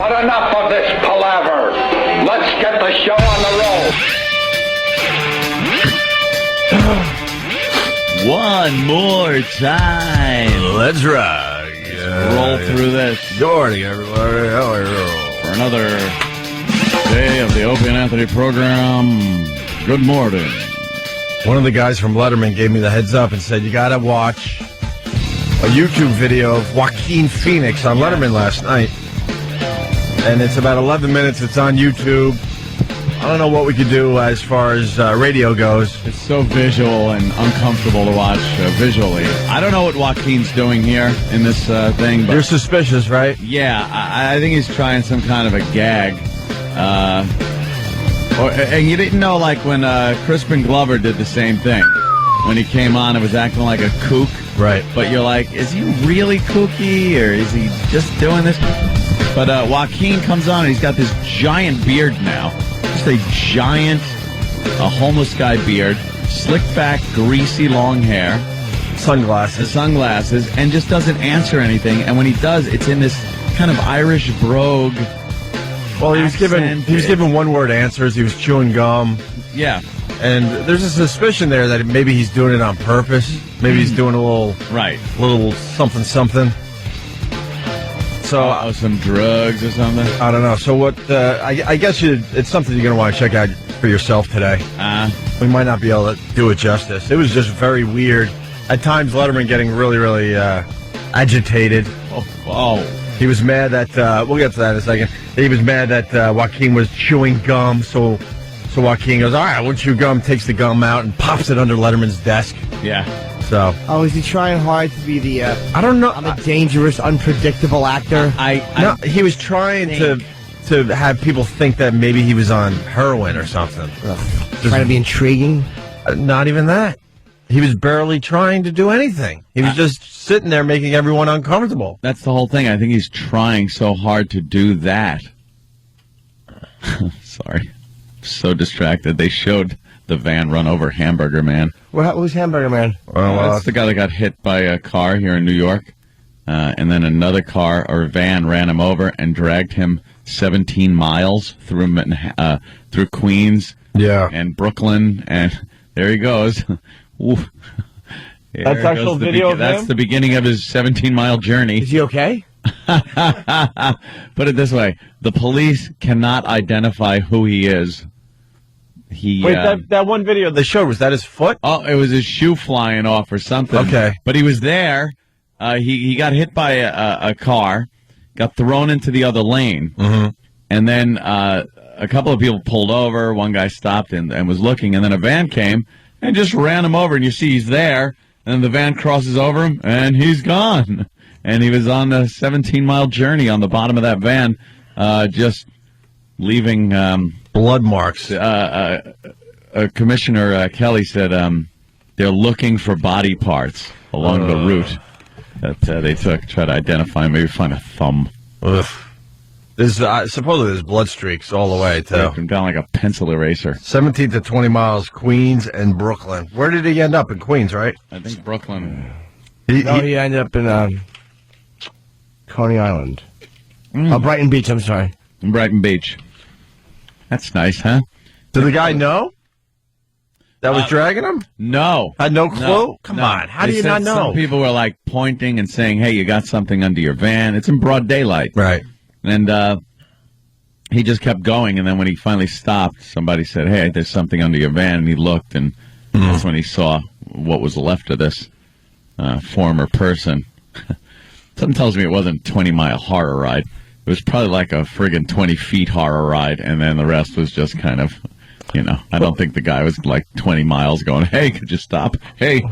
But enough of this palaver. Let's get the show on the road. One more time. Let's rock. Roll through this. Good morning, everybody. How are you? For another day of the Opie and Anthony program. Good morning. One of the guys from Letterman gave me the heads up and said, you got to watch a YouTube video of Joaquin Phoenix on Letterman last night. And it's about 11 minutes. It's on YouTube. I don't know what we could do as far as radio goes. It's so visual and uncomfortable to watch visually. I don't know what Joaquin's doing here in this thing. But You're suspicious, right? yeah, I think he's trying some kind of a gag. And you didn't know, like, when Crispin Glover did the same thing. When he came on, it was acting like a kook. Right. But you're like, is he really kooky, or is he just doing this? But Joaquin comes on, and he's got this giant beard now. Just a giant, homeless guy beard. Slicked back, greasy, long hair. Sunglasses, and just doesn't answer anything. And when he does, it's in this kind of Irish brogue. Well, he was given one-word answers. He was chewing gum. Yeah. And there's a suspicion there that maybe he's doing it on purpose. Maybe he's doing a little something. So some drugs or something. I don't know. So what? I guess it's something you're gonna want to check out for yourself today. We might not be able to do it justice. It was just very weird. At times, Letterman getting really, really agitated. Oh. He was mad that we'll get to that in a second. He was mad that Joaquin was chewing gum. So Joaquin goes, all right, we'll chew gum. Takes the gum out and pops it under Letterman's desk. Yeah. So. Oh, is he trying hard to be the? I don't know. I'm a dangerous, unpredictable actor. No, he was trying to have people think that maybe he was on heroin or something. Trying to be intriguing. Not even that. He was barely trying to do anything. He was just sitting there making everyone uncomfortable. That's the whole thing. I think he's trying so hard to do that. Sorry. So distracted. They showed the van run over Hamburger Man. Who's Hamburger Man? That's the guy that got hit by a car here in New York. And then another car or van ran him over and dragged him 17 miles through Queens and Brooklyn. And there he goes. That's actual video of him? That's the beginning of his 17-mile journey. Is he okay? Put it this way. The police cannot identify who he is. Wait, that one video they showed, was that his foot? Oh, it was his shoe flying off or something. Okay. But he was there. He got hit by a car, got thrown into the other lane, and then a couple of people pulled over. One guy stopped and was looking, and then a van came and just ran him over, and you see he's there, and then the van crosses over him, and he's gone. And he was on a 17-mile journey on the bottom of that van, just leaving... blood marks. Commissioner Kelly said they're looking for body parts along the route that they took, try to identify, maybe find a thumb. Ugh. There's supposedly there's blood streaks all the way too. Him down like a pencil eraser. 17 to 20 miles, Queens and Brooklyn. Where did he end up? In Queens, right? I think Brooklyn. He ended up in Coney Island. Brighton Beach. I'm sorry. In Brighton Beach. That's nice, huh? Did the guy know that was dragging him? No. Had no clue? No. Come on. How do you not know? Some people were like pointing and saying, hey, you got something under your van. It's in broad daylight. Right. And he just kept going. And then when he finally stopped, somebody said, hey, there's something under your van. And he looked, and that's when he saw what was left of this former person. Something tells me it wasn't a 20-mile horror ride. It was probably like a friggin' 20 feet horror ride, and then the rest was just kind of, I don't think the guy was like 20 miles going, hey, could you stop? Hey,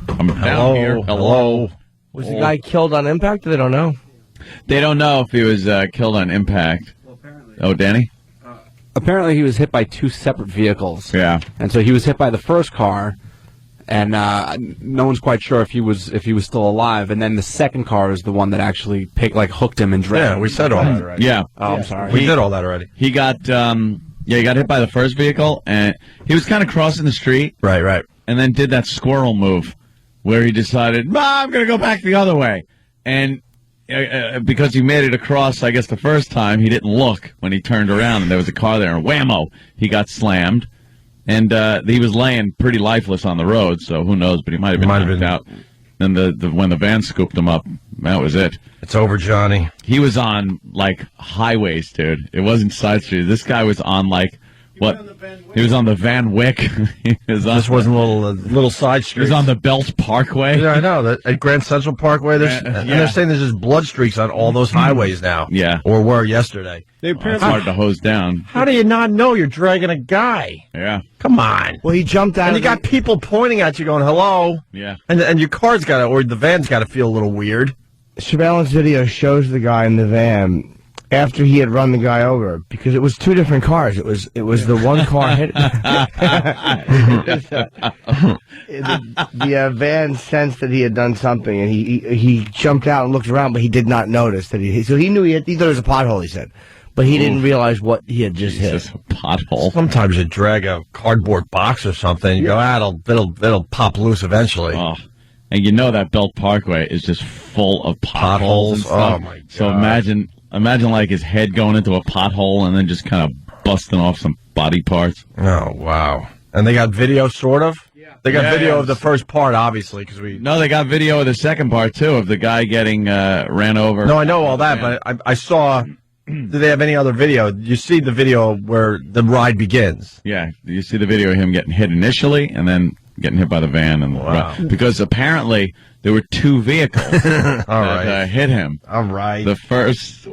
I'm down here. Hello. Was the guy killed on impact, or they don't know? They don't know if he was killed on impact. Well, apparently. Oh, Danny? Apparently he was hit by two separate vehicles. Yeah. And so he was hit by the first car, and no one's quite sure if he was still alive. And then the second car is the one that actually hooked him and dragged him. Yeah, we said all that already. Yeah. Oh, I'm sorry. We did all that already. He got he got hit by the first vehicle, and he was kind of crossing the street. Right. And then did that squirrel move where he decided, I'm going to go back the other way. And because he made it across, I guess, the first time, he didn't look when he turned around, and there was a car there, and whammo, he got slammed. And he was laying pretty lifeless on the road, so who knows, but he might have been knocked out. Then when the van scooped him up, that was it. It's over, Johnny. He was on, like, highways, dude. It wasn't side streets. This guy was on, like, what? He was on the Van Wyck. This wasn't a little side street. He was on the Belt Parkway. Yeah, I know. At Grand Central Parkway, and they're saying there's just blood streaks on all those highways now. Yeah. Or were yesterday. It's hard to hose down. How do you not know you're dragging a guy? Yeah. Come on. Well, he jumped out. And you got people pointing at you going, hello. Yeah. And your car's got to, or the van's got to feel a little weird. Surveillance video shows the guy in the van after he had run the guy over, because it was two different cars. It was the one car hit. The van sensed that he had done something, and he jumped out and looked around, but he did not notice that so he knew he thought it was a pothole. He said, but he didn't realize what he had just hit. A pothole. Sometimes you drag a cardboard box or something. You go, it'll pop loose eventually. Oh. And you know that Belt Parkway is just full of potholes and stuff. Oh my God. So imagine like his head going into a pothole and then just kind of busting off some body parts. Oh, wow. And they got video, sort of? Yeah. They got video of the first part, obviously, because No, they got video of the second part, too, of the guy getting ran over. No, I know all that, but I saw... Do they have any other video? You see the video where the ride begins. Yeah, you see the video of him getting hit initially and then getting hit by the van. And because apparently there were two vehicles that hit him. All right. The first...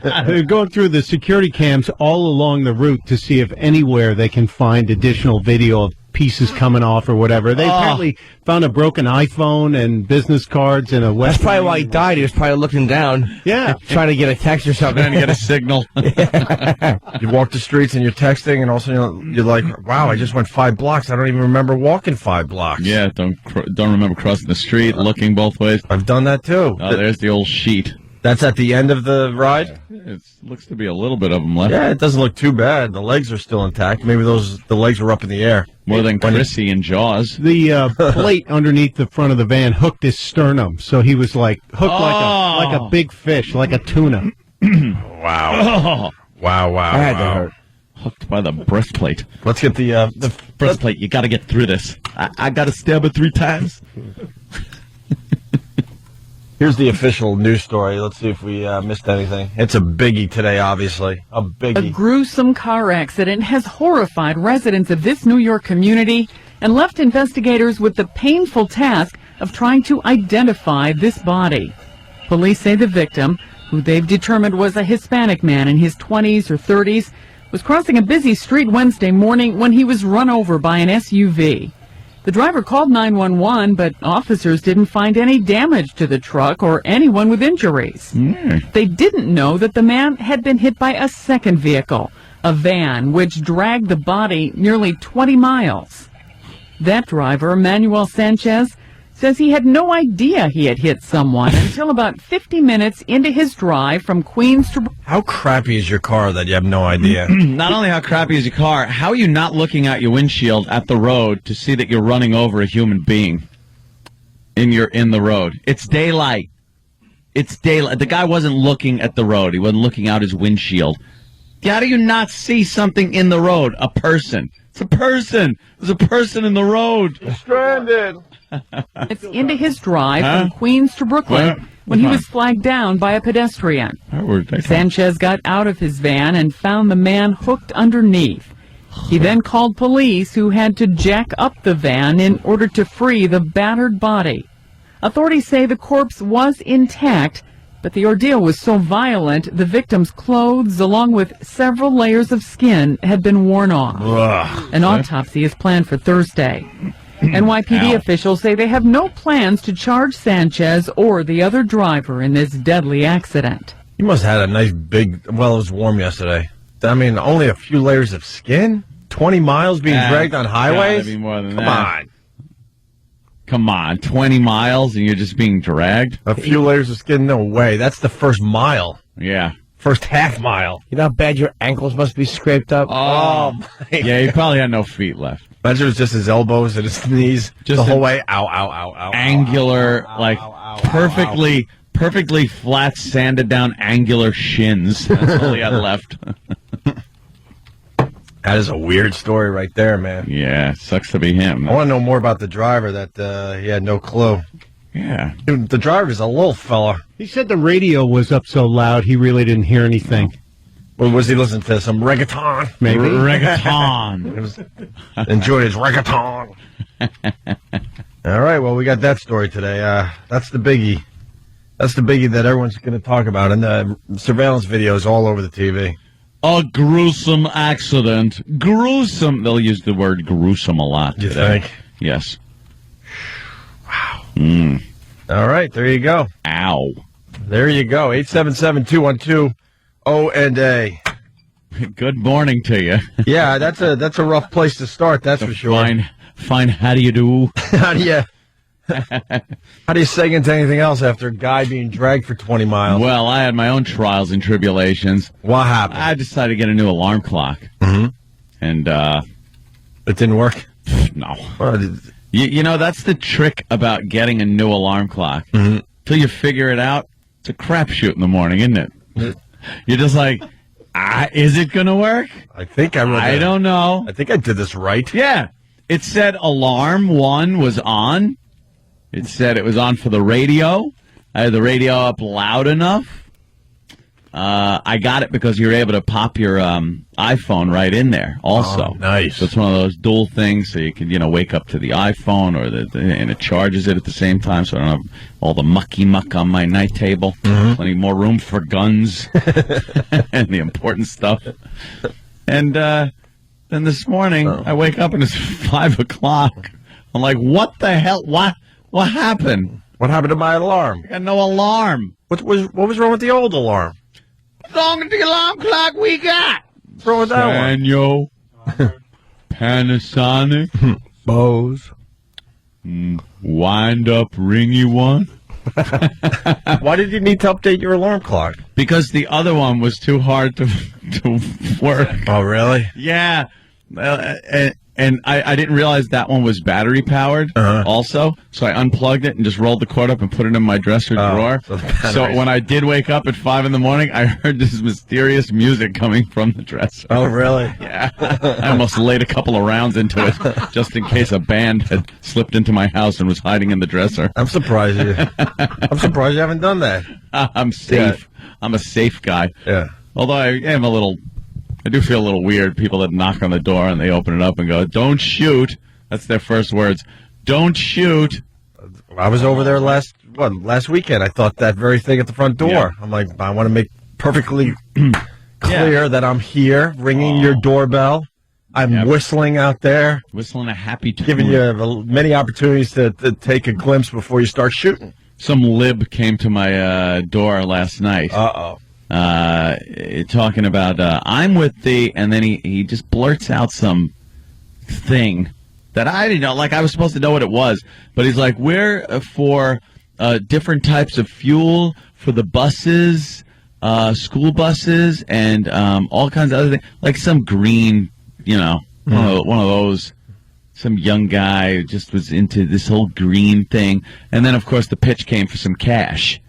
They're going through the security cams all along the route to see if anywhere they can find additional video of pieces coming off or whatever. They apparently found a broken iPhone and business cards and a weapon. That's probably why he died. He was probably looking down. Yeah. Trying to get a text or something. Trying to get a signal. You walk the streets and you're texting, and also you're like, wow, I just went 5 blocks. I don't even remember walking 5 blocks. Yeah, don't remember crossing the street, looking both ways. I've done that, too. Oh, there's the old sheet. That's at the end of the ride? It looks to be a little bit of them left. Yeah, it doesn't look too bad. The legs are still intact. Maybe the legs were up in the air. More than Chrissy and Jaws. The plate underneath the front of the van hooked his sternum, so he was like hooked like a big fish, like a tuna. Wow. Wow. I had to hurt. Hooked by the breastplate. Let's get the Breastplate, you got to get through this. I got to stab it 3 times. Here's the official news story. Let's see if we missed anything. It's a biggie today, obviously. A biggie. A gruesome car accident has horrified residents of this New York community and left investigators with the painful task of trying to identify this body. Police say the victim, who they've determined was a Hispanic man in his 20s or 30s, was crossing a busy street Wednesday morning when he was run over by an SUV. The driver called 911, but officers didn't find any damage to the truck or anyone with injuries. They didn't know that the man had been hit by a second vehicle, a van, which dragged the body nearly 20 miles. That driver, Manuel Sanchez, says he had no idea he had hit someone until about 50 minutes into his drive from Queens to... How crappy is your car that you have no idea? Not only how crappy is your car, how are you not looking out your windshield at the road to see that you're running over a human being in the road? It's daylight. It's daylight. The guy wasn't looking at the road. He wasn't looking out his windshield. How do you not see something in the road? A person. It's a person. There's a person in the road. Stranded. It's into his drive from Queens to Brooklyn when he was flagged down by a pedestrian. Sanchez got out of his van and found the man hooked underneath. He then called police, who had to jack up the van in order to free the battered body. Authorities say the corpse was intact, but the ordeal was so violent the victim's clothes, along with several layers of skin, had been worn off. An autopsy is planned for Thursday. NYPD officials say they have no plans to charge Sanchez or the other driver in this deadly accident. You must have had a nice big... Well, it was warm yesterday. I mean, only a few layers of skin? 20 miles being dragged on highways? Be more than Come that. on. Come on, 20 miles and you're just being dragged? A few layers of skin? No way. That's the first mile. Yeah. First half mile. You know how bad your ankles must be scraped up? Oh, my. Yeah, he probably had no feet left. Imagine it was just his elbows and his knees. Just the whole way. Ow, ow, ow, ow. Angular, ow, like ow, ow, ow, perfectly perfectly flat, sanded down, angular shins. That's all he had left. That is a weird story right there, man. Yeah, sucks to be him. I want to know more about the driver that he had no clue. Yeah. Dude, the driver's a little fella. He said the radio was up so loud he really didn't hear anything. Well, was he listening to some reggaeton? Maybe. Reggaeton. It was, enjoyed his reggaeton. All right, well, we got that story today. That's the biggie. That's the biggie that everyone's going to talk about. And the surveillance videos all over the TV. A gruesome accident. Gruesome. They'll use the word gruesome a lot You today. think? Yes. All right, there you go. Ow. There you go. 877-212-O&A. Good morning to you. Yeah, that's a rough place to start, that's for sure. Fine, how do you do? How do you seg into anything else after a guy being dragged for 20 miles? Well, I had my own trials and tribulations. What happened? I decided to get a new alarm clock. Mm-hmm. And, It didn't work? no. Well, You know, that's the trick about getting a new alarm clock. Mm-hmm. Till you figure it out, it's a crapshoot in the morning, isn't it? You're just like, is it going to work? I think I don't know. I think I did this right. Yeah. It said alarm 1 was on. It said it was on for the radio. I had the radio up loud enough. I got it because you're able to pop your iPhone right in there also. Oh, nice. So it's one of those dual things, so you can, wake up to the iPhone and it charges it at the same time, so I don't have all the mucky muck on my night table. Mm-hmm. Plenty more room for guns and the important stuff. And then this morning, I wake up and it's 5 o'clock. I'm like, what the hell? What happened? What happened to my alarm? I got no alarm. What was wrong with the old alarm? What's wrong with the alarm clock we got? What's wrong with that one? Sanyo, Panasonic, Bose. wind up ringy one. Why did you need to update your alarm clock? Because the other one was too hard to work. Oh, really? Yeah. And I didn't realize that one was battery powered also. So I unplugged it and just rolled the cord up and put it in my dresser drawer. So when I did wake up at 5 in the morning, I heard this mysterious music coming from the dresser. Oh, really? Yeah. I almost laid a couple of rounds into it just in case a band had slipped into my house and was hiding in the dresser. I'm surprised you haven't done that. I'm safe. Yeah. I'm a safe guy. Yeah. Although I do feel a little weird. People that knock on the door and they open it up and go, "Don't shoot." That's their first words. Don't shoot. I was over there last weekend. I thought that very thing at the front door. Yeah. I'm like, I want to make perfectly clear that I'm here, ringing your doorbell. I'm whistling out there. Whistling a happy tune. Giving you many opportunities to take a glimpse before you start shooting. Some lib came to my door last night. Uh-oh. Talking about, I'm with thee, and then he just blurts out some thing that I didn't know, like I was supposed to know what it was, but he's like, we're for different types of fuel for the buses, school buses, and all kinds of other things, like some green, one of those, some young guy who just was into this whole green thing, and then, of course, the pitch came for some cash.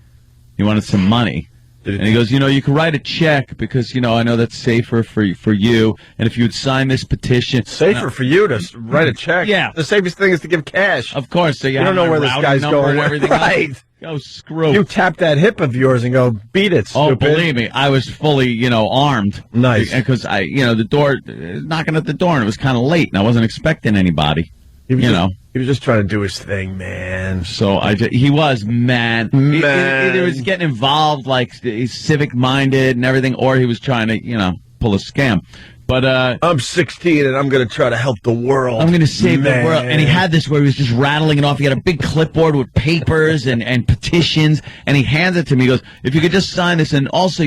He wanted some money. And he goes, you can write a check because, I know that's safer for you. And if you would sign this petition. Safer for you to write a check? Yeah. The safest thing is to give cash. Of course. So you don't know where this guy's going. And everything right. Else. Go screw. You tap that hip of yours and go, beat it, stupid. Oh, believe me, I was fully, armed. Nice. Because the door, knocking at the door, and it was kind of late, and I wasn't expecting anybody. He was just trying to do his thing, man. So he was, man. He was getting involved, like he's civic-minded and everything, or he was trying to, pull a scam. But I'm 16 and I'm going to try to help the world. I'm going to save the world. And he had this where he was just rattling it off. He had a big clipboard with papers and petitions, and he hands it to me. He goes, if you could just sign this, and also,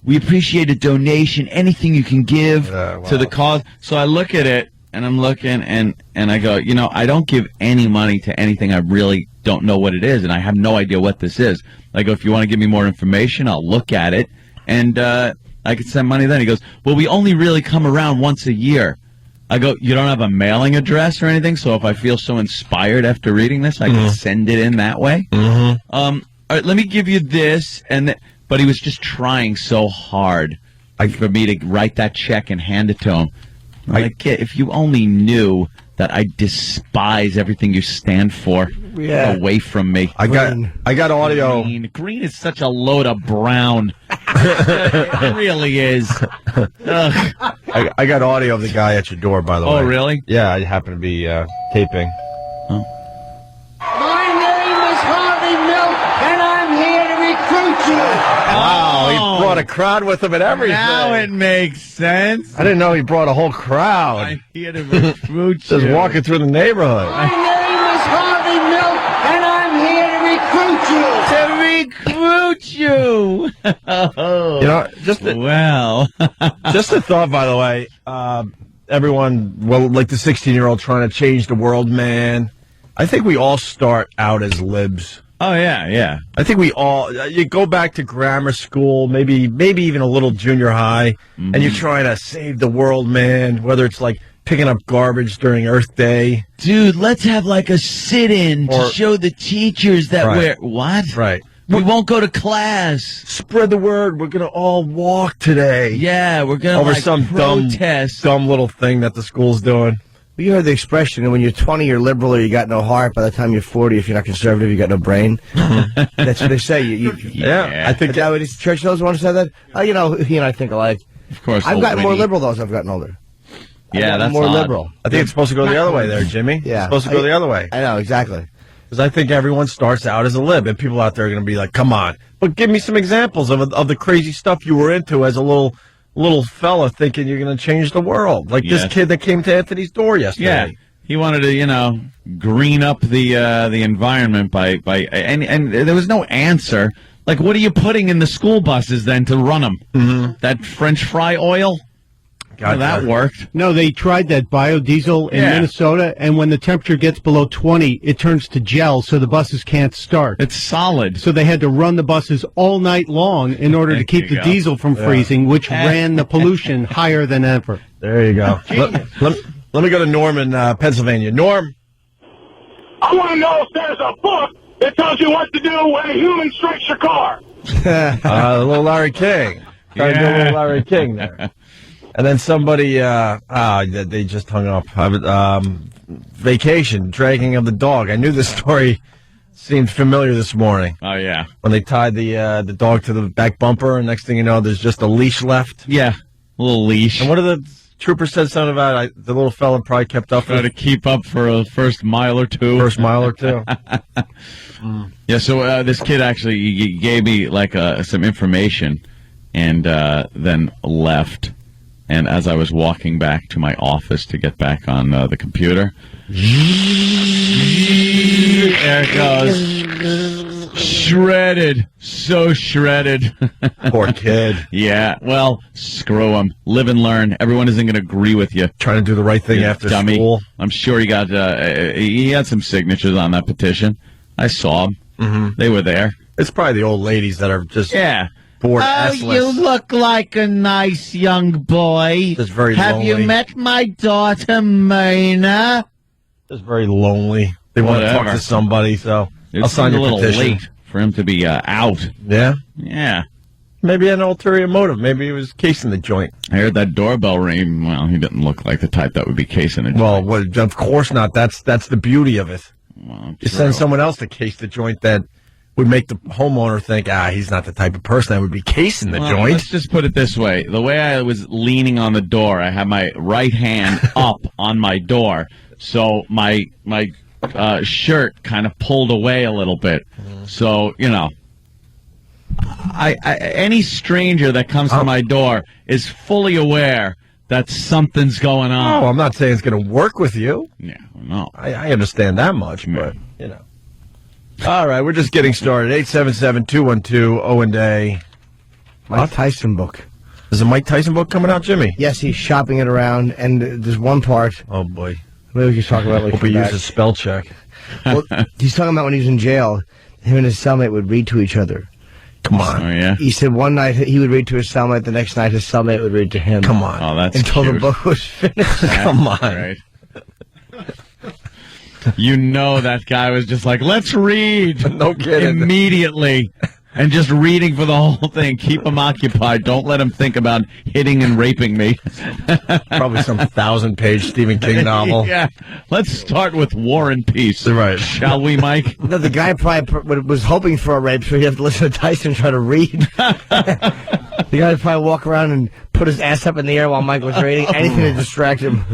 we appreciate a donation, anything you can give to the cause. So I look at it. And I'm looking, and I go, I don't give any money to anything I really don't know what it is, and I have no idea what this is. I go, if you want to give me more information, I'll look at it, and I could send money then. He goes, well, we only really come around once a year. I go, you don't have a mailing address or anything, so if I feel so inspired after reading this, I can send it in that way? Mm-hmm. all right, let me give you this, but he was just trying so hard for me to write that check and hand it to him. Like, kid, if you only knew that I despise everything you stand for, get away from me. I got audio. Green is such a load of brown. It really is. I got audio of the guy at your door, by the way. Oh, really? Yeah, I happen to be taping. Oh. My name is Harvey Milk, and I'm here to recruit you. Wow, he brought a crowd with him and everything. Now it makes sense. I didn't know he brought a whole crowd. I'm here to recruit Just you. walking through the neighborhood. My name is Harvey Milk, and I'm here to recruit you. To recruit you. You know, just a thought, by the way. Everyone, like the 16-year-old trying to change the world, man. I think we all start out as libs. Oh, yeah. I think we all, you go back to grammar school, maybe even a little junior high, and you're trying to save the world, man, whether it's like picking up garbage during Earth Day. Dude, let's have like a sit-in to Or- show the teachers that Right. What? Right. We won't go to class. Spread the word. We're going to all walk today. Yeah, we're going to Over some protest. dumb little thing that the school's doing. You heard the expression, when you're 20, you're liberal or you got no heart. By the time you're 40, if you're not conservative, you got no brain. That's what they say. Yeah, I think Is that what Churchill's one said that? He and I think alike. Of course. I've gotten more Winnie. liberal though as I've gotten older. Yeah, that's more odd. liberal. I think it's supposed to go the other way there, Jimmy. Yeah. It's supposed to go the other way. I know, exactly. Because I think everyone starts out as a lib, and people out there are going to be like, come on. But give me some examples of the crazy stuff you were into as a little fella thinking you're going to change the world. Like this kid that came to Anthony's door yesterday. Yeah. He wanted to, green up the environment by and there was no answer. Like, what are you putting in the school buses then to run them? Mm-hmm. That French fry oil? God, that worked. No, they tried that biodiesel in Minnesota, and when the temperature gets below 20, it turns to gel, so the buses can't start. It's solid. So they had to run the buses all night long in order to keep the diesel from freezing, which ran the pollution higher than ever. There you go. Let me go to Norm in Pennsylvania. Norm. I want to know if there's a book that tells you what to do when a human strikes your car. Little Larry King. Trying to do a little Larry King there. And then somebody, they just hung up. Vacation, dragging of the dog. I knew this story seemed familiar this morning. Oh, yeah. When they tied the dog to the back bumper, and next thing you know, there's just a leash left. Yeah, a little leash. And what did the trooper said something about? The little fella probably kept up. Try to keep up for a first mile or two. Yeah, so this kid actually he gave me like some information and then left. And as I was walking back to my office to get back on the computer, there it goes. Shredded. So shredded. Poor kid. Yeah, well, screw him. Live and learn. Everyone isn't going to agree with you. Trying to do the right thing after dummy. school. I'm sure he got he had some signatures on that petition. I saw them. Mm-hmm. They were there. It's probably the old ladies that are just bored Oh, you look like a nice young boy. Just very Have lonely. you met my daughter, Myrna? Just very lonely. They want to talk Whatever. to somebody, so I'll It sign seemed a your little petition. late for him to be out. Yeah? Yeah. Maybe an ulterior motive. Maybe he was casing the joint. I heard that doorbell ring. Well, he didn't look like the type that would be casing it. Well, of course not. That's the beauty of it. Well, You send someone else to case the joint that would make the homeowner think, he's not the type of person that would be casing the joint. Let's just put it this way. The way I was leaning on the door, I had my right hand up on my door. So my shirt kind of pulled away a little bit. So, I any stranger that comes to my door is fully aware that something's going on. Oh, I'm not saying it's going to work with you. Yeah, no. I understand that much, but, All right, we're just getting started. 877-212-0-and-A. Mike Tyson book. There's a Mike Tyson book coming out, Jimmy? Yes, he's shopping it around, and there's one part. Oh, boy. Maybe we can talk about it. Hope he uses spell check. Well, he's talking about when he was in jail, him and his cellmate would read to each other. Come on. Oh, yeah? He said one night he would read to his cellmate, the next night his cellmate would read to him. Come on. Oh, that's Until cute. the book was finished. Come on. Right. You know that guy was just like, let's read. No kidding. Immediately. And just reading for the whole thing. Keep him occupied. Don't let him think about hitting and raping me. Probably some 1,000-page Stephen King novel. Yeah. Let's start with War and Peace. Right. Shall we, Mike? No, the guy probably was hoping for a rape, so he'd have to listen to Tyson try to read. The guy would probably walk around and put his ass up in the air while Mike was reading. Anything to distract him.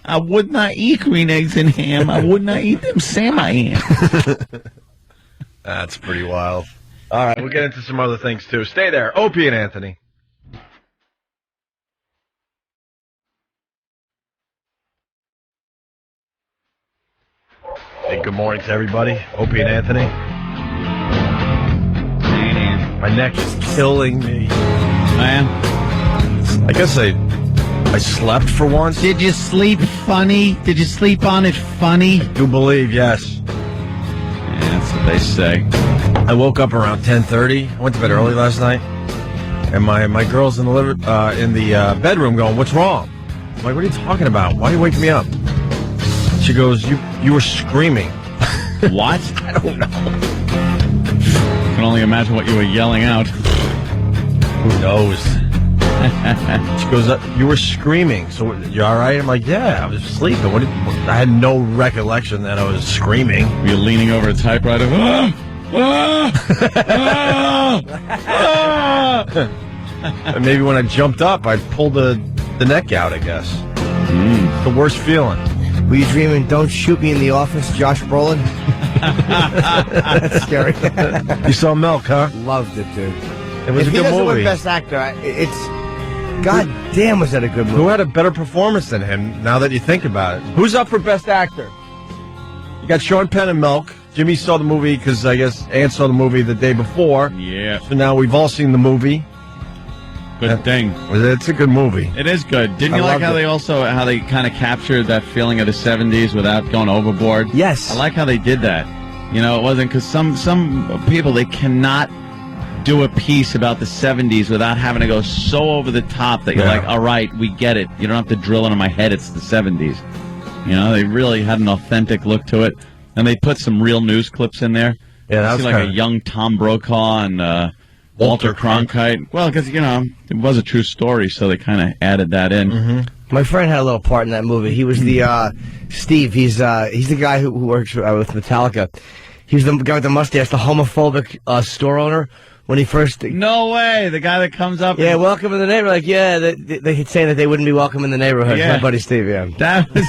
I would not eat green eggs and ham. I would not eat them ham. That's pretty wild. All right, we'll get into some other things, too. Stay there. Opie and Anthony. Hey, good morning to everybody. Opie and Anthony. My neck is killing me. Man. I guess I slept for once. Did you sleep funny? Did you sleep on it funny? I do believe, yes. Yeah, that's what they say. I woke up around 10:30. I went to bed early last night, and my girl's in the bedroom going, "What's wrong?" I'm like, "What are you talking about? Why are you waking me up?" She goes, "You were screaming." What? I don't know. I can only imagine what you were yelling out. Who knows? She goes, "You were screaming. So you all right?" I'm like, "Yeah, I was sleeping. I had no recollection that I was screaming." Were you leaning over a typewriter? And maybe when I jumped up, I pulled the neck out, I guess. It's the worst feeling. Were you dreaming, "Don't shoot me in the office, Josh Brolin"? That's scary. You saw Milk, huh? Loved it, dude. It was If a he good doesn't win movie. Best Actor, it's... God damn, was that a good movie. Who had a better performance than him, now that you think about it? Who's up for Best Actor? You got Sean Penn and Milk. Jimmy saw the movie because I guess Ann saw the movie the day before. Yeah. So now we've all seen the movie. Good thing. It's a good movie. It is good. Didn't I you like loved how they kind of captured that feeling of the 70s without going overboard? Yes. I like how they did that. You know, it wasn't because some people, they cannot do a piece about the 70s without having to go so over the top that you're like, all right, we get it. You don't have to drill into my head. It's the 70s. You know, they really had an authentic look to it. And they put some real news clips in there. Yeah, that was like kinda... a young Tom Brokaw and Walter Cronkite. Well, because, you know, it was a true story, so they kind of added that in. Mm-hmm. My friend had a little part in that movie. He was the Steve. He's the guy who works with Metallica. He was the guy with the mustache, the homophobic store owner. When he first... No way! The guy that comes up... Yeah, welcome in the neighborhood. Like, yeah, they say that they wouldn't be welcome in the neighborhood. Yeah. My buddy Steve, yeah. That was...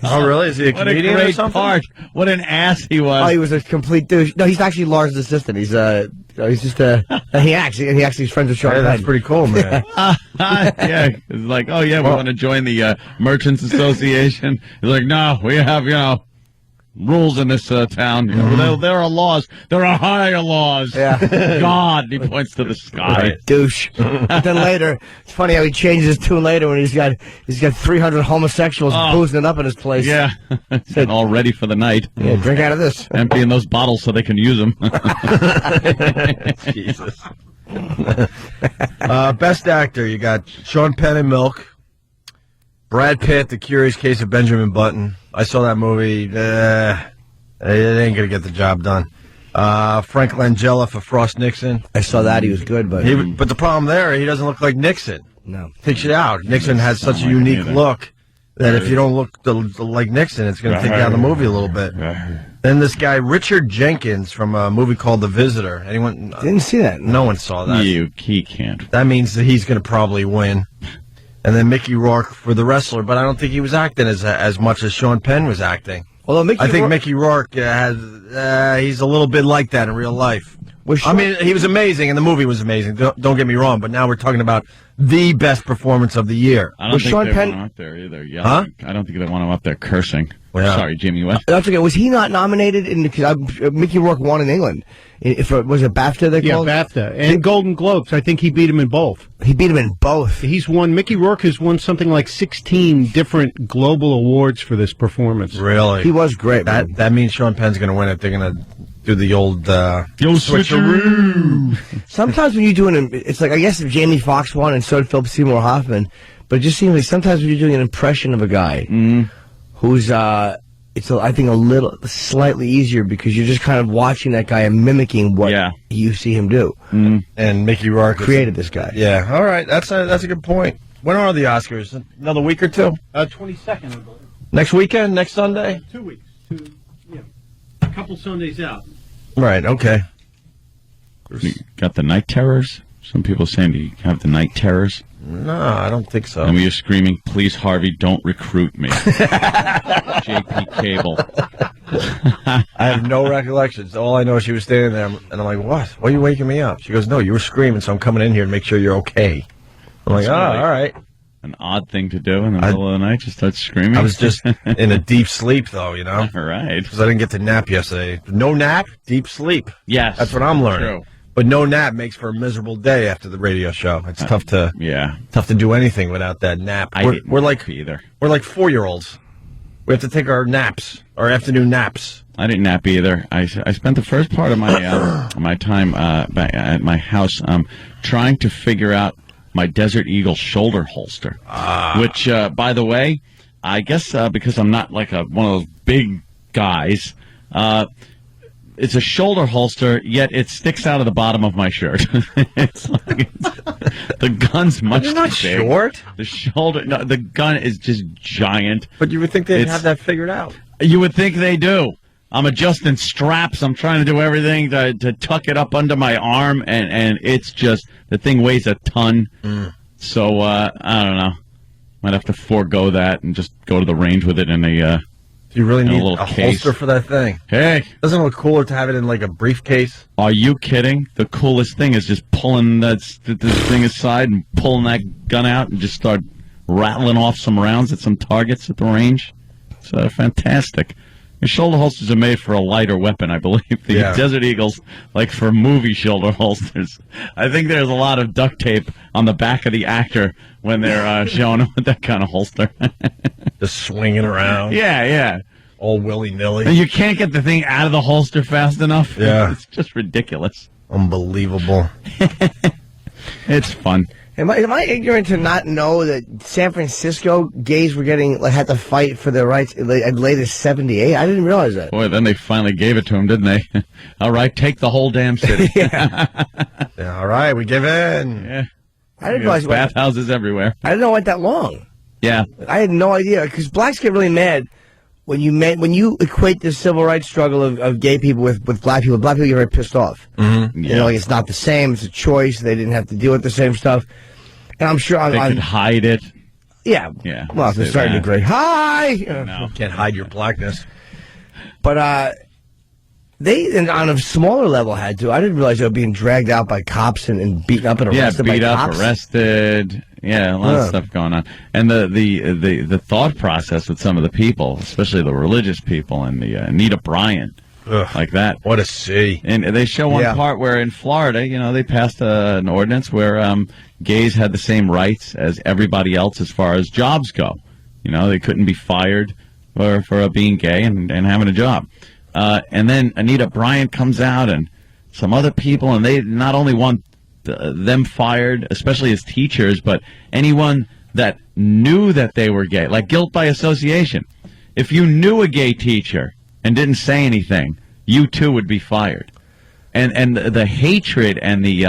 Oh, really? Is he a comedian what a great or something? part. What an ass he was. Oh, he was a complete douche. No, he's actually Lars' assistant. He's just he actually is friends with Sean Hey, that's Penn. pretty cool, man. Yeah, it's like, oh, yeah, we want to join the Merchants Association. He's like, no, we have, you know, rules in this town. You know, there are laws. There are higher laws. Yeah. God, he points to the sky. Douche. But then later, it's funny how he changes his tune later when he's got 300 homosexuals boozing it up in his place. Yeah, all ready for the night. Yeah, drink out of this. Emptying those bottles so they can use them. Jesus. Best Actor, you got Sean Penn and Milk. Brad Pitt, The Curious Case of Benjamin Button. I saw that movie. It ain't going to get the job done. Frank Langella for Frost Nixon. I saw that. He was good, but... But the problem there, he doesn't look like Nixon. No. Takes you out. Nixon has such a unique look that if you don't look like Nixon, it's going to take down the movie a little bit. Then this guy, Richard Jenkins, from a movie called The Visitor. Anyone? Didn't see that. No one saw that. He can't. That means that he's going to probably win. And then Mickey Rourke for The Wrestler, but I don't think he was acting as much as Sean Penn was acting. Although I think Mickey Rourke he's a little bit like that in real life. I mean, he was amazing, and the movie was amazing. Don't get me wrong, but now we're talking about the best performance of the year. I don't think they want him up there either. Yeah, huh? I don't think they want him up there cursing. Yeah. Sorry, Jimmy. What? That's okay. Was he not nominated in? Mickey Rourke won in England. Was it BAFTA? They called? Yeah, BAFTA and Golden Globes. I think he beat him in both. He beat him in both. Mickey Rourke has won something like 16 different global awards for this performance. Really, he was great. That means Sean Penn's going to win it. They're going to do the old switcheroo. Sometimes when you're doing it's like, I guess if Jamie Foxx won and so did Philip Seymour Hoffman, but it just seems like sometimes when you're doing an impression of a guy who's it's I think a little slightly easier because you're just kind of watching that guy and mimicking what you see him do. And Mickey Rourke created this guy. Yeah, all right, that's a good point. When are the Oscars? Another week or two? 22nd, I believe. Next weekend? Next Sunday? 2 weeks. A couple Sundays out. Right, okay. You got the night terrors? Some people saying, do you have the night terrors? No, I don't think so. And we are screaming, please, Harvey, don't recruit me. JP Cable. I have no recollections. All I know is she was standing there, and I'm like, what? Why are you waking me up? She goes, no, you were screaming, so I'm coming in here to make sure you're okay. I'm like, all right. An odd thing to do in the middle of the night, just start screaming. I was just in a deep sleep, though, you know? All right. Because I didn't get to nap yesterday. No nap, deep sleep. Yes. That's what I'm learning. True. But no nap makes for a miserable day after the radio show. It's tough to do anything without that nap. We're like either. We're like 4-year-olds. We have to take our naps, our afternoon naps. I didn't nap either. I spent the first part of my my time back at my house trying to figure out my Desert Eagle shoulder holster, which, by the way, I guess because I'm not like one of those big guys, it's a shoulder holster, yet it sticks out of the bottom of my shirt. The gun's much too big. Short? The shoulder, no, the gun is just giant. But you would think they'd have that figured out. You would think they do. I'm adjusting straps. I'm trying to do everything to tuck it up under my arm, and it's just, the thing weighs a ton. So, I don't know. Might have to forego that and just go to the range with it in a Do you really need a a case. holster for that thing? Hey. Doesn't it look cooler to have it in like a briefcase? Are you kidding? The coolest thing is just pulling this thing aside and pulling that gun out and just start rattling off some rounds at some targets at the range. It's fantastic. The shoulder holsters are made for a lighter weapon, I believe. The Desert Eagles, like for movie shoulder holsters. I think there's a lot of duct tape on the back of the actor when they're showing them with that kind of holster. Just swinging around. Yeah. All willy-nilly. And you can't get the thing out of the holster fast enough. Yeah. It's just ridiculous. Unbelievable. It's fun. Am I ignorant to not know that San Francisco gays were had to fight for their rights at latest 78? I didn't realize that. Boy, then they finally gave it to them, didn't they? All right, take the whole damn city. Yeah, all right, we give in. Yeah. I didn't realize bathhouses everywhere. I didn't know it went that long. Yeah. I had no idea, because blacks get really mad when you equate the civil rights struggle of gay people with black people. Black people get very pissed off. Mm-hmm. You know, like it's not the same. It's a choice. They didn't have to deal with the same stuff. And I'm sure they could hide it. Yeah. Well, to a certain degree. Hi! No. Can't hide your blackness. But they, on a smaller level, had to. I didn't realize they were being dragged out by cops and beaten up and arrested by cops. Arrested. Yeah, a lot of stuff going on. And the thought process with some of the people, especially the religious people and the Anita Bryant. Like that. What a see. And they show one part where in Florida, they passed an ordinance where gays had the same rights as everybody else as far as jobs go. They couldn't be fired for being gay and having a job. And then Anita Bryant comes out and some other people, and they not only want them fired, especially as teachers, but anyone that knew that they were gay, like guilt by association. If you knew a gay teacher and didn't say anything, you too would be fired. And the hatred and the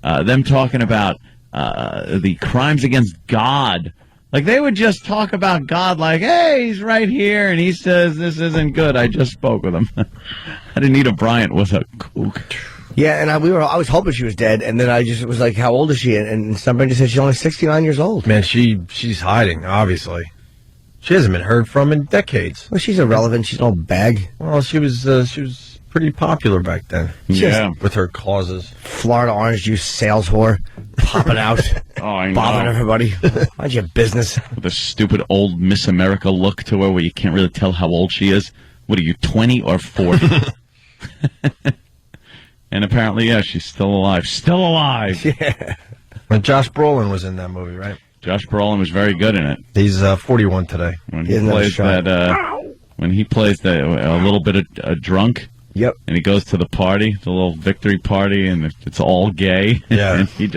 them talking about the crimes against God, like they would just talk about God like, hey, he's right here and he says this isn't good. I just spoke with him. Anita Bryant was a kook. Yeah, and I was hoping she was dead, and then I just was like, how old is she? And somebody just said she's only 69 years old. Man, she's hiding, obviously. She hasn't been heard from in decades. Well, she's irrelevant. She's an old bag. Well, she was pretty popular back then. Yeah. With her causes. Florida orange juice sales whore. Popping out. I know. Bothering everybody. Mind your business. With a stupid old Miss America look to her where you can't really tell how old she is. What are you, 20 or 40? And apparently, she's still alive. Still alive! Yeah. And Josh Brolin was in that movie, right? Josh Brolin was very good in it. He's 41 today. When he plays a little bit of a drunk. Yep. And he goes to the party, the little victory party, and it's all gay. Yeah. And he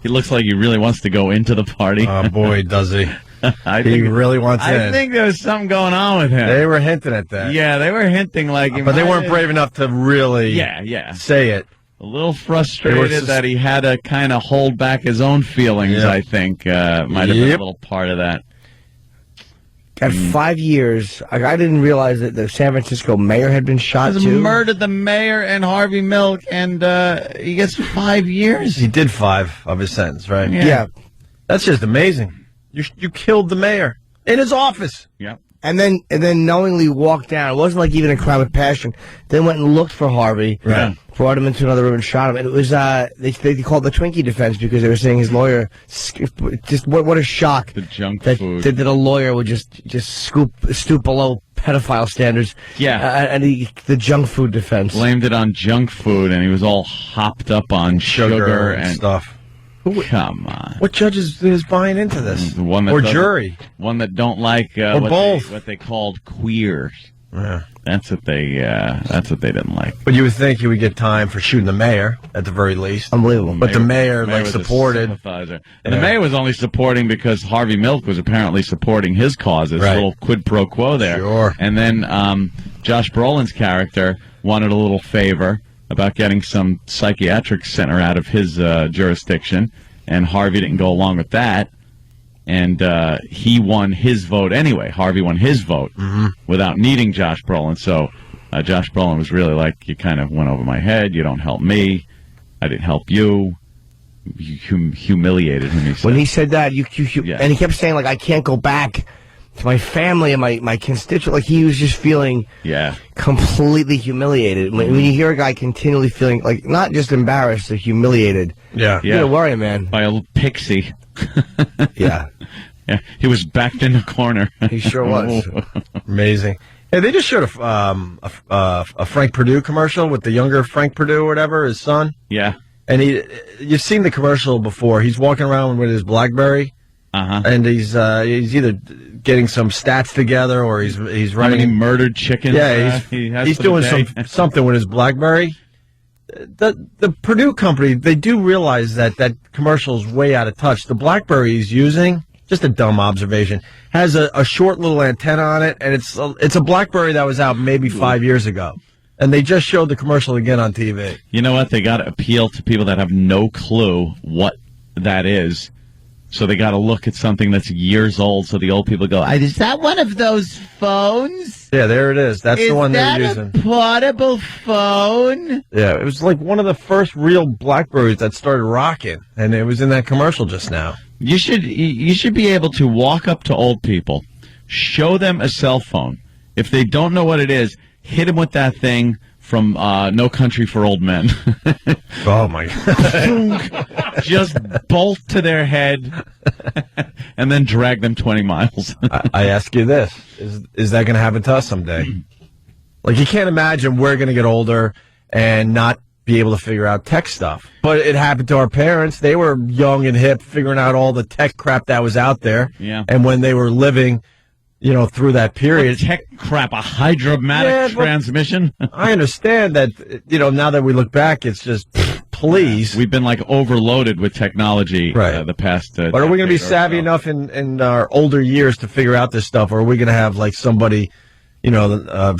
looks like he really wants to go into the party. Oh, boy, does he. He really wants in. I think there was something going on with him. They were hinting at that. Yeah, they were hinting like, but they weren't brave enough to really say it. A little frustrated that he had to kind of hold back his own feelings, I think, might have been a little part of that. Got 5 years. I didn't realize that the San Francisco mayor had been shot, too. Murdered the mayor and Harvey Milk, and he gets 5 years. He did 5 of his sentence, right? Yeah. That's just amazing. You killed the mayor in his office. Yep. And then knowingly walked down. It wasn't like even a crime of passion. Then went and looked for Harvey. Right. Brought him into another room and shot him. And it was they called the Twinkie defense because they were saying his lawyer just what a shock. The junk food. That a lawyer would just stoop below pedophile standards. Yeah. And the junk food defense. Blamed it on junk food, and he was all hopped up on sugar and stuff. Come on. What judge is buying into this? One that or jury? One that don't like or both. What they called queers. Yeah. That's what they didn't like. But you would think he would get time for shooting the mayor at the very least. Unbelievable. But the mayor was supported. And the mayor was only supporting because Harvey Milk was apparently supporting his causes. Right. A little quid pro quo there. Sure. And then Josh Brolin's character wanted a little favor about getting some psychiatric center out of his jurisdiction, and Harvey didn't go along with that. And he won his vote anyway. Harvey won his vote without needing Josh Brolin. So Josh Brolin was really like, you kind of went over my head. You don't help me. I didn't help you. You humiliated him, he said. When he said that, and he kept saying, like, I can't go back to my family and my constituents. Like, he was just feeling completely humiliated. When you hear a guy continually feeling, like, not just embarrassed, but humiliated. Yeah. You're going to worry, man. By a little pixie. Yeah. Yeah, he was backed in the corner. He sure was. Amazing. Hey, they just showed a Frank Perdue commercial with the younger Frank Perdue or whatever, his son. Yeah. And you've seen the commercial before. He's walking around with his BlackBerry. And he's either getting some stats together or he's writing. How many murdered chickens? Yeah, he's doing something with his BlackBerry. The Purdue company, they do realize that commercial is way out of touch. The BlackBerry he's using, just a dumb observation, has a short little antenna on it, and it's a BlackBerry that was out maybe 5 years ago. And they just showed the commercial again on TV. You know what? They got to appeal to people that have no clue what that is. So they got to look at something that's years old, so the old people go, is that one of those phones? Yeah, there it is. That's the one they're using. Is that a portable phone? Yeah, it was like one of the first real BlackBerries that started rocking, and it was in that commercial just now. You should be able to walk up to old people, show them a cell phone. If they don't know what it is, hit them with that thing from No Country for Old Men. Oh, my God. Just bolt to their head and then drag them 20 miles. I ask you this. Is that going to happen to us someday? Like, you can't imagine we're going to get older and not be able to figure out tech stuff. But it happened to our parents. They were young and hip, figuring out all the tech crap that was out there. Yeah. And when they were living, through that period. What tech crap, a hydromatic transmission? I understand that, now that we look back, it's just, please. We've been, overloaded with technology the past But are we going to be savvy enough in our older years to figure out this stuff, or are we going to have, somebody,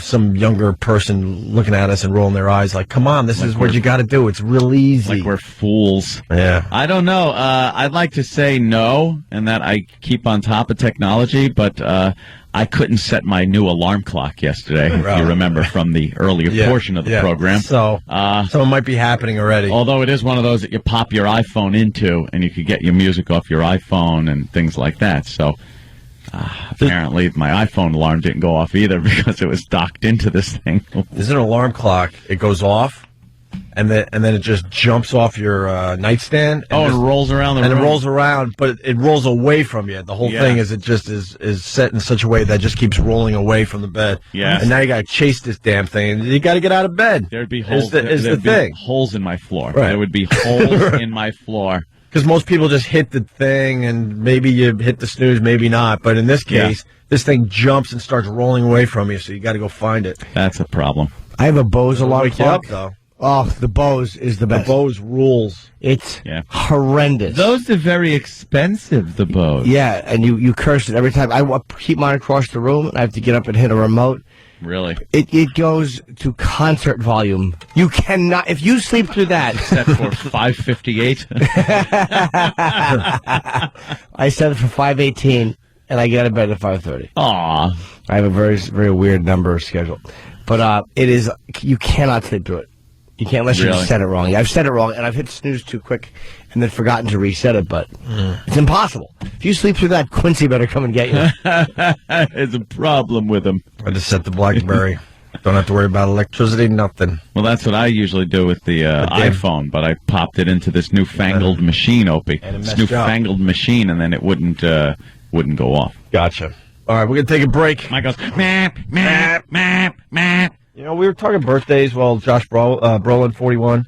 some younger person looking at us and rolling their eyes like, come on, this is what you got to do. It's real easy. Like we're fools. Yeah. I don't know. I'd like to say no, and that I keep on top of technology, but I couldn't set my new alarm clock yesterday, if you remember from the earlier portion of the program. So, something might be happening already. Although it is one of those that you pop your iPhone into, and you could get your music off your iPhone and things like that. So, apparently my iPhone alarm didn't go off either because it was docked into this thing. There's an alarm clock. It goes off, and then it just jumps off your nightstand. And it rolls around the room. And it rolls around, but it rolls away from you. The whole thing is it just is set in such a way that it just keeps rolling away from the bed. Yeah. And now you got to chase this damn thing, and you got to get out of bed. There'd be holes. There'd be holes in my floor. Right. There would be holes in my floor. Because most people just hit the thing, and maybe you hit the snooze, maybe not. But in this case, this thing jumps and starts rolling away from you, so you got to go find it. That's a problem. I have a Bose alarm clock. Though. Oh, the Bose is the best. The Bose rules. It's horrendous. Those are very expensive, the Bose. Yeah, and you curse it every time. I keep mine across the room, and I have to get up and hit a remote. Really? It goes to concert volume. You cannot, if you sleep through that. Set for 558. I set it for 518, and I get out of bed at 5:30. Aw. I have a very, very weird number schedule. But it is, you cannot sleep through it. You can't unless you set it wrong. I've set it wrong, and I've hit snooze too quick and then forgotten to reset it, but it's impossible. If you sleep through that, Quincy better come and get you. There's a problem with him. I just set the BlackBerry. Don't have to worry about electricity, nothing. Well, that's what I usually do with the iPhone, but I popped it into this newfangled machine, Opie. This newfangled machine, and then it wouldn't go off. Gotcha. All right, we're going to take a break. Mike goes, map, map, map, map. You know, we were talking birthdays. Well, Josh Brolin, 41.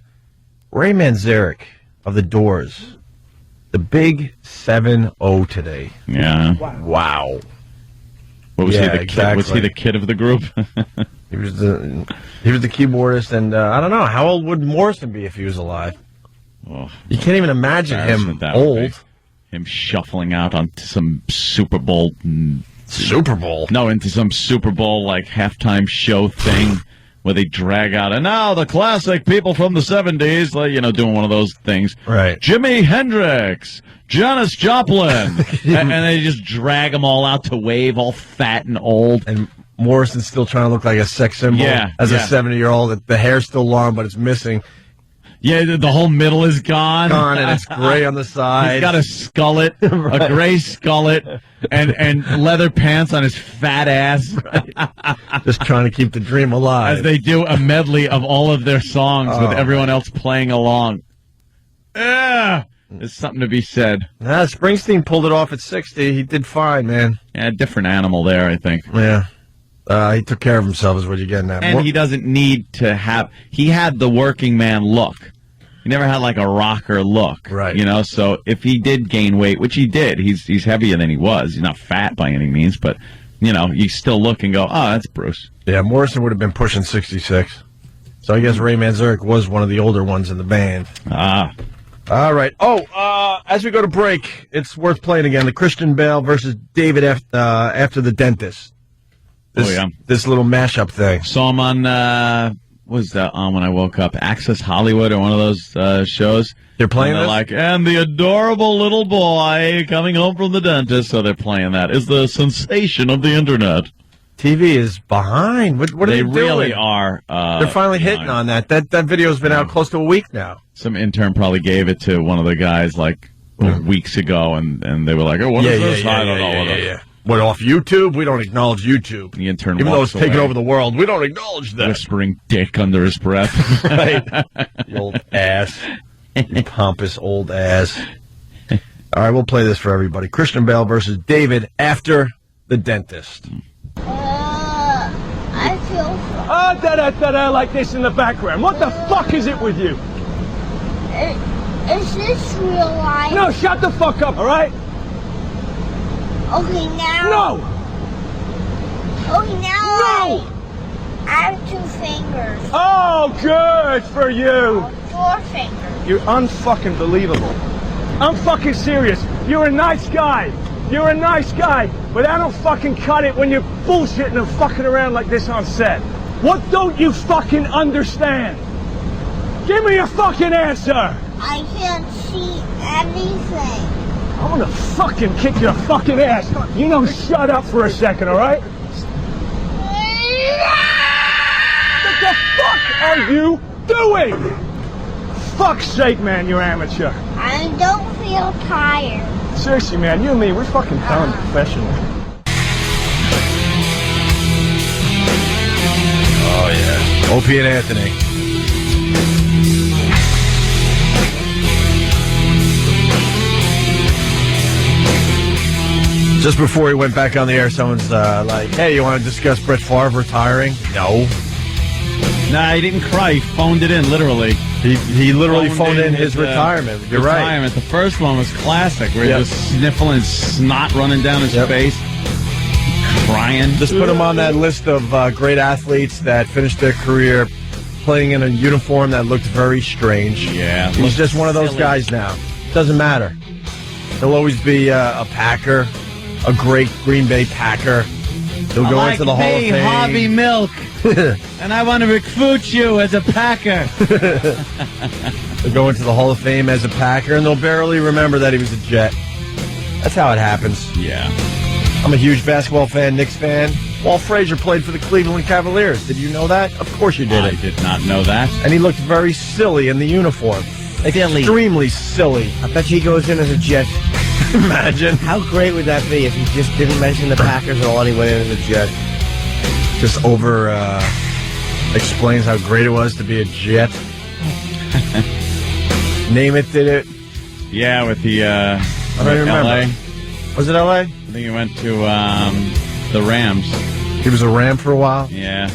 Ray Manzarek of The Doors. The big 7-0 today. Yeah. Wow. What was he, the kid? Was he the kid of the group? He was the keyboardist, and I don't know, how old would Morrison be if he was alive? Oh, you can't even imagine him old. Him shuffling out onto some Super Bowl. No, into some Super Bowl like halftime show thing where they drag out, and now the classic people from the 70s, like, you know, doing one of those things. Right. Jimi Hendrix, Janis Joplin, and they just drag them all out to wave, all fat and old. And Morrison's still trying to look like a sex symbol as a 70-year-old. The hair's still long, but it's missing. Yeah, the whole middle is gone. And it's gray on the side. He's got a skullet, a gray skullet, and leather pants on his fat ass. Just trying to keep the dream alive. As they do a medley of all of their songs with everyone else playing along. Yeah, there's something to be said. Nah, Springsteen pulled it off at 60. He did fine, man. Yeah, different animal there, I think. Yeah. He took care of himself is what you're getting at. And he doesn't need to have... He had the working man look. He never had like a rocker look. Right. You know, so if he did gain weight, which he did, he's heavier than he was. He's not fat by any means, but, you know, you still look and go, oh, that's Bruce. Yeah, Morrison would have been pushing 66. So I guess Ray Manzarek was one of the older ones in the band. Ah. All right. As we go to break, it's worth playing again. The Christian Bale versus David after the dentist. This little mashup thing. Saw him on, what was that on when I woke up? Access Hollywood or one of those shows. They're playing this? like, and the adorable little boy coming home from the dentist. So they're playing that. Is the sensation of the internet. TV is behind. What are they doing? They really are. They're finally hitting on that. That video's been out close to a week now. Some intern probably gave it to one of the guys like weeks ago, and they were like, oh, what is this? I don't know. What, off YouTube? We don't acknowledge YouTube. The intern Even though it's taking over the world, we don't acknowledge that. Whispering dick under his breath. Right. You old ass. You pompous old ass. All right, we'll play this for everybody. Christian Bale versus David after the dentist. I feel Da-da-da-da like this in the background. What the fuck is it with you? Is this real life? No, shut the fuck up, all right? Okay, now. No! Okay, now. No! I have 2 fingers. Oh, good for you. 4 fingers. You're unfucking believable. I'm fucking serious. You're a nice guy. You're a nice guy, but I don't fucking cut it when you're bullshitting and fucking around like this on set. What don't you fucking understand? Give me a fucking answer. I can't see anything. I'm gonna fucking kick your fucking ass. You know, shut up for a second, all right? What the fuck are you doing? Fuck's sake, man, you're amateur. I don't feel tired. Seriously, man, you and me, we're fucking done professionally. Oh, yeah. Opie and Anthony. Just before he went back on the air, someone's like, hey, you want to discuss Brett Favre retiring? No. Nah, he didn't cry. He phoned it in, literally. He literally phoned in his retirement. You're right. The first one was classic, where he was sniffling snot running down his face, crying. Just put him on that list of great athletes that finished their career playing in a uniform that looked very strange. Yeah. He's just one of those guys now. Doesn't matter. He'll always be a Packer, a great Green Bay Packer. He'll go into the Hall of Fame. Harvey Milk, and I want to recruit you as a Packer. He'll go into the Hall of Fame as a Packer, and they'll barely remember that he was a Jet. That's how it happens. Yeah. I'm a huge basketball fan, Knicks fan. Walt Frazier played for the Cleveland Cavaliers. Did you know that? Of course you did. I did not know that. And he looked very silly in the uniform. Extremely silly. I bet you he goes in as a Jet. Imagine. How great would that be if he just didn't mention the Packers at all and he went in as a Jet? Just explains how great it was to be a Jet. Name it, did it? Yeah, with the I don't even remember. LA. Was it LA? I think he went to the Rams. He was a Ram for a while? Yeah.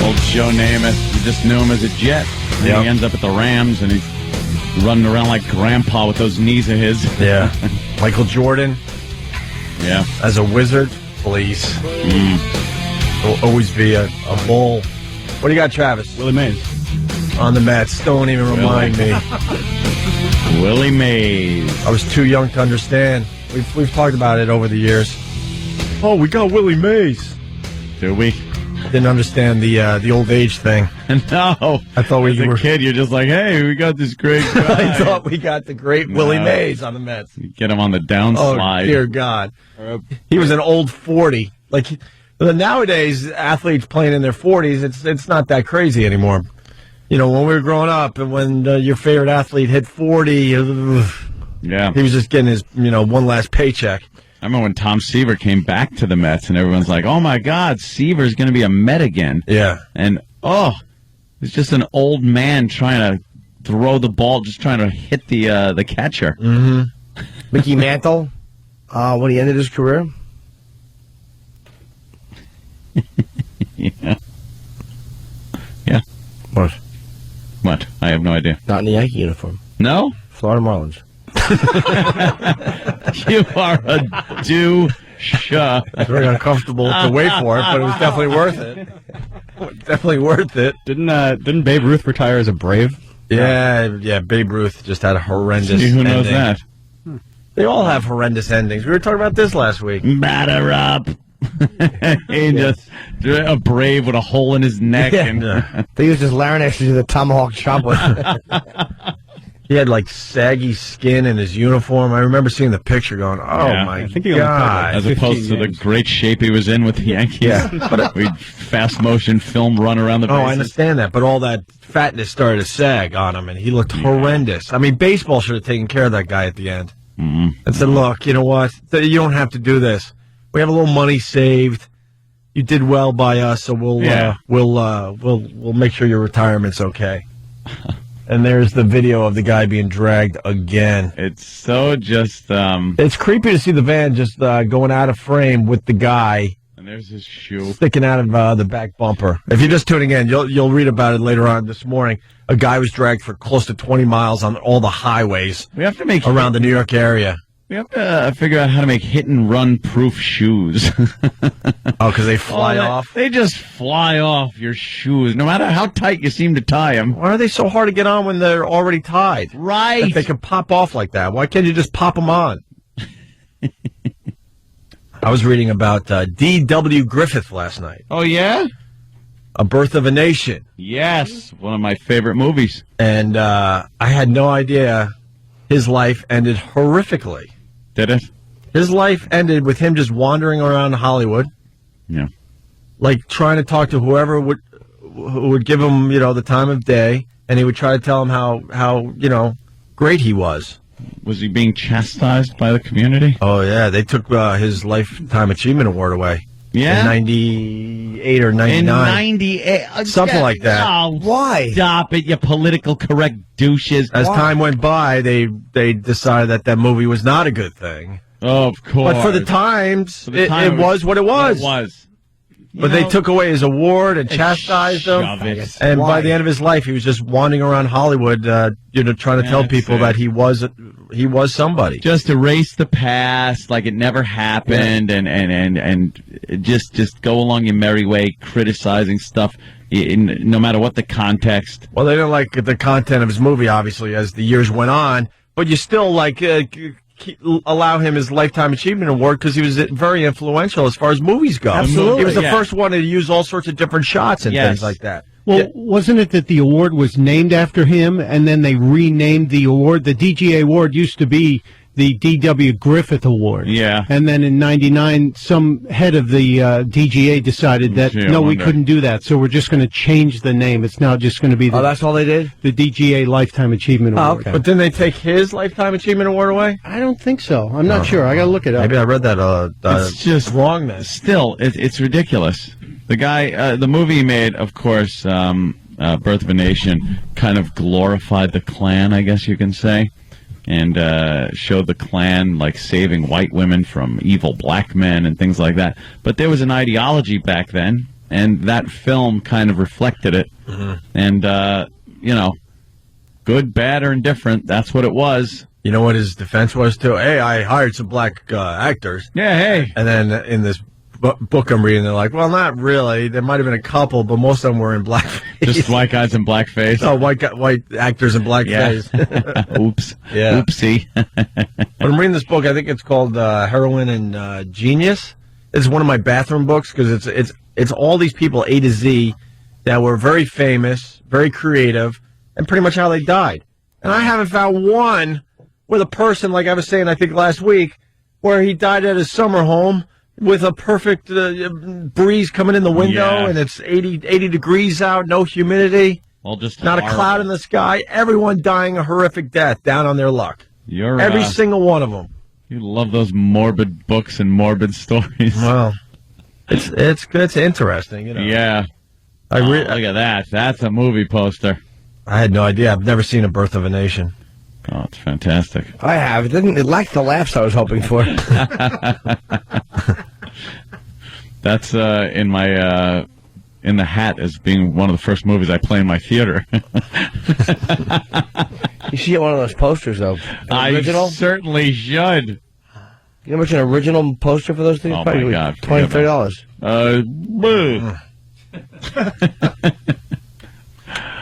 Old Joe Namath. You just knew him as a Jet. And Yep. he ends up at the Rams, and he's running around like Grandpa with those knees of his. Yeah. Michael Jordan. Yeah. As a Wizard, please. He'll always be a bull. What do you got, Travis? Willie Mays. On the Mets. Don't even remind me. Willie Mays. I was too young to understand. We've talked about it over the years. Oh, we got Willie Mays. Do we? Didn't understand the old age thing. No. I thought we As a were kid, you're just like, hey, we got this great guy. I thought we got the great Willie Mays on the Mets. You get him on the downslide. Oh, dear God. He was an old 40. Like, nowadays, athletes playing in their 40s, it's not that crazy anymore. You know, when we were growing up and when your favorite athlete hit 40, Yeah. he was just getting his, one last paycheck. I remember when Tom Seaver came back to the Mets, and everyone's like, oh, my God, Seaver's going to be a Met again. Yeah. And, it's just an old man trying to throw the ball, just trying to hit the catcher. Mm-hmm. Mickey Mantle, when he ended his career. Yeah. Yeah. What? What? I have no idea. Not in the Yankee uniform. No? Florida Marlins. You are a douche. It's very uncomfortable to wait for it, but it was definitely worth it. Definitely worth it. Didn't Babe Ruth retire as a Brave? Yeah. Babe Ruth just had a horrendous See, who knows ending. that? They all have horrendous endings. We were talking about this last week. Batter up. He just a Brave with a hole in his neck. Yeah. And They used his larynx to do the tomahawk chop with. He had like saggy skin in his uniform. I remember seeing the picture going, oh Yeah. my I think he only played, God. as opposed to the great shape he was in with the Yankees. Yeah. We'd fast motion film run around the Oh, bases. I understand that, but all that fatness started to sag on him, and he looked horrendous. I mean, baseball should have taken care of that guy at the end and said, look, you know what? You don't have to do this. We have a little money saved. You did well by us, so we'll make sure your retirement's okay. And there's the video of the guy being dragged again. It's so just It's creepy to see the van just going out of frame with the guy and there's his shoe. sticking out of the back bumper. If you're just tuning in, you'll read about it later on this morning. A guy was dragged for close to 20 miles on all the highways We have to make around the New York area. We have to figure out how to make hit and run proof shoes. Oh, because they fly off? They just fly off your shoes, no matter how tight you seem to tie them. Why are they so hard to get on when they're already tied? Right. If they can pop off like that, why can't you just pop them on? I was reading about D.W. Griffith last night. Oh, yeah? A Birth of a Nation. Yes, one of my favorite movies. And I had no idea his life ended horrifically. Did it? His life ended with him just wandering around Hollywood, Yeah. like trying to talk to whoever would give him, the time of day, and he would try to tell him how great he was. Was he being chastised by the community? Oh yeah, they took his Lifetime Achievement Award away. Yeah? In 98 or 99. In 98. Something like that. Oh, Why? stop it, you political correct douches. As time went by, they decided that movie was not a good thing. Oh, of course. But for the times, For the time it was what it was. It was. But they took away his award and chastised him. And by the end of his life, he was just wandering around Hollywood, trying to tell people that he was somebody. Just erase the past like it never happened, and just go along your merry way, criticizing stuff, no matter what the context. Well, they didn't like the content of his movie, obviously, as the years went on. But you still allow him his Lifetime Achievement Award because he was very influential as far as movies go. Absolutely. He was the first one to use all sorts of different shots and things like that. Well, wasn't it that the award was named after him, and then they renamed the award? The DGA award used to be the D.W. Griffith Award. Yeah. And then in '99, some head of the DGA decided that, we couldn't do that, so we're just going to change the name. It's now just going to be that's all they did? The DGA Lifetime Achievement Award. Okay. But didn't they take his Lifetime Achievement Award away? I don't think so. I'm not sure. I got to look it up. Maybe I read that. It's just wrong then. Still, it's ridiculous. The guy, the movie he made, of course, Birth of a Nation, kind of glorified the Klan, I guess you can say, and showed the Klan like saving white women from evil black men and things like that. But there was an ideology back then, and that film kind of reflected it. And, good, bad, or indifferent, that's what it was. You know what his defense was, too? Hey, I hired some black actors. Yeah, hey. And then in this book I'm reading, they're like, well, not really. There might have been a couple, but most of them were in blackface. Just white guys in blackface? Oh, white actors in blackface. Yeah. Oops. Yeah. Oopsie. But I'm reading this book. I think it's called Heroin and Genius. It's one of my bathroom books because it's all these people, A to Z, that were very famous, very creative, and pretty much how they died. And I haven't found one with a person, like I was saying, I think last week, where he died at his summer home with a perfect breeze coming in the window, and it's 80 degrees out, no humidity, not a cloud in the sky. Everyone dying a horrific death down on their luck. Every single one of them. You love those morbid books and morbid stories. Well, it's interesting, Yeah. Look at that. That's a movie poster. I had no idea. I've never seen A Birth of a Nation. Oh, it's fantastic. I have. It lacked the laughs I was hoping for. That's in my in the hat as being one of the first movies I play in my theater. You should get one of those posters, though. Original? I certainly should. You know how much an original poster for those things? Oh, probably my God. $20, $30.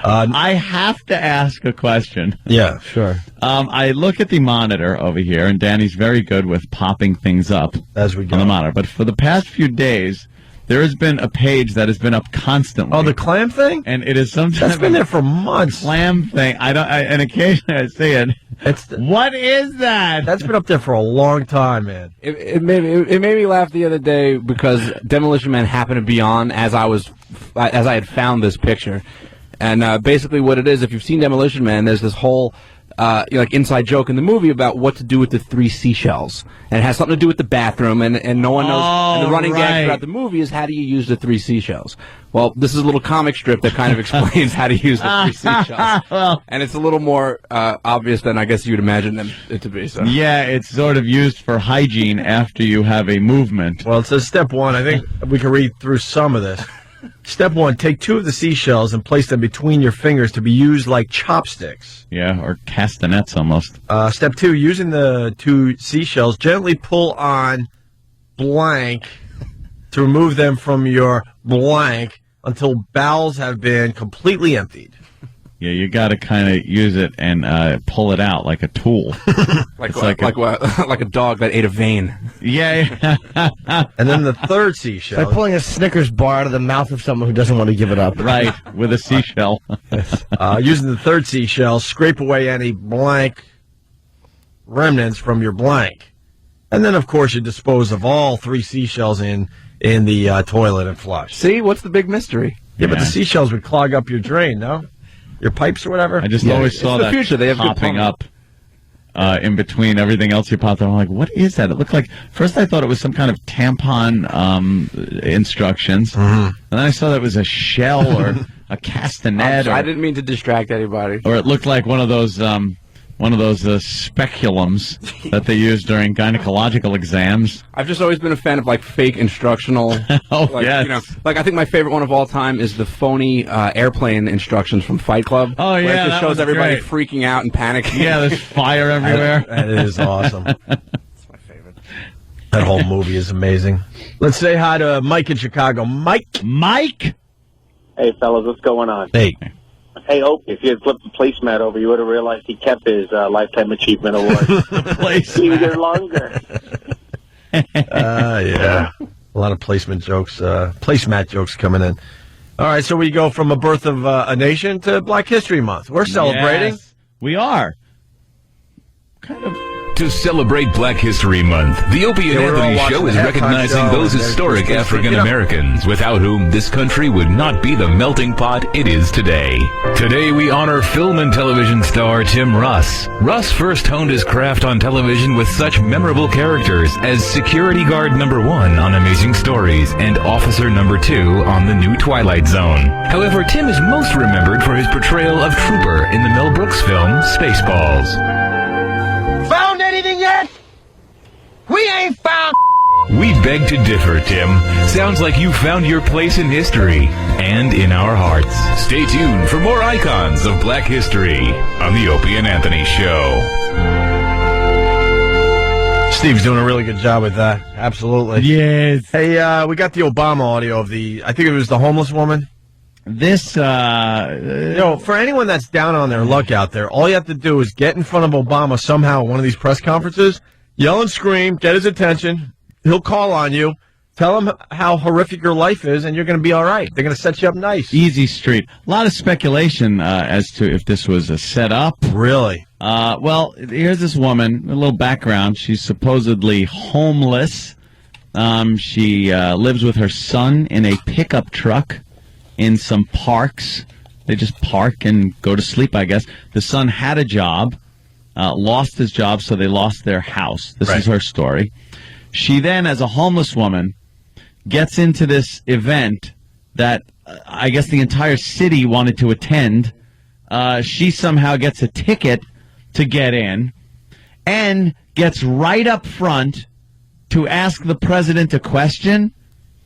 I have to ask a question. Yeah, sure. I look at the monitor over here, and Danny's very good with popping things up as we go on the monitor. But for the past few days, there has been a page that has been up constantly. Oh, the clam thing? And it is sometimes that's been there for months. Clam thing. And occasionally I see it. What is that? That's been up there for a long time, man. It made me laugh the other day because Demolition Man happened to be on as I had found this picture. And basically what it is, if you've seen Demolition Man, there's this whole inside joke in the movie about what to do with the 3 seashells. And it has something to do with the bathroom, and no one knows. And the running gag throughout the movie is how do you use the 3 seashells? Well, this is a little comic strip that kind of explains how to use the 3 seashells. And it's a little more obvious than I guess you'd imagine it to be. So. Yeah, it's sort of used for hygiene after you have a movement. Well, it says step 1. I think we can read through some of this. Step 1, take 2 of the seashells and place them between your fingers to be used like chopsticks. Yeah, or castanets almost. Step 2, using the 2 seashells, gently pull on blank to remove them from your blank until bowels have been completely emptied. Yeah, you got to kind of use it and pull it out like a tool. like a dog that ate a vein. Yeah. And then the 3rd seashell. It's like pulling a Snickers bar out of the mouth of someone who doesn't want to give it up. Right, with a seashell. Using the 3rd seashell, scrape away any blank remnants from your blank. And then, of course, you dispose of all 3 seashells in the toilet and flush. See, what's the big mystery? Yeah, but the seashells would clog up your drain, no? Your pipes or whatever? I just always saw that future. They have popping up in between everything else you popped up. I'm like, what is that? It looked like, first I thought it was some kind of tampon instructions. Mm-hmm. And then I saw that it was a shell or a castanet. I didn't mean to distract anybody. Or it looked like one of those one of those speculums that they use during gynecological exams. I've just always been a fan of like fake instructional. Yes. Like I think my favorite one of all time is the phony airplane instructions from Fight Club. Oh yeah, where it just that shows was everybody great. freaking out and panicking. Yeah, there's fire everywhere. That is awesome. That's my favorite. That whole movie is amazing. Let's say hi to Mike in Chicago. Mike. Hey, fellas, what's going on? Hey. Hey, Opie, if you had flipped the placemat over, you would have realized he kept his Lifetime Achievement Award. He was there longer. Yeah. A lot of placemat jokes coming in. All right, so we go from a birth of a nation to Black History Month. We're celebrating. Yes, we are. To celebrate Black History Month, the Opie and Anthony Show is recognizing those historic African Americans without whom this country would not be the melting pot it is today. Today we honor film and television star Tim Russ. Russ first honed his craft on television with such memorable characters as Security Guard Number 1 on Amazing Stories and Officer Number 2 on The New Twilight Zone. However, Tim is most remembered for his portrayal of Trooper in the Mel Brooks film Spaceballs. Found anything yet? We ain't found. We beg to differ, Tim. Sounds like you found your place in history and in our hearts. Stay tuned for more icons of Black history on the Opie and Anthony Show. Steve's doing a really good job with that. Absolutely. Yes. Hey, we got the Obama audio of I think it was the homeless woman. This, for anyone that's down on their luck out there, all you have to do is get in front of Obama somehow at one of these press conferences, yell and scream, get his attention. He'll call on you, tell him how horrific your life is, and you're going to be all right. They're going to set you up nice. Easy street. A lot of speculation as to if this was a setup. Really? Well, here's this woman, a little background. She's supposedly homeless. She lives with her son in a pickup truck in some parks. They just park and go to sleep, I guess. The son had a job, lost his job, so they lost their house. This is her story. She then, as a homeless woman, gets into this event that I guess the entire city wanted to attend. She somehow gets a ticket to get in and gets right up front to ask the president a question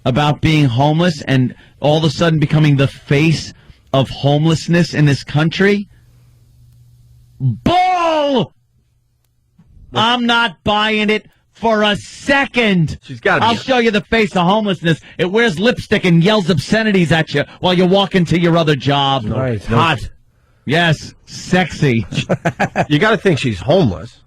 about being homeless and all of a sudden becoming the face of homelessness in this country. Bull! I'm not buying it for a second. She's got to be. I'll show you the face of homelessness. It wears lipstick and yells obscenities at you while you walk into your other job. Right. Hot. Yes. Sexy. You got to think she's homeless.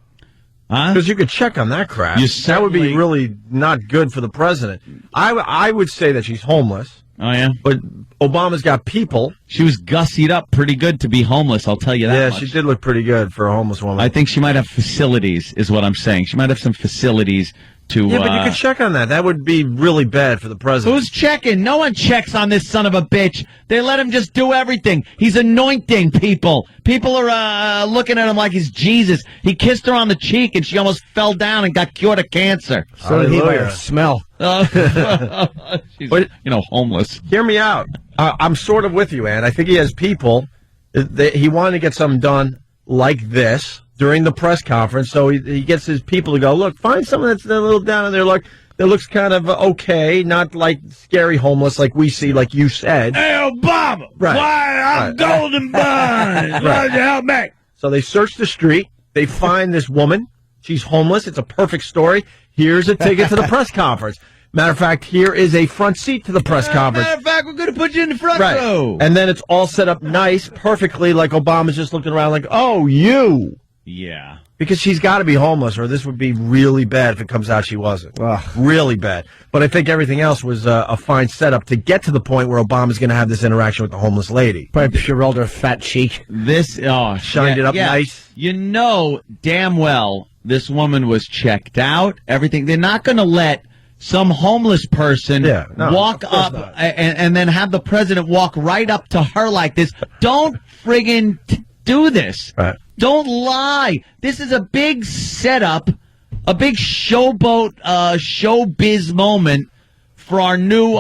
Huh? Because you could check on that crap. That would be really not good for the president. I would say that she's homeless. Oh, yeah? But Obama's got people. She was gussied up pretty good to be homeless, I'll tell you that much. Yeah, she did look pretty good for a homeless woman. I think she might have facilities, is what I'm saying. She might have some facilities to... Yeah, but you could check on that. That would be really bad for the president. Who's checking? No one checks on this son of a bitch. They let him just do everything. He's anointing people. People are looking at him like he's Jesus. He kissed her on the cheek, and she almost fell down and got cured of cancer. So did he by her smell. She's, homeless. Hear me out. I'm sort of with you, Ann. I think he has people. He wanted to get something done like this during the press conference, so he gets his people to go, look, find someone that's a little down on their luck that looks kind of okay, not like scary homeless like we see, like you said. Hey, Obama! Right. Why, I'm golden bond! Why you help me? So they search the street. They find this woman. She's homeless. It's a perfect story. Here's a ticket to the press conference. Matter of fact, here is a front seat to the press conference. Matter of fact, we're going to put you in the front row. And then it's all set up nice, perfectly, like Obama's just looking around like, oh, you. Yeah. Because she's got to be homeless, or this would be really bad if it comes out she wasn't. Ugh. Really bad. But I think everything else was a fine setup to get to the point where Obama's going to have this interaction with the homeless lady. Probably Purelled her fat cheek. Shined it up nice. You know damn well this woman was checked out, everything. They're not going to let some homeless person walk up and then have the president walk right up to her like this. Don't friggin' do this. Right. Don't lie. This is a big setup, a big showboat, showbiz moment for our new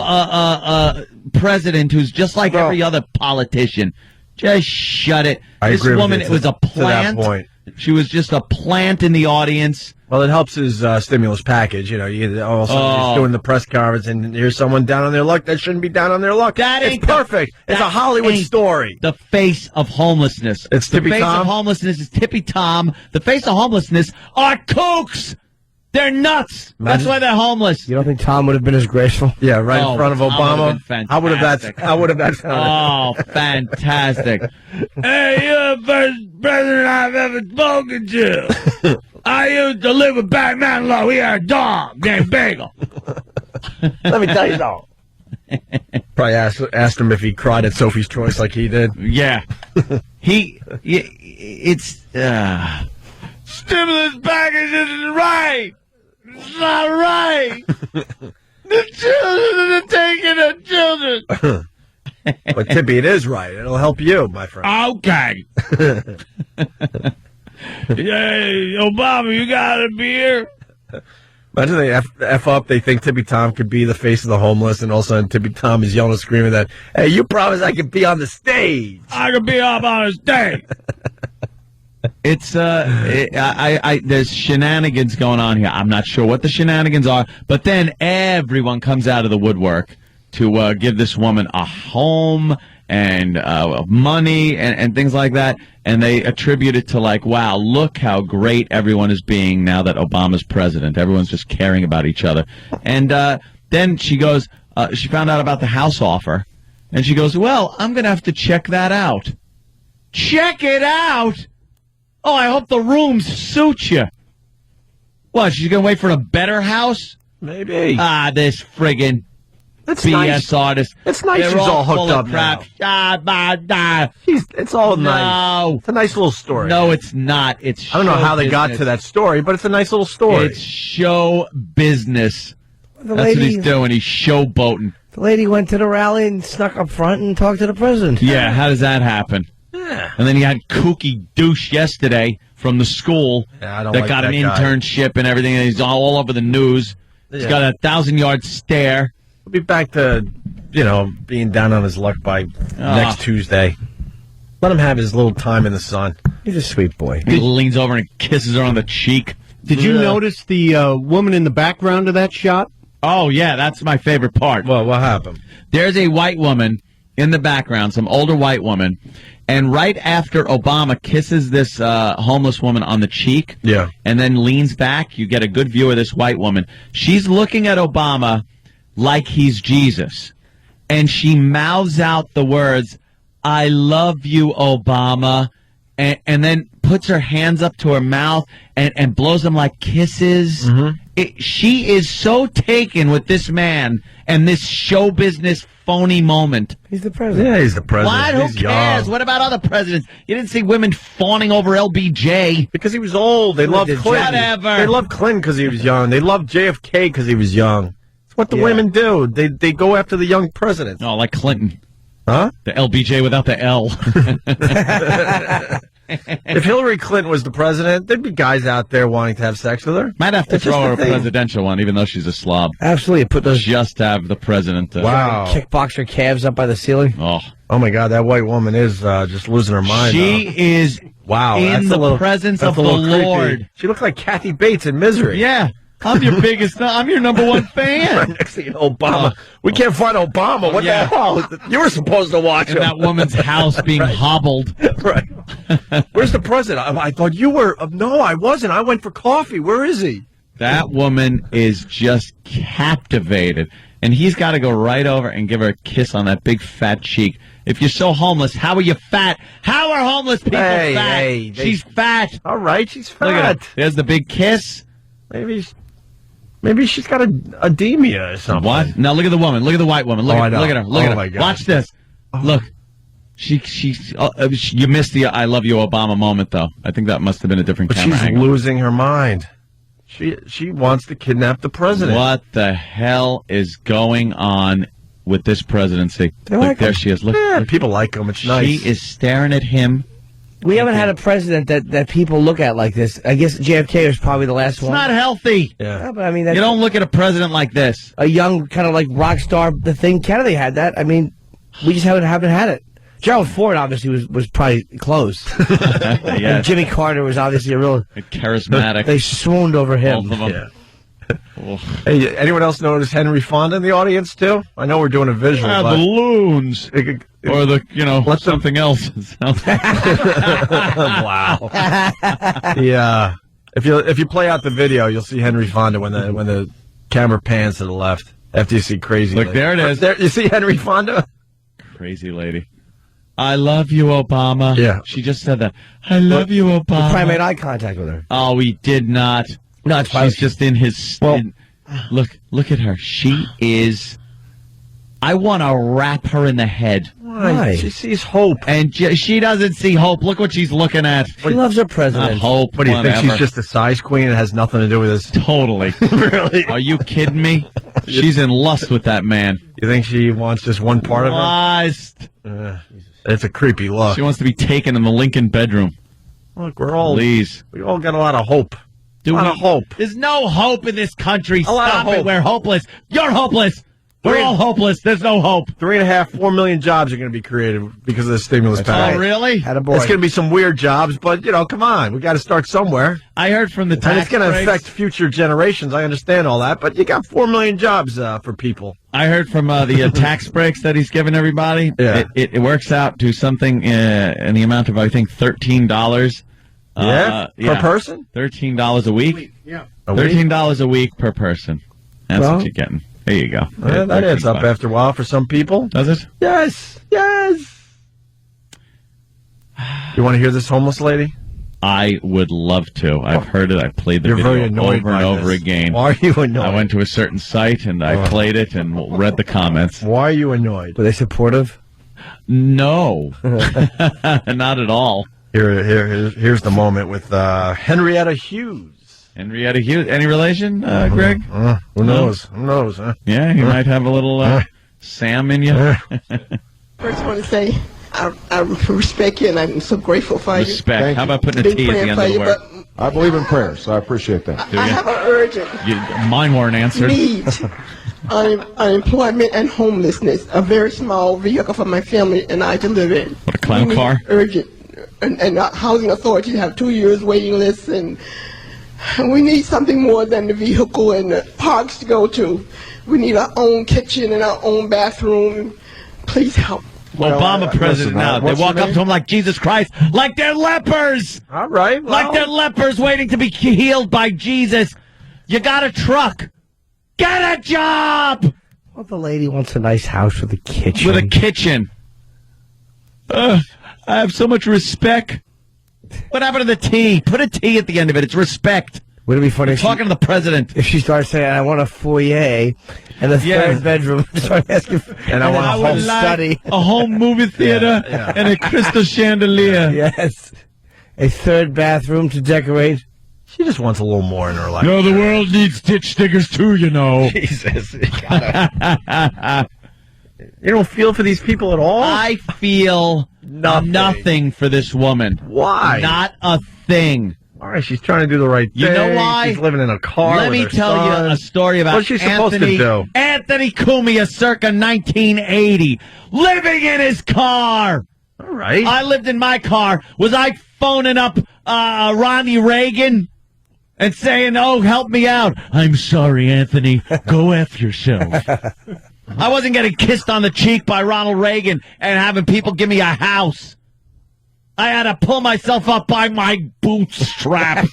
president, who's just like every other politician. Just shut it. I this agree woman, with it was a plant. To that point. She was just a plant in the audience. Well, it helps his stimulus package. All of a sudden he's doing the press conference, and here's someone down on their luck that shouldn't be down on their luck. It's perfect. It's a Hollywood story. The face of homelessness. It's Tippy Tom. The face Tom? of homelessness is Tippy Tom. The face of homelessness are kooks. They're nuts. That's why they're homeless. You don't think Tom would have been as graceful? Yeah, right in front of Obama. How would have that sounded? Oh, fantastic. Hey, you're the first president I've ever spoken to. I used to live with Back Mountain Law. We had a dog named Bagel. Let me tell you something. Probably asked him if he cried at Sophie's Choice like he did. Yeah. It's stimulus package isn't right. It's not right. The children are taking the children. But Tippy, it is right. It'll help you, my friend. Okay. Hey, Obama, you got a beer? Imagine they F up. They think Tippy Tom could be the face of the homeless, and all of a sudden Tippy Tom is yelling and screaming that, hey, you promised I could be on the stage. I could be up on the stage. It's there's shenanigans going on here. I'm not sure what the shenanigans are, but then everyone comes out of the woodwork to give this woman a home and money and things like that, and they attribute it to like, wow, look how great everyone is being now that Obama's president. Everyone's just caring about each other. And then she goes, she found out about the house offer, and she goes, well, I'm going to have to check that out. Check it out? Oh, I hope the rooms suit you. What, she's going to wait for a better house? Maybe. This friggin' That's BS nice. artist. It's nice They're she's all hooked full of up crap. now. It's all nice. It's a nice little story. No, it's not. It's I don't know how they got business. to that story, but it's a nice little story. It's show business. The That's what he's doing. He's showboating. The lady went to the rally and snuck up front and talked to the president. Yeah, how does that happen? Yeah. And then he had kooky douche yesterday from the school I don't that like got that an guy. internship and everything. And he's all over the news. He's got a 1,000-yard stare. We'll be back to, being down on his luck by next Tuesday. Let him have his little time in the sun. He's a sweet boy. He leans over and kisses her on the cheek. Did you notice the woman in the background of that shot? Oh, yeah, that's my favorite part. Well, what happened? There's a white woman in the background, some older white woman, and right after Obama kisses this homeless woman on the cheek and then leans back, you get a good view of this white woman. She's looking at Obama like he's Jesus, and she mouths out the words, I love you, Obama, and then puts her hands up to her mouth and blows them like kisses. She is so taken with this man and this show business phony moment. He's the president. Yeah, he's the president. What? Who He's cares? young. What about other presidents? You didn't see women fawning over LBJ. Because he was old. They loved Clinton. Whatever. They loved Clinton because he was young. They loved JFK because he was young. It's what the women do. They go after the young presidents. Oh, like Clinton. Huh? The LBJ without the L. If Hillary Clinton was the president, there'd be guys out there wanting to have sex with her. Might have to It's throw just her a a thing. presidential one, even though she's a slob. Absolutely. Put those Just to have the president. Wow. kickbox her calves up by the ceiling. Oh, my God, that white woman is just losing her mind. she is wow, in that's the a little, presence that's of a the little creepy. Lord. She looks like Kathy Bates in Misery. Yeah. I'm your biggest, I'm your number one fan. Right next to you, Obama. We can't find Obama. What the hell? You were supposed to watch In him. that woman's house being hobbled. Right. Where's the president? I thought you were. No, I wasn't. I went for coffee. Where is he? That woman is just captivated. And he's got to go right over and give her a kiss on that big fat cheek. If you're so homeless, how are you fat? How are homeless people fat? She's fat. All right, she's Look at fat. her. There's the big kiss. Maybe she's got a edema or something. What? Now look at the woman. Look at the white woman. Look at her. Look at her. Look at her. My God. Watch this. Look. You missed the "I love you, Obama" moment, though. I think that must have been a different But camera she's angle. losing her mind. She wants to kidnap the president. What the hell is going on with this presidency? Look, like there him. she is. Look, Yeah, look. people like him. It's nice. She is staring at him. We haven't had a president that people look at like this. I guess JFK was probably the last It's one. not healthy. Yeah. But I mean, You that's don't look at a president like this. a young kind of like rock star. The thing Kennedy had that. I mean, we just haven't had it. Gerald Ford obviously was probably close. And Jimmy Carter was obviously a real charismatic. They swooned over him. Both of them. Yeah. Hey, anyone else notice Henry Fonda in the audience too? I know we're doing a visual. But balloons. Or something else. Wow. Yeah. If you play out the video, you'll see Henry Fonda when the camera pans to the left. After you see crazy. Look, there it is. There, you see Henry Fonda? Crazy lady. I love you, Obama. Yeah. She just said that. I love you, Obama. We probably made eye contact with her. Oh, we did not. No, it's She's just in his... Look at her. She is... I want to wrap her in the head. Why? She sees hope. And she doesn't see hope. Look what she's looking at. She loves her president. Hope. What do you think? She's just a size queen and has nothing to do with this? Totally. Really? Are you kidding me? She's in lust with that man. You think she wants just one part of her? Lust. It's a creepy look. She wants to be taken in the Lincoln bedroom. Look, we all got a lot of hope. A lot of hope. There's no hope in this country. A lot of Stop hope. it. We're hopeless. You're hopeless. We're all hopeless. There's no hope. 4 million jobs are going to be created because of the stimulus package. Oh, really? It's going to be some weird jobs, but, come on. We got to start somewhere. I heard from the tax And it's going to breaks. affect future generations. I understand all that, but you got 4 million jobs for people. I heard from the tax breaks that he's giving everybody. Yeah. It works out to something in the amount of, I think, $13. Per person? $13 a week. Yeah. $13 a week per person. That's what you're getting. There you go. That adds up after a while for some people. Does it? Yes. You want to hear this homeless lady? I would love to. I've heard it. I played the You're video very annoyed over and by over this. again. Why are you annoyed? I went to a certain site and I played it and read the comments. Why are you annoyed? Were they supportive? No. Not at all. Here's the moment with Henrietta Hughes. Henrietta Hughes. Any relation, Greg? Who knows? Who knows, huh? Yeah, you might have a little Sam in you. First, I want to say I respect you, and I'm so grateful for you. Respect. How about putting a T at the end of the word? I believe in prayer, so I appreciate that. I have an urgent Mine weren't answered. need unemployment and homelessness, a very small vehicle for my family and I to live in. What, a clown car? Urgent. And housing authority have 2 years waiting lists, and we need something more than the vehicle and the parks to go to. We need our own kitchen and our own bathroom. Please help. Obama president now. They walk up to him like Jesus Christ, like they're lepers. All right. Well, like they're lepers waiting to be healed by Jesus. You got a truck. Get a job. Well, the lady wants a nice house with a kitchen. With a kitchen. I have so much respect. What happened to the T? Put a T at the end of it. It's respect. Would it be funny? Talking to the president. If she starts saying, "I want a foyer and a third bedroom," start asking, and I want a home study, a home movie theater, and a crystal chandelier. Yes, a third bathroom to decorate. She just wants a little more in her life. No, the world needs ditch diggers too, you know. Jesus. You don't feel for these people at all? I feel nothing for this woman. Why? Not a thing. All right, she's trying to do the right thing. You know why? She's living in a car. Let me tell you a story about What's she supposed to do? Anthony Cumia circa 1980. Living in his car. All right. I lived in my car. Was I phoning up Ronnie Reagan and saying, "Oh, help me out"? I'm sorry, Anthony. Go F yourself. I wasn't getting kissed on the cheek by Ronald Reagan and having people give me a house. I had to pull myself up by my bootstrap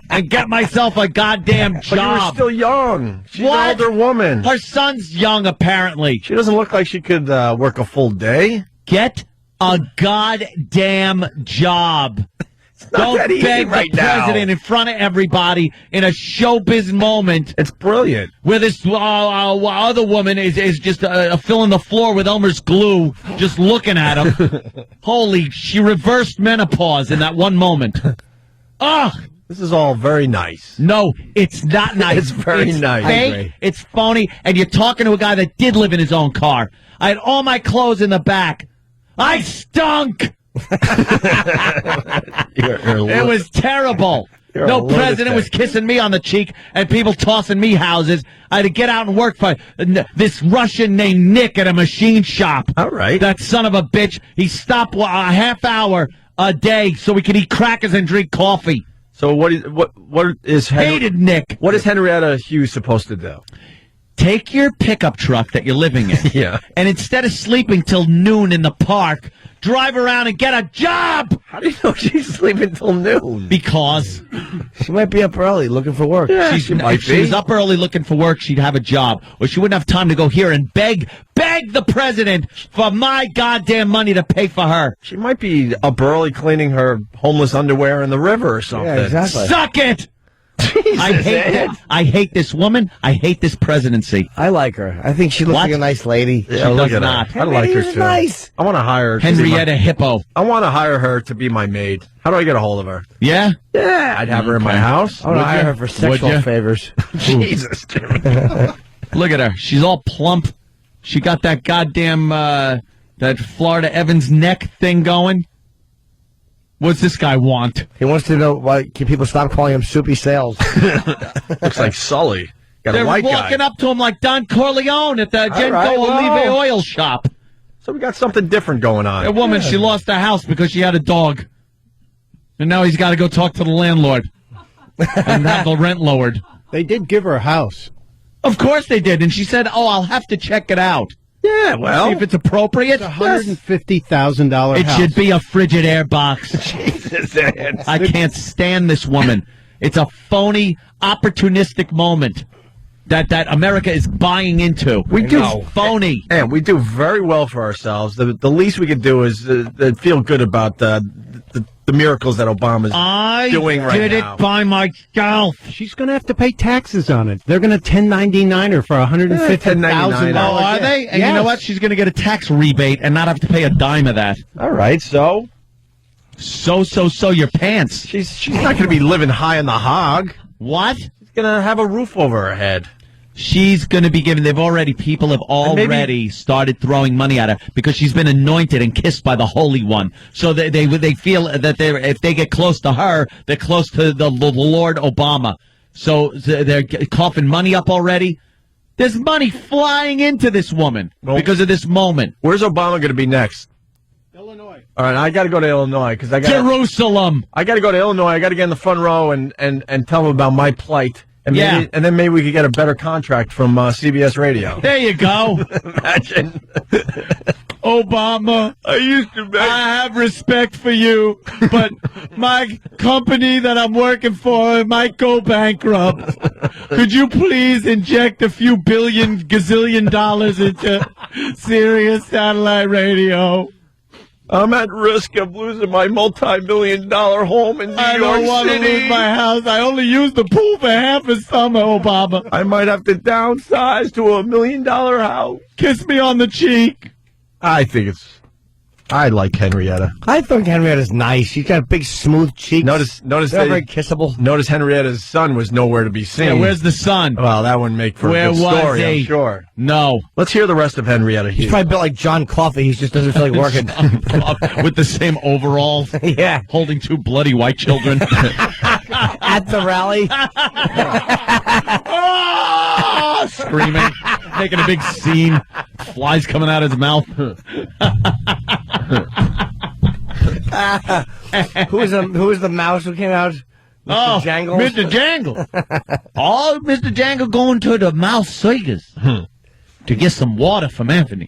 and get myself a goddamn job. But you were still young. She's What? an older woman. Her son's young, apparently. She doesn't look like she could work a full day. Get a goddamn job. Don't that easy beg right the now. president in front of everybody in a showbiz moment. It's brilliant. Where this other woman is just filling the floor with Elmer's glue, just looking at him. Holy, she reversed menopause in that one moment. Ugh! This is all very nice. No, it's not nice. It's very nice. Fake, it's phony, and you're talking to a guy that did live in his own car. I had all my clothes in the back. I stunk! It was terrible. No president was kissing me on the cheek and people tossing me houses. I had to get out and work for this Russian named Nick at a machine shop. All right. That son of a bitch. He stopped a half hour a day so we could eat crackers and drink coffee. So what is hated Nick? What is Henrietta Hughes supposed to do? Take your pickup truck that you're living in, yeah, and instead of sleeping till noon in the park, drive around and get a job. How do you know she's sleeping till noon? Because she might be up early looking for work. Yeah, if she was up early looking for work, she'd have a job, or she wouldn't have time to go here and beg the president for my goddamn money to pay for her. She might be up early cleaning her homeless underwear in the river or something. Yeah, exactly. Suck it. I hate this woman. I hate this presidency. I like her. I think she looks like a nice lady. Yeah, she look does at not. her. I like her too. Nice. I want to hire her. Henrietta Hippo. I want to hire her to be my maid. How do I get a hold of her? Yeah? Yeah, I'd have her in my house. I want to hire her for sexual favors. Jesus, Jimmy. Look at her. She's all plump. She got that goddamn that Florida Evans neck thing going. What's this guy want? He wants to know why can people stop calling him Soupy Sales. Looks like Sully. Got They're a white walking guy. up to him like Don Corleone at the Genco Olive Oil shop. So we got something different going on. A woman, she lost her house because she had a dog. And now he's got to go talk to the landlord and have the rent lowered. They did give her a house. Of course they did. And she said, I'll have to check it out. Yeah, well. See if it's appropriate. It's $150,000 It house. should be a Frigidaire box. Jesus, I can't stand this woman. It's a phony, opportunistic moment that America is buying into. We do phony. And we do very well for ourselves. The least we could do is feel good about the miracles that Obama's doing right now. I did it by myself. She's going to have to pay taxes on it. They're going to 1099 her for $150,000. Oh, are they? And yes. You know what? She's going to get a tax rebate and not have to pay a dime of that. All right, so your pants. She's not going to be living high on the hog. What? She's going to have a roof over her head. She's going to be given. People have already started throwing money at her because she's been anointed and kissed by the Holy One. So they feel that if they get close to her, they're close to the Lord Obama. So they're coughing money up already. There's money flying into this woman because of this moment. Where's Obama going to be next? Illinois. All right, I got to go to Illinois because Jerusalem. I got to go to Illinois. I got to get in the front row and tell them about my plight. And then maybe we could get a better contract from CBS Radio. There you go. Imagine. Obama, I have respect for you, but my company that I'm working for might go bankrupt. Could you please inject a few gazillion dollars into Sirius satellite radio? I'm at risk of losing my multi-million-dollar home in New York City. I don't want to lose my house. I only use the pool for half a summer, Obama. I might have to downsize to $1 million house. Kiss me on the cheek. I like Henrietta. I think Henrietta's nice. She's got big, smooth cheeks. Notice they're very kissable. Notice Henrietta's son was nowhere to be seen. Yeah, where's the son? Well, that wouldn't make for a good story, I'm sure. No. Let's hear the rest of Henrietta Hughes. He's probably built like John Coffey. He just doesn't feel like working. With the same overalls. Yeah. Holding two bloody white children. At the rally. Screaming. Making a big scene. Flies coming out of his mouth. Who was the mouse who came out? Mr. Jangle? Mr. Jangle. Mr. Jangle going to the mouse circus to get some water from Anthony.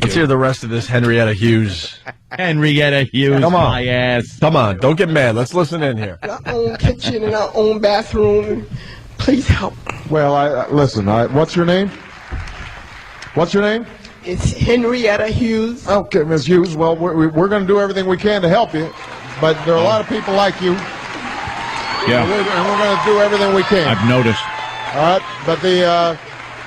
Let's hear the rest of this Henrietta Hughes. Henrietta Hughes, Come on. my ass. Come on, don't get mad. Let's listen in here. Our own kitchen and our own bathroom. Please help. Well, listen, what's your name? What's your name? It's Henrietta Hughes. Okay, Ms. Hughes, well, we're going to do everything we can to help you, but there are a lot of people like you. Yeah. And we're going to do everything we can. I've noticed. All right, but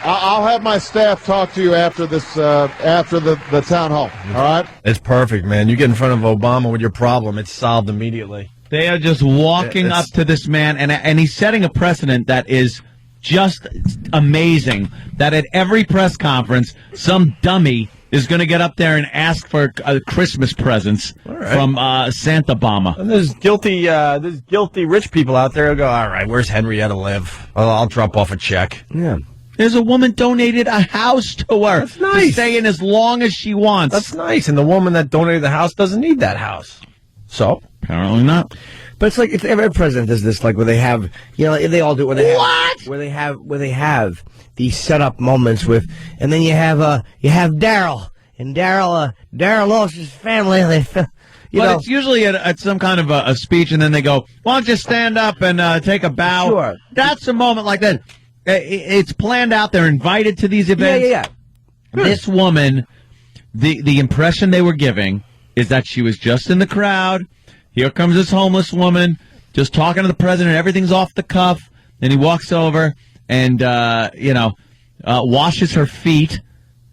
I'll have my staff talk to you after this, after the town hall. All right? It's perfect, man. You get in front of Obama with your problem, it's solved immediately. They are just walking up to this man, and he's setting a precedent that is just amazing. That at every press conference, some dummy is going to get up there and ask for Christmas presents from Santa Obama. And there's guilty rich people out there who go, all right, where's Henrietta live? Well, I'll drop off a check. Yeah. There's a woman donated a house to her. That's nice. To stay in as long as she wants. That's nice. And the woman that donated the house doesn't need that house. So? Apparently not. But it's like every president does this, like where they have, they all do it. Where they have these setup moments with, and then you have Daryl, and Daryl lost his family. It's usually at some kind of a speech, and then they go, "Why don't you stand up and take a bow?" Sure. That's a moment like that. It's planned out. They're invited to these events. Yeah. This woman, the impression they were giving is that she was just in the crowd. Here comes this homeless woman, just talking to the president. Everything's off the cuff. Then he walks over and, washes her feet.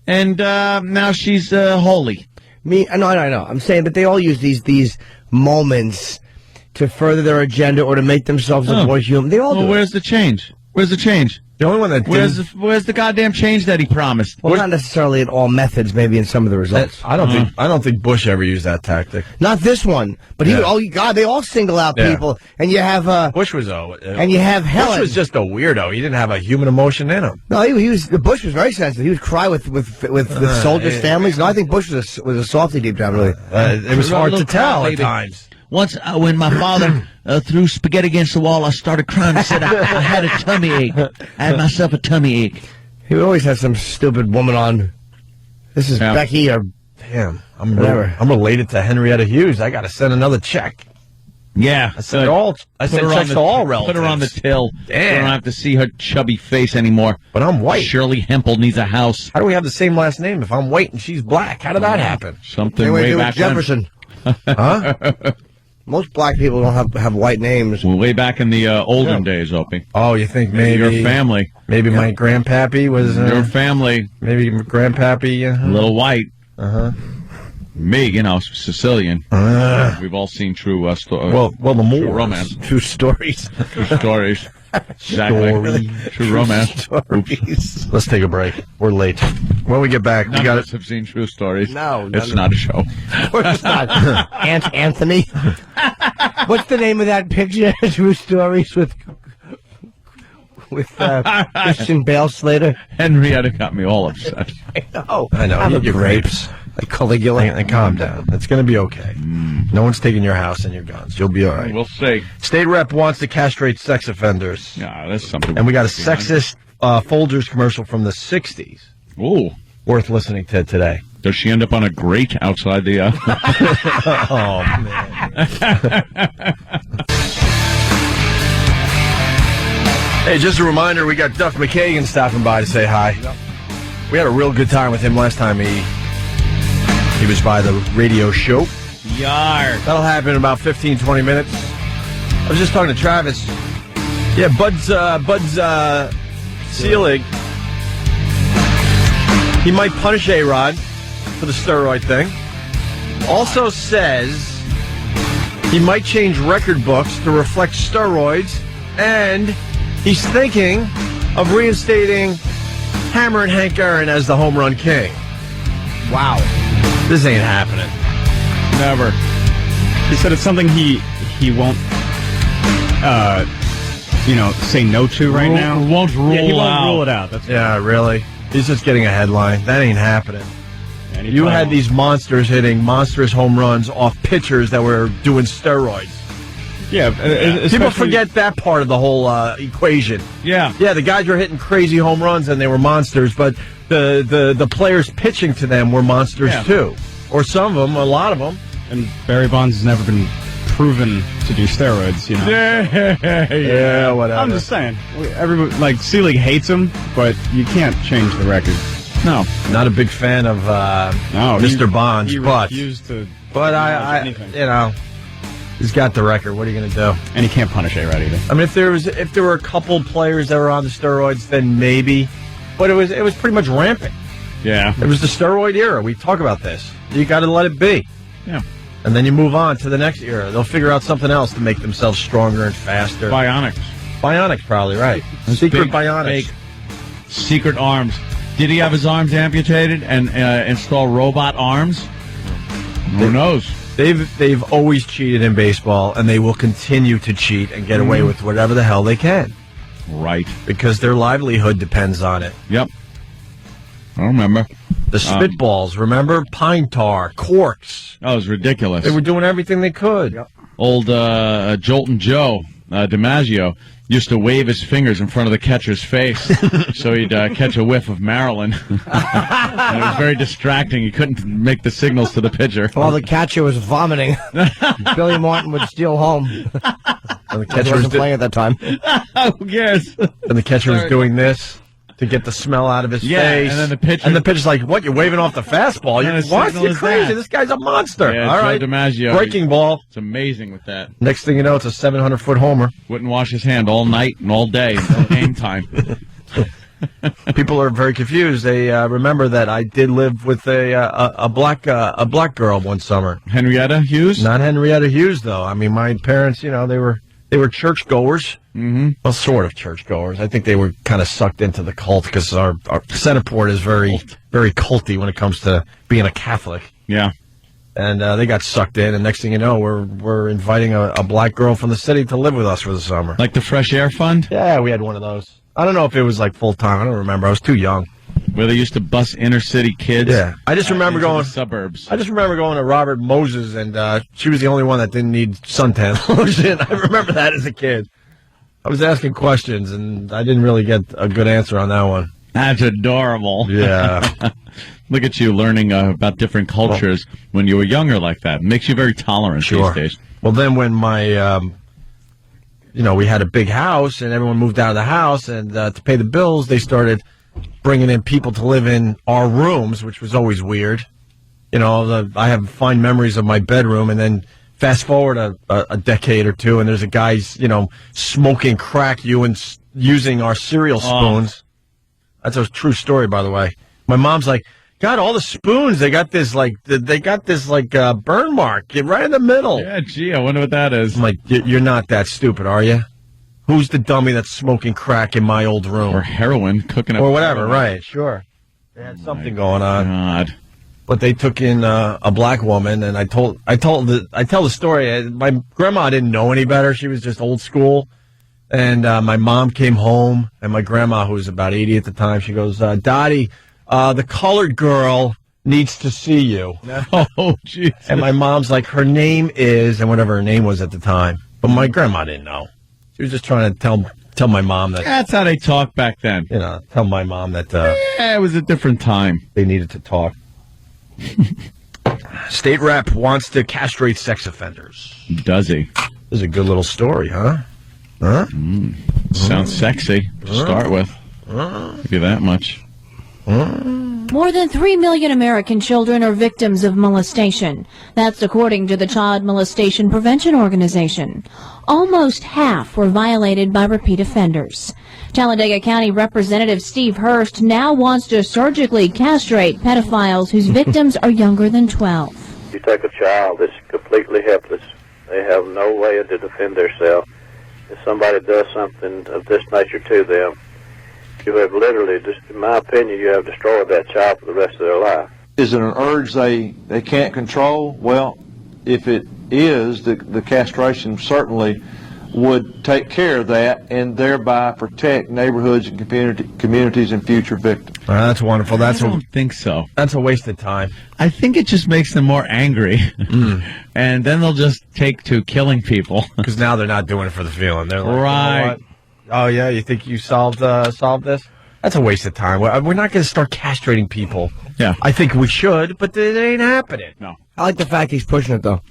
And now she's holy. I know. I'm saying that they all use these moments to further their agenda or to make themselves more human. They all do. Where's the change? Where's the change? The only one that where's the goddamn change that he promised? Well, not necessarily in all methods, maybe in some of the results. I don't think Bush ever used that tactic. Not this one, but they all single out people, and you have Bush was and you have Helen. Bush was just a weirdo. He didn't have a human emotion in him. No, Bush was very sensitive. He would cry with soldiers' families. No, I think Bush was a softie deep down, really. It was hard to tell at times. Once, when my father threw spaghetti against the wall, I started crying. I said I had a tummy ache. I had myself a tummy ache. He would always have some stupid woman on. This is Becky or... Damn, I'm related to Henrietta Hughes. I got to send another check. Yeah. I sent checks to all relatives. Put her on the till. Damn. I don't have to see her chubby face anymore. But I'm white. Shirley Hempel needs a house. How do we have the same last name if I'm white and she's black? How did that happen? Something way back Jefferson. Huh? Most black people don't have white names. Way back in the olden days, Opie. Oh, you think maybe your family? Maybe my grandpappy was your family. Maybe grandpappy, a little white. Me, Sicilian. We've all seen true the more true romance, true stories, true stories. Exactly. True romance. Stories. Let's take a break. We're late. When we get back, none of us have seen True Stories. No, it's not a show. Of course it's not. Aunt Anthony. What's the name of that picture? True Stories with Christian Bale Slater. Henrietta got me all upset. I know. I'm your grapes. Like Caligula. And calm down. It's going to be okay. No one's taking your house and your guns. You'll be all right. We'll see. State rep wants to castrate sex offenders. Yeah, that's something. And we got a sexist Folgers commercial from the 60s. Ooh. Worth listening to today. Does she end up on a grate outside the... Oh, man. Hey, just a reminder, we got Duff McKagan stopping by to say hi. We had a real good time with him last time he was by the radio show. Yar. That'll happen in about 15, 20 minutes. I was just talking to Travis. Yeah, Bud's Seelig. He might punish A-Rod for the steroid thing. Also says he might change record books to reflect steroids, and he's thinking of reinstating Hammer and Hank Aaron as the home run king. Wow. This ain't happening. Never. He said it's something he won't, say no to right now. Won't rule he won't out. rule it out. That's really. He's just getting a headline. That ain't happening. You had these monsters hitting monstrous home runs off pitchers that were doing steroids. Yeah. People forget that part of the whole equation. Yeah. Yeah, the guys were hitting crazy home runs and they were monsters, but the players pitching to them were monsters too. Or some of them, a lot of them. And Barry Bonds has never been proven to do steroids, Yeah, whatever. I'm just saying. Everybody, Seelig hates him, but you can't change the record. No. Not a big fan of Mr. Bonds, he refused to I anything. He's got the record. What are you going to do? And he can't punish A-Rod either. I mean, if there were a couple players that were on the steroids, then maybe. But it was pretty much rampant. Yeah. It was the steroid era. We talk about this. You got to let it be. Yeah. And then you move on to the next era. They'll figure out something else to make themselves stronger and faster. Bionics. Bionics, probably, right. Secret big, bionics. Fake secret arms. Did he have his arms amputated and install robot arms? Who knows? They've always cheated in baseball, and they will continue to cheat and get away with whatever the hell they can. Right. Because their livelihood depends on it. Yep. I remember. The spitballs, remember? Pine tar, corks. Oh, it was ridiculous. They were doing everything they could. Yep. Old Joltin' Joe DiMaggio used to wave his fingers in front of the catcher's face so he'd catch a whiff of Maryland. And it was very distracting. He couldn't make the signals to the pitcher. While the catcher was vomiting, Billy Martin would steal home. And the catcher was playing at that time. Who cares? And the catcher was doing this to get the smell out of his face. And then the pitcher. And the pitcher's like, what, you're waving off the fastball? You're crazy. That. This guy's a monster. Yeah, all Joe right. DiMaggio. Breaking ball. It's amazing with that. Next thing you know, it's a 700-foot homer. Wouldn't wash his hand all night and all day until game time. People are very confused. They remember that I did live with a black girl one summer. Henrietta Hughes? Not Henrietta Hughes, though. I mean, my parents, they were churchgoers. Mm-hmm. Well, sort of churchgoers. I think they were kind of sucked into the cult because our Centerport is very, very culty when it comes to being a Catholic. Yeah. And they got sucked in, and next thing you know, we're inviting a black girl from the city to live with us for the summer. Like the Fresh Air Fund? Yeah, we had one of those. I don't know if it was like full-time. I don't remember. I was too young. Where they used to bus inner-city kids? Yeah. I just remember going... to the suburbs. I just remember going to Robert Moses, and she was the only one that didn't need suntan lotion. I remember that as a kid. I was asking questions, and I didn't really get a good answer on that one. That's adorable. Yeah. Look at you learning about different cultures when you were younger like that. It makes you very tolerant these days. Well, then when my... we had a big house, and everyone moved out of the house, and to pay the bills, they started bringing in people to live in our rooms, which was always weird. I have fond memories of my bedroom, and then fast forward a decade or two, and there's a guy, smoking crack using our cereal spoons. That's a true story, by the way. My mom's like, God, all the spoons, they got this burn mark right in the middle. Yeah, gee, I wonder what that is. I'm like, you're not that stupid, are you? Who's the dummy that's smoking crack in my old room? Or heroin, cooking up or whatever, heroin. right? Sure. They had something going on. God. But they took in a black woman, and I tell the story. My grandma didn't know any better; she was just old school. And my mom came home, and my grandma, who was about 80 at the time, she goes, "Dottie, the colored girl needs to see you." Oh, jeez. And my mom's like, her name is, and whatever her name was at the time. But my grandma didn't know. She was just trying to tell my mom that. That's how they talked back then. Tell my mom that. It was a different time. They needed to talk. State rep wants to castrate sex offenders. Does he? This is a good little story, huh? Huh? Sounds sexy to start with. Give you that much. More than 3 million American children are victims of molestation. That's according to the Child Molestation Prevention Organization. Almost half were violated by repeat offenders. Talladega County Representative Steve Hurst now wants to surgically castrate pedophiles whose victims are younger than 12. You take a child that's completely helpless. They have no way to defend themselves. If somebody does something of this nature to them, you have literally, just in my opinion, you have destroyed that child for the rest of their life. Is it an urge they can't control? Well, if it is, the castration certainly would take care of that and thereby protect neighborhoods and communities and future victims. That's wonderful. I don't think so. That's a waste of time. I think it just makes them more angry. And then they'll just take to killing people. Because now they're not doing it for the feeling. They're like, right. You know what? Oh, yeah, you think you solved this? That's a waste of time. We're not going to start castrating people. Yeah. I think we should, but it ain't happening. No. I like the fact he's pushing it, though.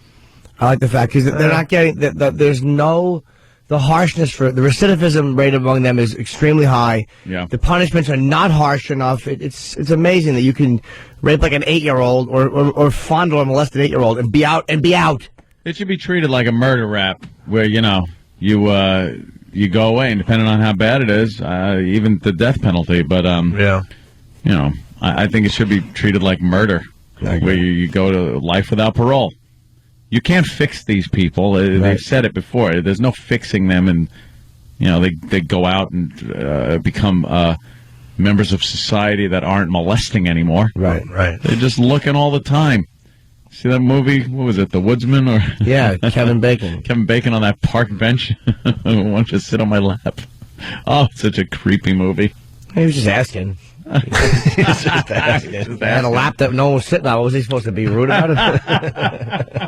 I like the fact because they're not getting there's no the harshness for the recidivism rate among them is extremely high. Yeah. The punishments are not harsh enough. It's amazing that you can rape like an 8-year-old or fondle or molest an 8-year-old and be out. It should be treated like a murder rap, where you go away, and depending on how bad it is, even the death penalty. But I think it should be treated like murder, where you go to life without parole. You can't fix these people. They've said it before. There's no fixing them, and they go out and become members of society that aren't molesting anymore. Right. They're just looking all the time. See that movie? What was it, The Woodsman? Or Yeah, Kevin Bacon. Kevin Bacon on that park bench. Why don't you sit on my lap? Oh, it's such a creepy movie. He was just asking. He was just asking. I had a lap that no one was sitting on. What was he supposed to be rude about it?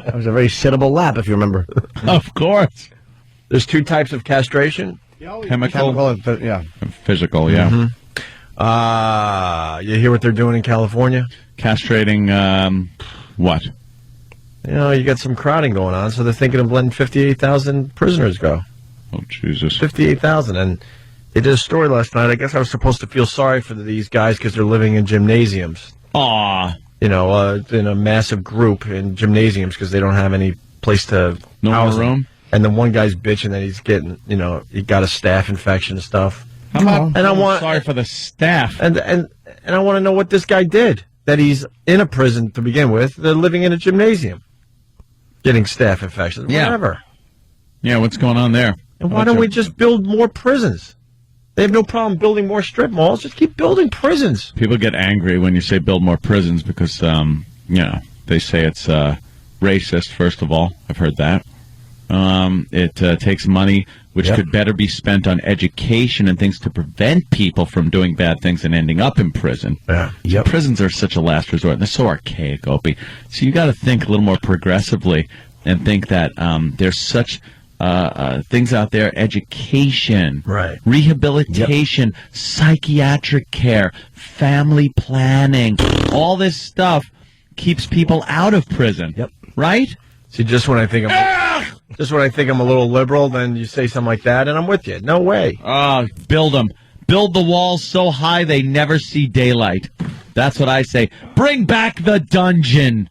It was a very sittable lap, if you remember. Of course. There's two types of castration. Chemical and physical, yeah. Mm-hmm. You hear what they're doing in California? Castrating, what? You know, you got some crowding going on, so they're thinking of letting 58,000 prisoners go. Oh, Jesus. 58,000. And they did a story last night. I guess I was supposed to feel sorry for these guys because they're living in gymnasiums. Aw. You know, in a massive group in gymnasiums because they don't have any place to No house more them. room? And then one guy's bitching that he's getting, you know, he got a staph infection and stuff. How about And I want sorry for the staff. And I want to know what this guy did. That he's in a prison to begin with. They're living in a gymnasium, getting staph infections. Yeah. Whatever. Yeah, what's going on there? And why don't we just build more prisons? They have no problem building more strip malls. Just keep building prisons. People get angry when you say build more prisons because, you know, they say it's racist, first of all. I've heard that. It takes money which could better be spent on education and things to prevent people from doing bad things and ending up in prison. Yeah. So prisons are such a last resort. And they're so archaic, Opie. So you got to think a little more progressively and think that there's such things out there, education, rehabilitation, psychiatric care, family planning, all this stuff keeps people out of prison. Right? See, just when I think I'm a little liberal, then you say something like that, and I'm with you. No way. Build them. Build the walls so high they never see daylight. That's what I say. Bring back the dungeon.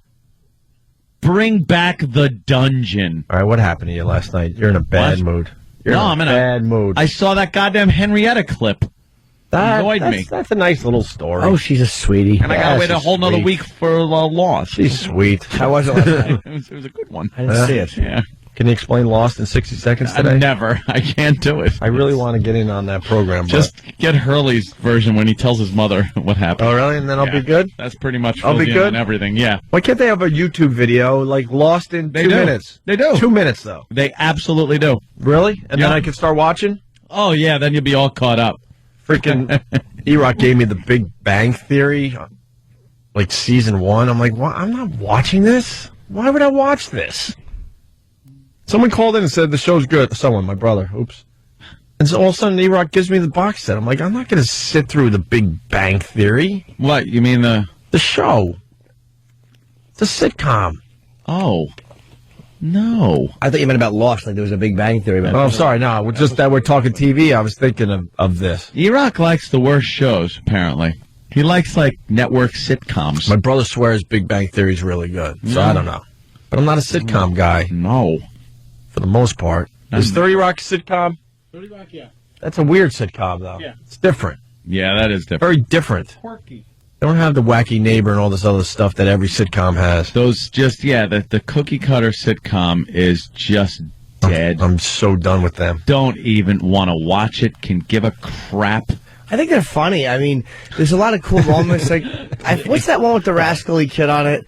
Bring back the dungeon. All right, what happened to you last night? You're in a bad mood. I'm in a bad mood. I saw that goddamn Henrietta clip. Annoyed me. That's a nice little story. Oh, she's a sweetie. And I got to wait a whole nother week for Lost. She's sweet. How was it last night? It was a good one. I didn't see it. Yeah. Can you explain Lost in 60 seconds today? Never. I can't do it. I really want to get in on that program. Just get Hurley's version when he tells his mother what happened. Oh, really? And then I'll be good? That's pretty much I'll be good on everything, yeah. Why can't they have a YouTube video, like Lost in 2 minutes? They do. 2 minutes, though. They absolutely do. Really? And then I can start watching? Oh, yeah, then you'll be all caught up. Freaking E-Rock gave me the Big Bang Theory, like season 1. I'm like, what? I'm not watching this? Why would I watch this? Someone called in and said the show's good. Someone, my brother. Oops. And so all of a sudden, E-Rock gives me the box set. I'm like, I'm not going to sit through the Big Bang Theory. What? You mean the show? It's a sitcom. Oh. No. I thought you meant about Lost, like there was a Big Bang Theory about Oh, I'm sorry. No, we're just that we're talking TV. I was thinking of this. E-Rock likes the worst shows, apparently. He likes, like, network sitcoms. My brother swears Big Bang Theory is really good, so I don't know. But I'm not a sitcom guy. No. For the most part. Is 30 Rock a sitcom? 30 Rock, yeah. That's a weird sitcom, though. Yeah. It's different. Yeah, that is different. Very different. Quirky. They don't have the wacky neighbor and all this other stuff that every sitcom has. Those the cookie cutter sitcom is just dead. I'm so done with them. Don't even want to watch it. Can give a crap. I think they're funny. I mean, there's a lot of cool moments. Like, what's that one with the rascally kid on it?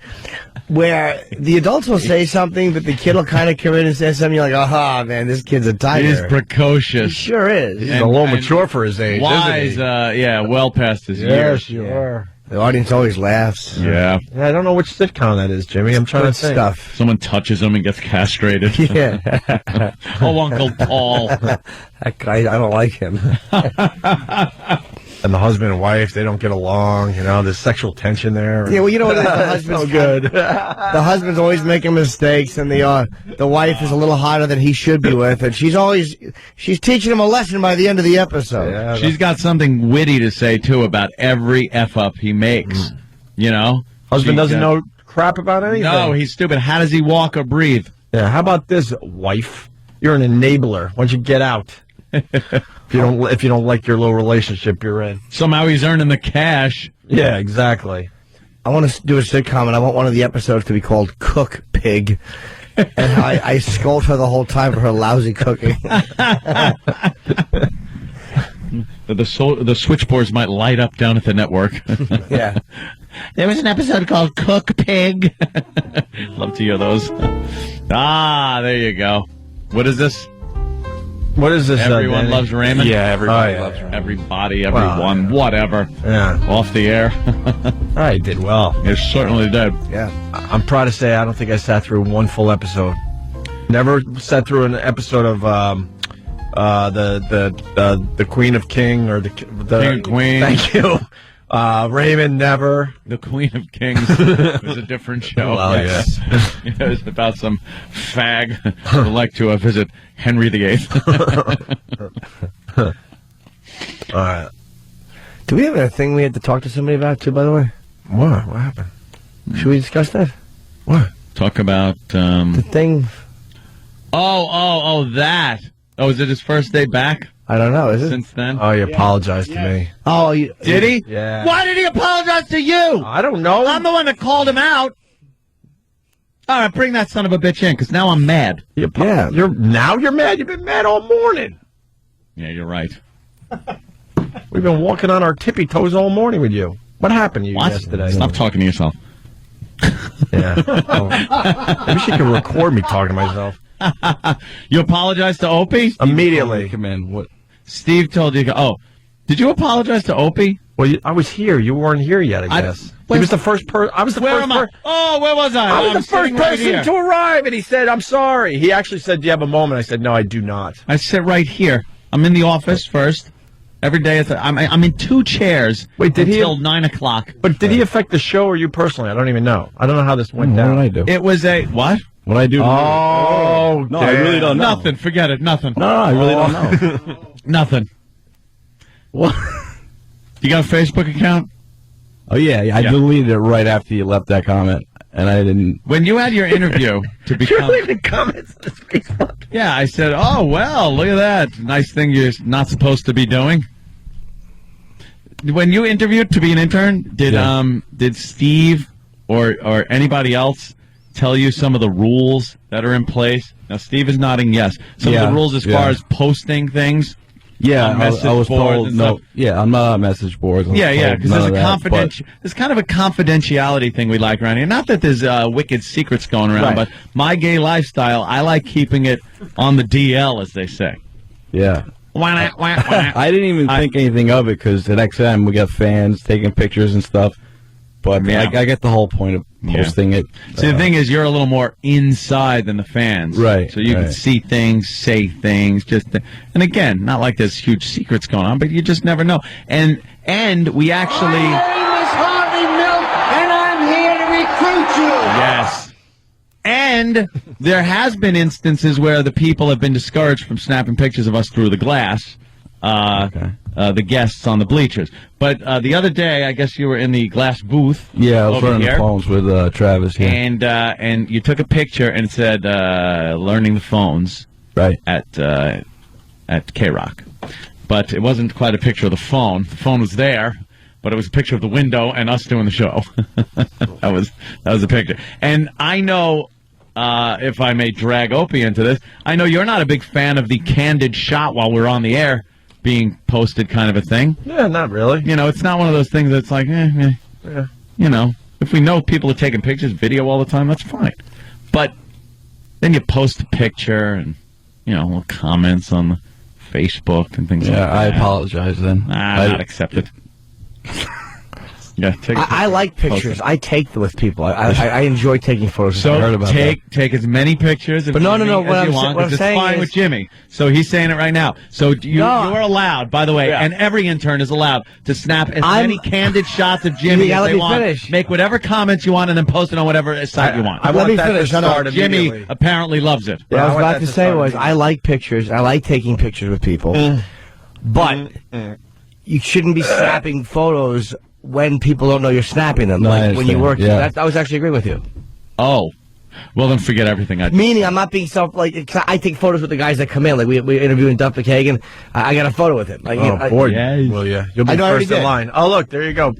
Where the adults will say something, but the kid will kind of come in and say something. You're like, aha, man, this kid's a tiger. He's precocious. He sure is. He's a little mature for his age, wise, isn't he? well past his years. Yes, you are. The audience always laughs. Yeah. I don't know which sitcom that is, Jimmy. I'm trying to think. Stuff. Someone touches him and gets castrated. Yeah. Oh, Uncle Paul. That guy, I don't like him. And the husband and wife, they don't get along. You know, there's sexual tension there. Yeah, well, you know what? The husband's so good. The husband's always making mistakes, and the wife is a little hotter than he should be with, and she's teaching him a lesson by the end of the episode. Yeah, She's got something witty to say too about every f up he makes. You know, husband doesn't know crap about anything. No, he's stupid. How does he walk or breathe? Yeah. How about this, wife? You're an enabler. Why don't you get out? If you don't like your little relationship you're in. Somehow he's earning the cash. Yeah, exactly. I want to do a sitcom, and I want one of the episodes to be called Cook Pig. And I scold her the whole time for her lousy cooking. the switchboards might light up down at the network. Yeah. There was an episode called Cook Pig. Love to hear those. There you go. What is this? What is this? Everyone Danny? loves Raymond? Yeah, everybody loves Raymond. Everybody, everyone, whatever. Yeah. Off the air. I did well. It certainly did. Yeah. I'm proud to say I don't think I sat through one full episode. Never sat through an episode of the Queen of King or the King and Queen. Thank you. Raymond never. The Queen of Kings was a different show. Well, yes. It was about some fag who would like to visit Henry VIII. All right. Do we have a thing we had to talk to somebody about, too, by the way? What happened? Should we discuss that? What? Talk about... the thing... Oh, that. Oh, is it his first day back? I don't know, is it? Since then? Oh, he apologized to me. Oh, did he? Yeah. Why did he apologize to you? I don't know. I'm the one that called him out. All right, bring that son of a bitch in, because now I'm mad. Yeah. You're mad? You've been mad all morning. Yeah, you're right. We've been walking on our tippy toes all morning with you. What happened to you yesterday? Stop talking to yourself. Yeah. Maybe she can record me talking to myself. You apologize to Opie? Immediately. Come in. What? Steve told you. Oh, did you apologize to Opie? Well, I was here. You weren't here yet, I guess. He was the first person. I was the Where first am I? Oh, where was I? I was the first person to arrive, and he said, "I'm sorry." He actually said, "Do you have a moment?" I said, "No, I do not." I sit right here. I'm in the office first. Every day, I'm in two chairs. Wait, until 9 o'clock. But did he affect the show or you personally? I don't even know. I don't know how this went down. What did I do? It was a what? What I do? Oh, no, I really don't know. Nothing. Forget it. Nothing. No, I really don't know. Nothing. What? You got a Facebook account? Oh yeah, I deleted it right after you left that comment, and I didn't. When you had your interview to become, You're leaving comments on his Facebook. yeah, I said, "Oh well, look at that nice thing you're not supposed to be doing." When you interviewed to be an intern, did Steve or anybody else tell you some of the rules that are in place? Now, Steve is nodding yes. Some of the rules as far as posting things. Yeah, on I was boards told and no. stuff. Yeah, I'm not on message boards. Yeah, because there's there's there's kind of a confidentiality thing we like around here. Not that there's wicked secrets going around, Right. but my gay lifestyle, I like keeping it on the DL, as they say. Yeah. I didn't even think anything of it because at XM we got fans taking pictures and stuff. But Yeah. I get the whole point of posting it. See, the thing is, you're a little more inside than the fans, Right, So you can right. see things, say things, and again, not like there's huge secrets going on, but you just never know. And we actually, My name is Harvey Milk, and I'm here to recruit you. yes. And there has been instances where the people have been discouraged from snapping pictures of us through the glass. The guests on the bleachers. But the other day, I guess you were in the glass booth. Yeah, I was over running here, the phones with Travis here. and you took a picture and it said learning the phones Right. at K-Rock. But it wasn't quite a picture of the phone. The phone was there, but it was a picture of the window and us doing the show. that was the picture. And I know, if I may drag Opie into this, I know you're not a big fan of the candid shot while we're on the air being posted kind of a thing. Yeah, not really. You know, it's not one of those things that's like, Yeah. you know, if we know people are taking pictures, video all the time, that's fine. But then you post a picture and, you know, little comments on the Facebook and things like that. Yeah, I apologize then. Not accepted. Yeah, I like pictures. I take them with people. I enjoy taking photos. I heard So about take as many pictures of But no, Jimmy no, what as you I'm want, what I'm 'cause it's saying fine is- with Jimmy. So he's saying it right now. So you're allowed, by the way, and every intern is allowed to snap as many candid shots of Jimmy Yeah, as let they me want. finish. Make whatever comments you want and then post it on whatever site you want. I Let want me that finish. to No, no. start Jimmy immediately. apparently loves it. What I I was want about that to to say start was I like pictures. I like taking pictures with people. But you shouldn't be snapping photos when people don't know you're snapping them. No, I like when you understand. work. Yeah. I was actually agreeing with you. Oh, well then forget everything I did. Meaning I'm not being I take photos with the guys that come in. Like we're interviewing Duff McKagan. I got a photo with him. Like, Oh, boy. Yes. Well, yeah. You'll be I know I already first in did. line. Oh, look, there you go.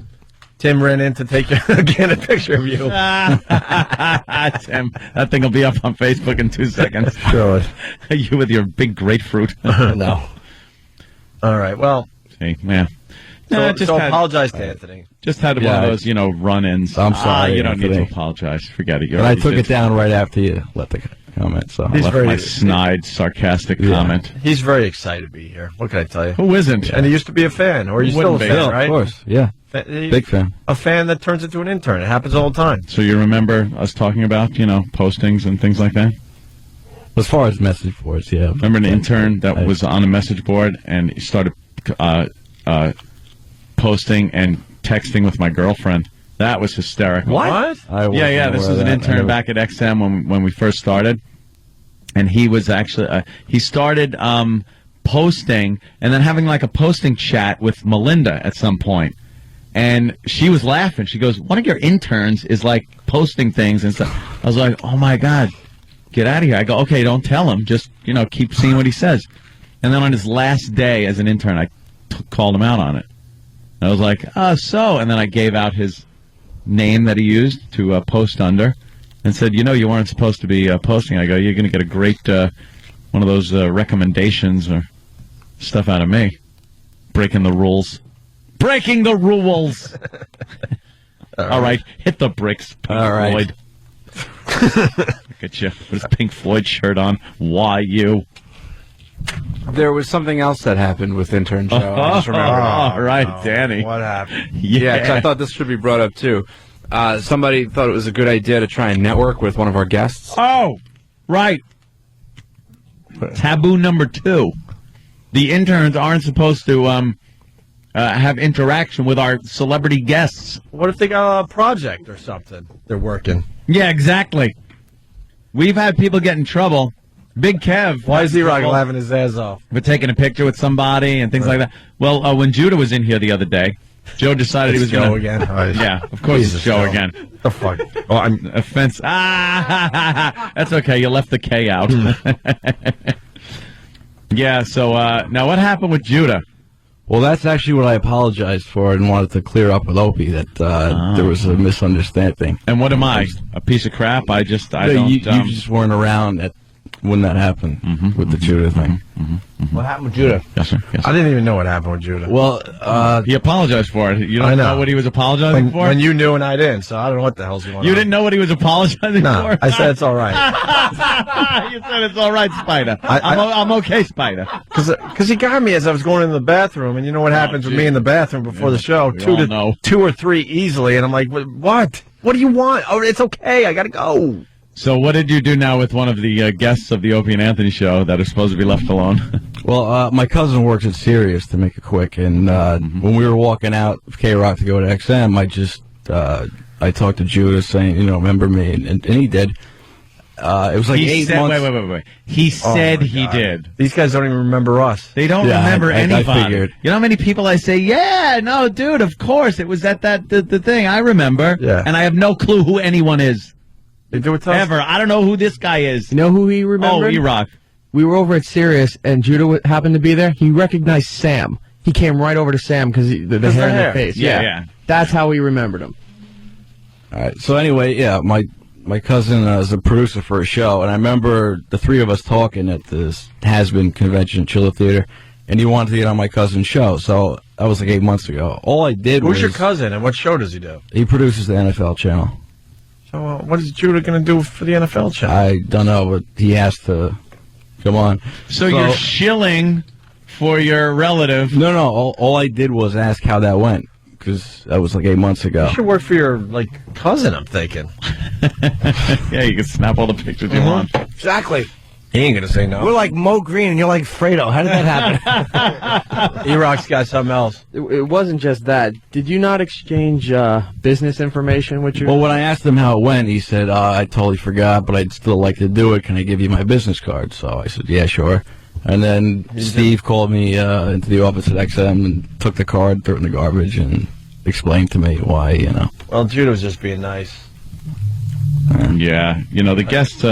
Tim ran in to take again a picture of you. Tim, that thing will be up on Facebook in 2 seconds. Sure. You with your big grapefruit. No. All right. Well, See, yeah. So, just so had, apologize to Anthony. Just had one of those, run-ins. I'm sorry. You don't need Anthony. to apologize. Forget it. And I took it down right after you let the comment. So I left my snide, sarcastic comment. He's very excited to be here. What can I tell you? Who isn't? And he used to be a fan, or he's still a fan, right? Of course, yeah. Big fan. A fan that turns into an intern. It happens all the time. So you remember us talking about, postings and things like that? As far as message boards, yeah. Remember an intern that was on a message board and he started posting and texting with my girlfriend? That was hysterical. What? Yeah. This was an intern back at XM when we first started, and he was actually he started posting and then having like a posting chat with Melinda at some point, and she was laughing. She goes, "One of your interns is like posting things and stuff." I was like, "Oh my God, get out of here!" I go, "Okay, don't tell him. Just keep seeing what he says." And then on his last day as an intern, I called him out on it. I was like, so, and then I gave out his name that he used to post under and said, you weren't supposed to be posting. I go, you're going to get a great one of those recommendations or stuff out of me. Breaking the rules. Breaking the rules! All right, hit the bricks, Pink Floyd. Look at you with his Pink Floyd shirt on. Why you? There was something else that happened with Intern Joe. I just remembered. All right, Danny. What happened? Yeah, 'cause I thought this should be brought up, too. Somebody thought it was a good idea to try and network with one of our guests. Oh, right. Taboo number 2. The interns aren't supposed to have interaction with our celebrity guests. What if they got a project or something they're working? Yeah, exactly. We've had people get in trouble. Big Kev. Why is E-Rock laughing his ass off? For taking a picture with somebody and things like that. Well, when Judah was in here the other day, Joe decided he was Joe going to... again? Yeah, of course it's Joe again. The fuck? Oh, I'm... Offense. That's okay. You left the K out. Yeah, so now what happened with Judah? Well, that's actually what I apologized for and wanted to clear up with Opie, that there was a misunderstanding. And what am I? A piece of crap? I don't... You just weren't around when that happened with the Judah thing. What happened with Judah? Yes, sir. I didn't even know what happened with Judah. Well, he apologized for it. You don't know what he was apologizing for? When you knew and I didn't, so I don't know what the hell's going on. You didn't know what he was apologizing for? I said it's all right. You said it's all right, Spider. I'm okay, Spider. Because he got me as I was going into the bathroom, and you know what happens with me in the bathroom before the show? 2 or 3 easily, and I'm like, what? What do you want? Oh, it's okay. I got to go. So what did you do now with one of the guests of the Opie and Anthony show that are supposed to be left alone? Well, my cousin works at Sirius, to make it quick, and when we were walking out of K-Rock to go to XM, I talked to Judah saying, remember me, and he did. It was like 8 months. Wait. He said he did. These guys don't even remember us. They don't remember anybody. I figured. You know how many people I say, yeah, no, dude, of course, it was the thing. I remember. Yeah. And I have no clue who anyone is. They do it to us? Ever. I don't know who this guy is. You know who he remembered? Oh, E-Rock. We were over at Sirius, and Judah happened to be there. He recognized Sam. He came right over to Sam because the hair in the face. Yeah. That's how we remembered him. All right. So anyway, yeah, my cousin is a producer for a show, and I remember the three of us talking at this Has-Been convention at Chiller Theater, and he wanted to get on my cousin's show. So that was like 8 months ago. All I did was... Who's your cousin, and what show does he do? He produces the NFL channel. So what is Judah going to do for the NFL channel? I don't know, but he has to come on. So you're shilling for your relative. No. All I did was ask how that went, because that was like 8 months ago. You should work for your cousin, I'm thinking. Yeah, you can snap all the pictures you want. Exactly. He ain't going to say no. We're like Mo Green, and you're like Fredo. How did that happen? E-Rock's got something else. It wasn't just that. Did you not exchange business information with your... Well, when I asked him how it went, he said, I totally forgot, but I'd still like to do it. Can I give you my business card? So I said, yeah, sure. And then Steve called me into the office at XM and took the card, threw it in the garbage, and explained to me why, Well, Judah was just being nice. Yeah. The guests...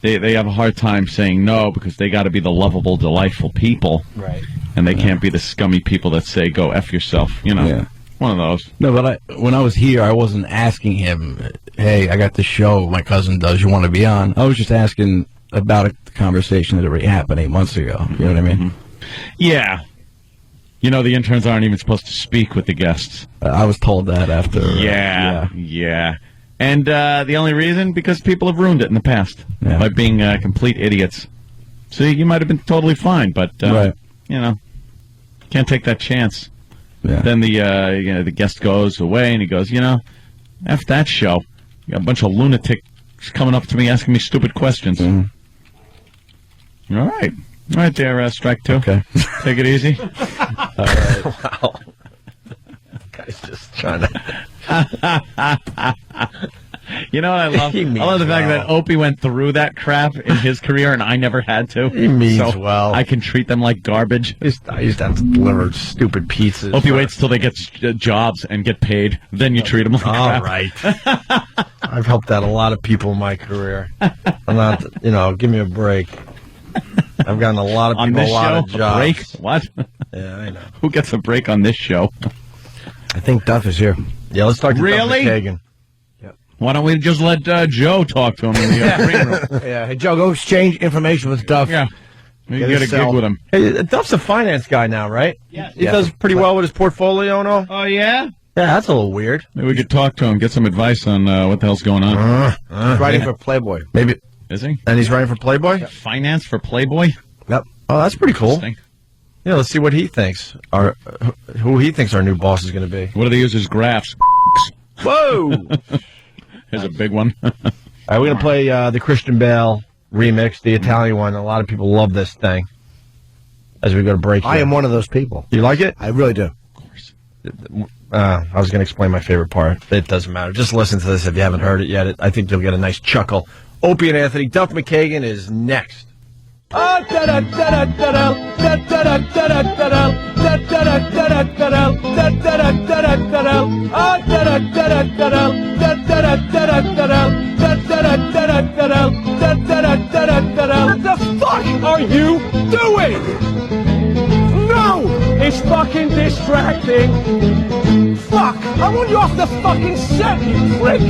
They have a hard time saying no because they got to be the lovable, delightful people. Right. And they can't be the scummy people that say, go F yourself. Yeah. One of those. No, but when I was here, I wasn't asking him, hey, I got this show my cousin does, you want to be on? I was just asking about the conversation that already happened 8 months ago. You know what I mean? Yeah. You know, the interns aren't even supposed to speak with the guests. I was told that after. Yeah. And the only reason? Because people have ruined it in the past by being complete idiots. So you might have been totally fine, but, you know, can't take that chance. Yeah. Then the guest goes away, and he goes, you know, after that show, you got a bunch of lunatics coming up to me asking me stupid questions. All right. All right there, Strike Two. Okay. Take it easy. All right. Wow. Guy's just trying to... You know what I love? I love the fact that Opie went through that crap in his career, and I never had to. He means well. I can treat them like garbage. I used to have to deliver stupid pizzas. Opie waits till they get jobs and get paid, then you treat them like crap. All right. I've helped out a lot of people in my career. I'm not, you know, give me a break. I've gotten a lot of people a lot of jobs. Break? What? Yeah, I know. Who gets a break on this show? I think Duff is here. Yeah, let's talk to Really? Duff McKagan. Why don't we just let Joe talk to him in the green room? Yeah, hey, Joe, go exchange information with Duff. Yeah. We can get a gig with him. Hey, Duff's a finance guy now, right? Yes. He does pretty well with his portfolio and all? Oh, yeah? Yeah, that's a little weird. Maybe we could talk to him, get some advice on what the hell's going on. He's writing for Playboy. Maybe. Is he? And he's writing for Playboy? Finance for Playboy? Yep. Oh, that's pretty cool. Interesting. Yeah, let's see what he thinks. Who he thinks our new boss is going to be. What do they use as graphs? Whoa! There's a big one. All right, we're going to play the Christian Bale remix, the Italian one. A lot of people love this thing. As we go to break I am one of those people. You like it? I really do. Of course. I was going to explain my favorite part. It doesn't matter. Just listen to this if you haven't heard it yet. I think you'll get a nice chuckle. Opie and Anthony. Duff McKagan is next. What the fuck are you doing? No! It's fucking distracting. Fuck! I want you off the fucking set, you prick!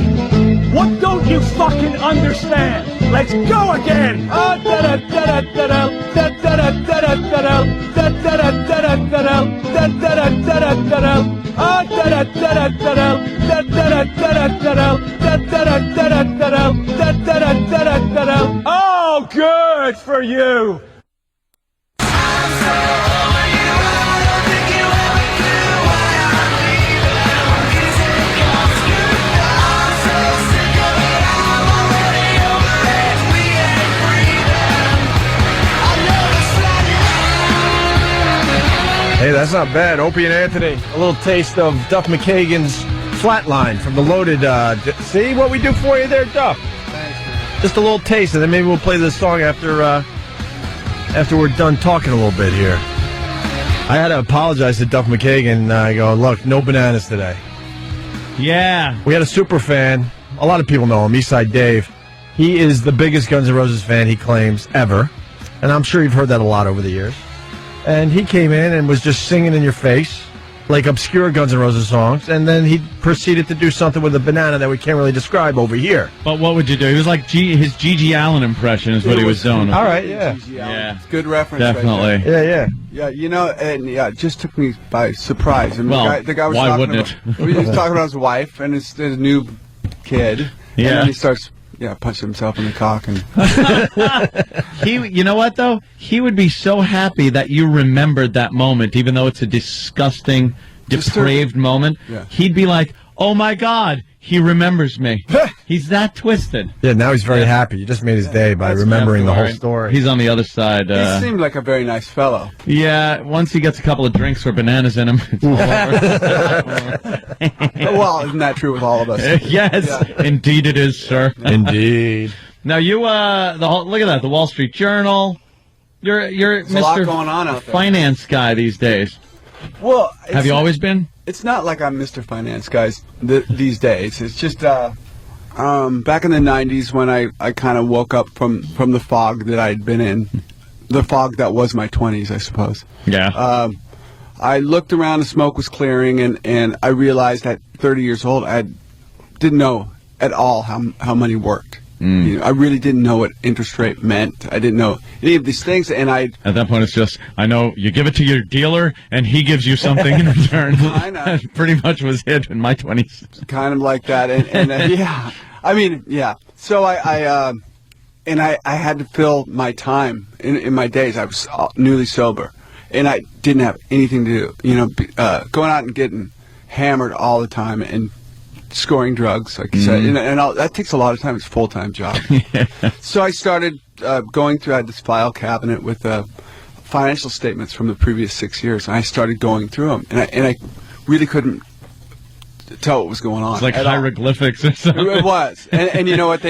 What don't you fucking understand? Let's go again! Oh, good for you! Hey, that's not bad. Opie and Anthony. A little taste of Duff McKagan's Flatline from the Loaded. See what we do for you there, Duff? Thanks, man. Just a little taste, and then maybe we'll play this song after we're done talking a little bit here. I had to apologize to Duff McKagan. I go, look, no bananas today. Yeah. We had a super fan. A lot of people know him, Eastside Dave. He is the biggest Guns N' Roses fan, he claims, ever. And I'm sure you've heard that a lot over the years. And he came in and was just singing in your face, like obscure Guns N' Roses songs, and then he proceeded to do something with a banana that we can't really describe over here. But what would you do? He was like his G.G. Allen impression is what he was doing. All right, yeah. Yeah. Good reference. Definitely. Right Yeah. yeah, you know, and it just took me by surprise. I mean, Well, the guy was why talking wouldn't about, he was talking about his wife and his new kid. Yeah. And then he starts, punching himself in the cock. And You know what, though? He would be so happy that you remembered that moment, even though it's a disgusting, depraved moment. Yeah. He'd be like, oh, my God, he remembers me. He's that twisted. Yeah, now he's very happy. You just made his day by remembering the whole story. He's on the other side. he seemed like a very nice fellow. Yeah, once he gets a couple of drinks or bananas in him, it's all over. Well, isn't that true with all of us? Yes, indeed it is, sir. Indeed. Now you, look at that, the Wall Street Journal. You're There's a lot Mr. going on out there. Finance guy these days. Well, Have you always been? It's not like I'm Mr. Finance, guys, these days. It's just back in the 90s when I kind of woke up from the fog that I'd been in. The fog that was my 20s, I suppose. Yeah. I looked around, the smoke was clearing, and I realized at 30 years old, I didn't know at all how money worked. You know, I really didn't know what interest rate meant. I didn't know any of these things, and at that point, it's just, I know you give it to your dealer, and he gives you something in return. I know. That pretty much was it in my 20s. Kind of like that, and yeah. I mean, yeah. So I had to fill my time in my days. I was newly sober, and I didn't have anything to do. You know, going out and getting hammered all the time and scoring drugs, like you said, and that takes a lot of time. It's a full-time job. So I started going through. I had this file cabinet with financial statements from the previous 6 years, and I started going through them, and I really couldn't tell what was going on. It's like hieroglyphics or something. It was, and you know what?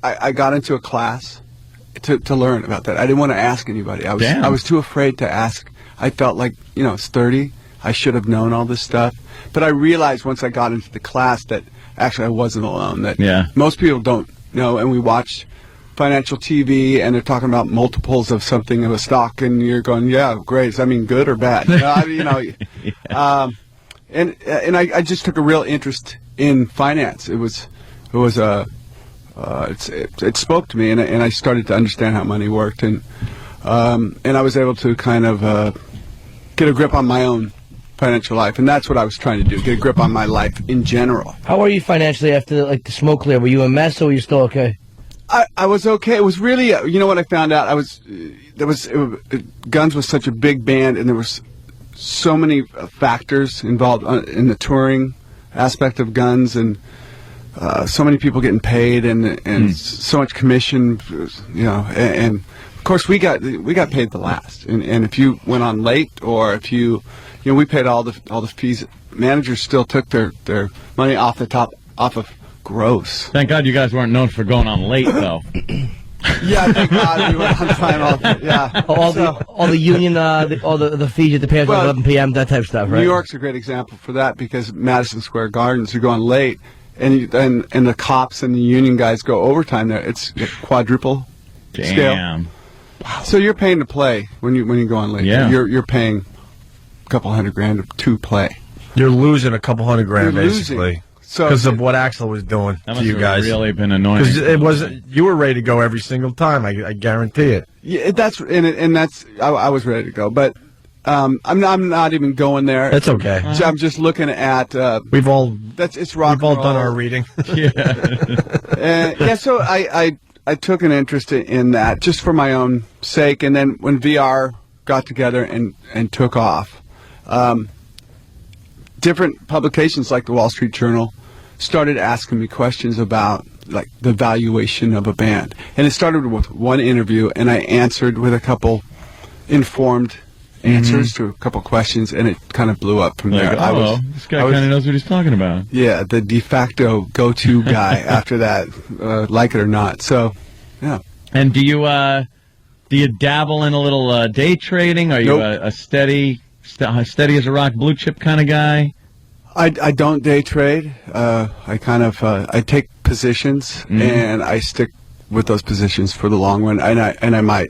I got into a class to learn about that. I didn't want to ask anybody. I was too afraid to ask. I felt like, you know, I was 30. I should have known all this stuff. But I realized once I got into the class that actually I wasn't alone. That most people don't know, and we watch financial TV, and they're talking about multiples of something of a stock, and you're going, yeah, great. Does that mean good or bad? And I just took a real interest in finance. It spoke to me, and I started to understand how money worked, and I was able to kind of get a grip on my own financial life, and that's what I was trying to do, get a grip on my life in general. How are you financially after the smoke clear? Were you a mess, or were you still okay? I was okay. It was really, you know what I found out? Guns was such a big band, and there was so many factors involved in the touring aspect of Guns, and so many people getting paid, and so much commission, you know, and of course we got paid the last, and if you went on late, or if you know, we paid all the fees. Managers still took their money off of gross. Thank God you guys weren't known for going on late, though. Yeah, thank God we went on time. Yeah, all the union, all the fees you have to pay at 11 p.m. That type of stuff, right? New York's a great example for that, because Madison Square Gardens, you're going late, and the cops and the union guys go overtime there. It's quadruple scale. Wow. So you're paying to play when you go on late. Yeah. You're paying a couple $100,000 to play. You're losing a couple $100,000 basically. Because of what Axel was doing that to you guys. Must have really been annoying. Because it wasn't. You were ready to go every single time. I guarantee it. Yeah, that's I was ready to go, but I'm not even going there. That's okay. I'm just looking at. We've all. It's rock. We've all done our reading. Yeah. So I took an interest in that just for my own sake, and then when VR got together and took off, different publications like the Wall Street Journal started asking me questions about like the valuation of a band, and it started with one interview, and I answered with a couple informed answers to a couple questions, and it kind of blew up from there. This guy kind of knows what he's talking about. Yeah, the de facto go-to guy after that, like it or not. So, yeah. And do you dabble in a little day trading? Are you a steady as a rock blue chip kind of guy? I don't day trade. I kind of I take positions, and I stick with those positions for the long run. And I might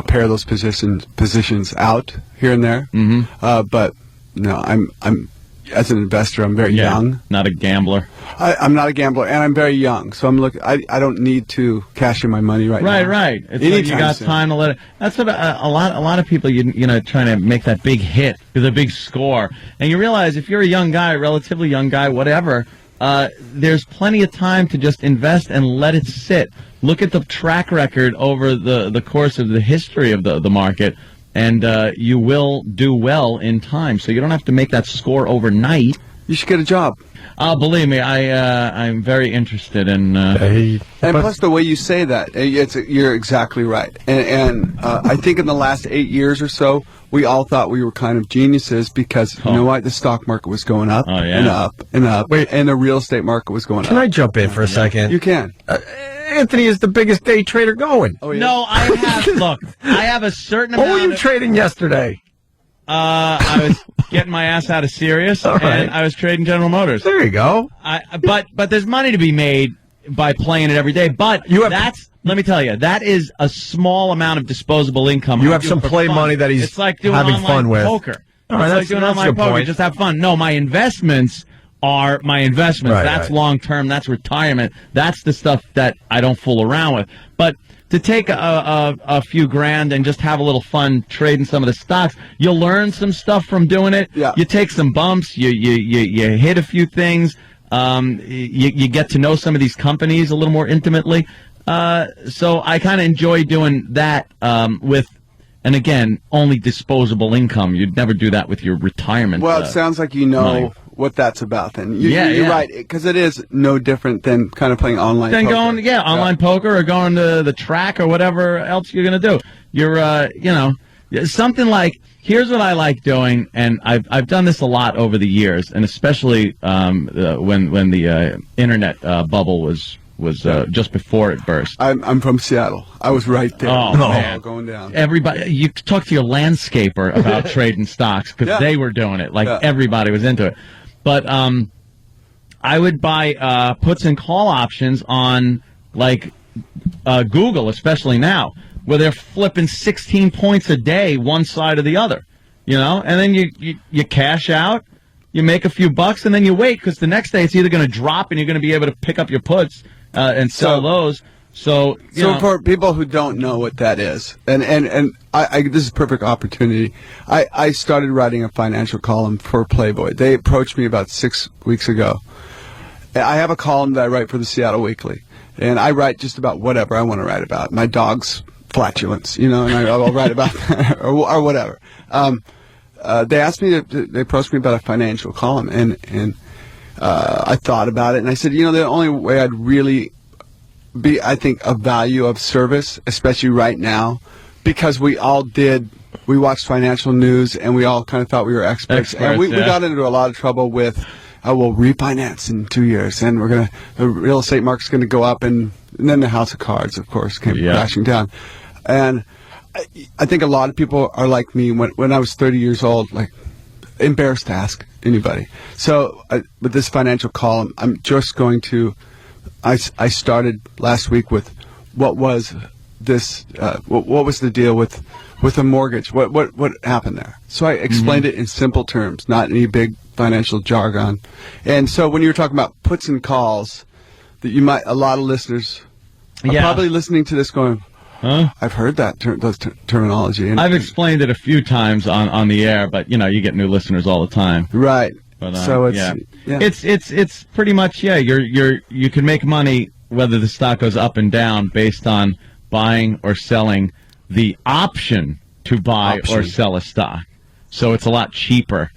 pair those positions out here and there. But no, I'm as an investor, I'm very young. Not a gambler. I'm not a gambler, and I'm very young, so I'm looking. I don't need to cash in my money now. Right. It's like you got time to let it. That's what a lot of people trying to make that big hit with a big score, and you realize if you're a young guy, relatively young guy, whatever, there's plenty of time to just invest and let it sit. Look at the track record over the course of the history of the market. And you will do well in time, so you don't have to make that score overnight. You should get a job. Believe me, I'm very interested in. And plus, the way you say that, you're exactly right. And I think in the last 8 years or so, we all thought we were kind of geniuses because you know what, the stock market was going up and up and up, and the real estate market was going up. Can I jump in for a second? You can. Anthony is the biggest day trader going. Oh, yeah. No, I have a certain amount. What were you trading yesterday? I was getting my ass out of Sirius, and I was trading General Motors. There you go. But there's money to be made by playing it every day. But let me tell you, that is a small amount of disposable income. You have some play money that he's it's like doing having online fun with. Poker. All right, it's like doing online poker. Just have fun. No, my investments are my investments. Right, That's right. long term. That's retirement. That's the stuff that I don't fool around with. But to take a few grand and just have a little fun trading some of the stocks, you'll learn some stuff from doing it. Yeah. You take some bumps. You hit a few things. You get to know some of these companies a little more intimately. So I kind of enjoy doing that with. And again, only disposable income. You'd never do that with your retirement. Well, it sounds like you know money. what that's about. Then you're Yeah. right, because it is no different than kind of playing online. Then poker. online poker or going to the track or whatever else you're going to do. You're, something like. Here's what I like doing, and I've done this a lot over the years, and especially when the internet bubble was just before it burst. I'm from Seattle. I was right there. Oh, man. Going down. Everybody, you talk to your landscaper about trading stocks because they were doing it. Like everybody was into it. But I would buy puts and call options on like Google, especially now, where they're flipping 16 points a day, one side or the other. And then you cash out. You make a few bucks, and then you wait because the next day it's either going to drop and you're going to be able to pick up your puts and sell those. So for people who don't know what that is, and I this is a perfect opportunity. I started writing a financial column for Playboy. They approached me about 6 weeks ago. I have a column that I write for the Seattle Weekly, and I write just about whatever I want to write about. My dog's flatulence, and I'll write about that or whatever. They asked me they approached me about a financial column, and I thought about it, and I said, the only way I'd really be, I think, of value of service, especially right now, because we watched financial news, and we all kind of thought we were experts and we got into a lot of trouble with, we'll refinance in 2 years, and the real estate market's going to go up, and then the house of cards, of course, came crashing down. And I think a lot of people are like me when I was 30 years old, like embarrassed to ask anybody. So with this financial column, I'm just going to. I started last week with what was this? What was the deal with a mortgage? What happened there? So I explained it in simple terms, not any big financial jargon. And so when you were talking about puts and calls, that a lot of listeners are probably listening to this going, huh? I've heard that terminology. And I've explained it a few times on the air, but you get new listeners all the time, right? But, so it's pretty much you can make money whether the stock goes up and down based on buying or selling the option to buy or sell a stock. So it's a lot cheaper.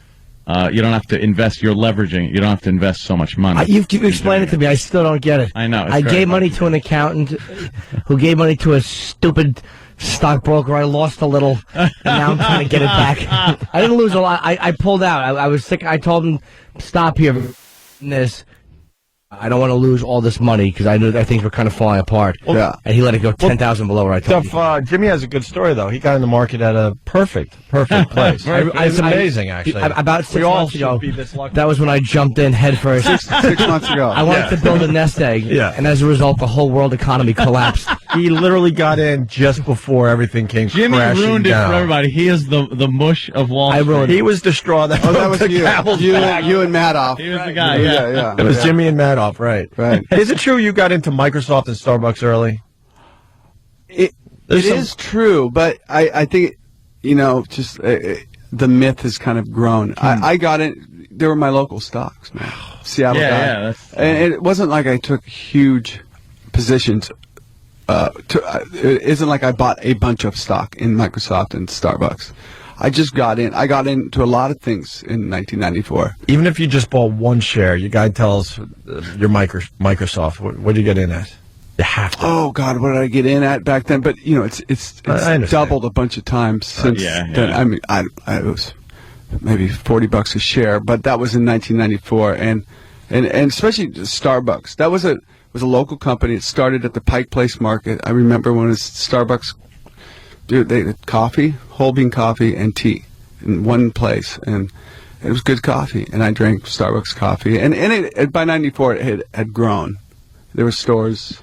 You don't have to invest. You're leveraging. You don't have to invest so much money. You've explained it to me. I still don't get it. I know. I gave money to an accountant who gave money to a stupid stockbroker. I lost a little, and now I'm trying to get it back. I didn't lose a lot. I pulled out. I was sick. I told him, stop here. This. I don't want to lose all this money because I knew that things were kind of falling apart. Yeah. And he let it go 10,000 below where I told him. Jimmy has a good story, though. He got in the market at a perfect place. It's amazing, actually. About 6 months ago, be this lucky. that was when I jumped in head first. 6 months ago. I wanted to build a nest egg, and as a result, the whole world economy collapsed. He literally got in just before everything came Jimmy crashing ruined it down. for everybody. He is the mush of Wall Street. I ruined it. He was distraught. That was you. You and Madoff. He was the guy. Yeah. It was Jimmy and Madoff, right? Right. Is it true you got into Microsoft and Starbucks early? It is true, but I think, just the myth has kind of grown. I got in. They were my local stocks, man. Seattle guy. And it wasn't like I took huge positions. It isn't like I bought a bunch of stock in Microsoft and Starbucks. I just got in. I got into a lot of things in 1994. Even if you just bought one share, your guy tells your Microsoft. What did you get in at? You have to. Oh God, what did I get in at back then? But it's doubled a bunch of times since then. I mean, it was maybe $40 a share, but that was in 1994, and especially Starbucks. That was a local company. It started at the Pike Place Market. I remember when it was Starbucks. Dude, they had coffee, whole bean coffee, and tea in one place, and it was good coffee. And I drank Starbucks coffee, and by '94 it had grown. There were stores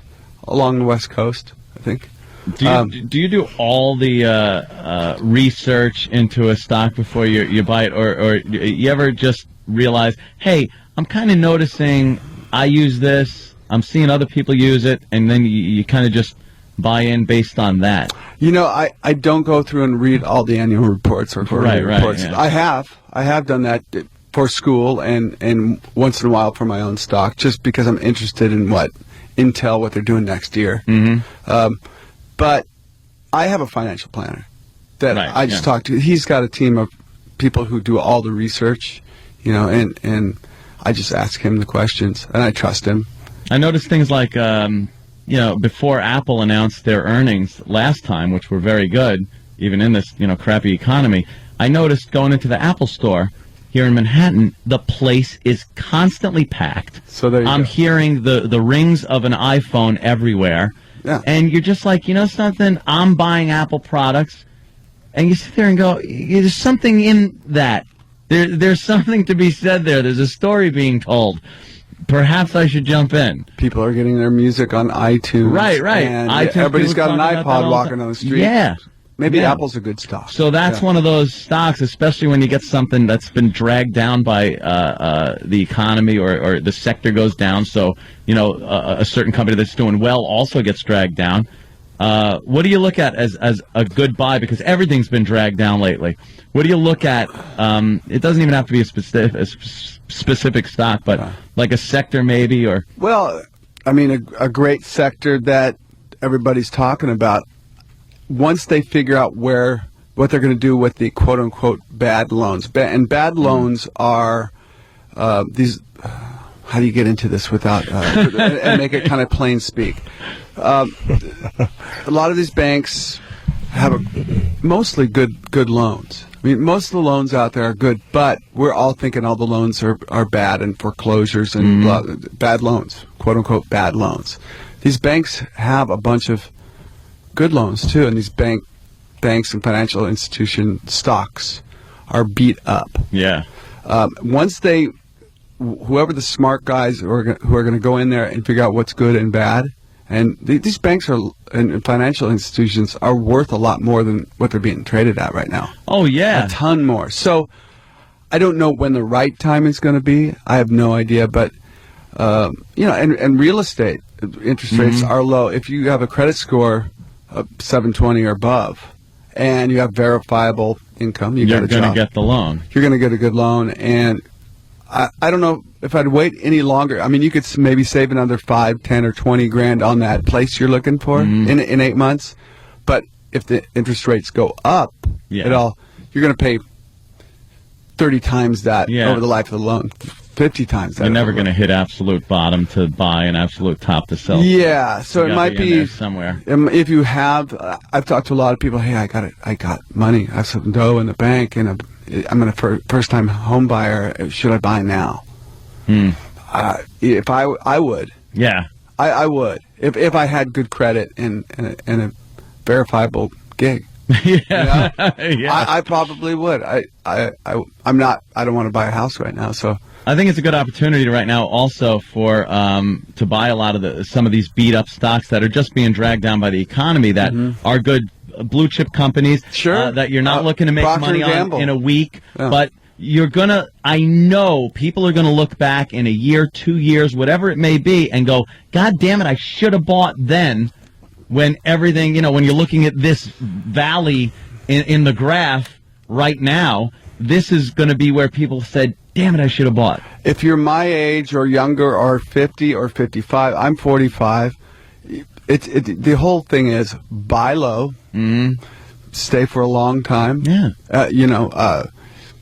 along the West Coast, I think. Do you do all the research into a stock before you buy it, or you ever just realize, hey, I'm kind of noticing I use this, I'm seeing other people use it, and then you kind of just buy in based on that? You know, I don't go through and read all the annual reports or quarterly reports. Yeah. I have done that for school and once in a while for my own stock, just because I'm interested in what they're doing next year. Mm-hmm. But I have a financial planner that I just yeah. talked to. He's got a team of people who do all the research, you know, and I just ask him the questions, and I trust him. I noticed things like, you know, before Apple announced their earnings last time, which were very good, even in this, you know, crappy economy, I noticed going into the Apple store here in Manhattan, the place is constantly packed. So there you I'm go. hearing the rings of an iPhone everywhere. Yeah. And you're just like, you know something, I'm buying Apple products. And you sit there and go, there's something in that. There's something to be said there. There's a story being told. Perhaps I should jump in. People are getting their music on iTunes. Right. And iTunes, everybody's people got an talk about that iPod all walking the- on the street. Yeah. Maybe Yeah. Apple's a good stock. So that's one of those stocks, especially when you get something that's been dragged down by the economy or the sector goes down. So, you know, a certain company that's doing well also gets dragged down. What do you look at as a good buy? Because everything's been dragged down lately. What do you look at? It doesn't even have to be a specific stock, but like a sector maybe, or... Well, I mean, a great sector that everybody's talking about. Once they figure out what they're going to do with the quote-unquote bad loans. And bad loans are these... How do you get into this without... and make it kind of plain speak? A lot of these banks have mostly good loans. I mean, most of the loans out there are good, but we're all thinking all the loans are bad and foreclosures and bad loans, quote-unquote bad loans. These banks have a bunch of good loans, too, and these banks and financial institution stocks are beat up. Yeah. Once whoever the smart guys who are going to go in there and figure out what's good and bad, and these banks and financial institutions are worth a lot more than what they're being traded at right now. Oh, yeah. A ton more. So I don't know when the right time is going to be. I have no idea. But, you know, and real estate interest rates are low. If you have a credit score of 720 or above and you have verifiable income, you're going to get the loan. You're going to get a good loan. And I don't know if I'd wait any longer. I mean, you could maybe save another 5, 10, or 20 grand on that place you're looking for in 8 months. But if the interest rates go up at all, you're going to pay 30 times that over the life of the loan, 50 times that. You're never going to hit absolute bottom to buy and absolute top to sell. Yeah, so it might be somewhere. If you have, I've talked to a lot of people. Hey, I got money. I have some dough in the bank, and I'm a first-time home buyer. Should I buy now? If I would. Yeah. I would. If I had good credit and a verifiable gig. Yeah. I probably would. I'm not. I don't want to buy a house right now, so. I think it's a good opportunity right now also for to buy a lot of some of these beat up stocks that are just being dragged down by the economy that are good blue chip companies that you're not looking to make Procter money and on Gamble. in a week, but you're gonna. I know people are gonna look back in a year, 2 years, whatever it may be, and go, God damn it, I should have bought then. When everything, you know, when you're looking at this valley in the graph right now, this is going to be where people said, damn it, I should have bought. If you're my age or younger or 50 or 55, I'm 45. The whole thing is buy low, stay for a long time. Yeah. You know,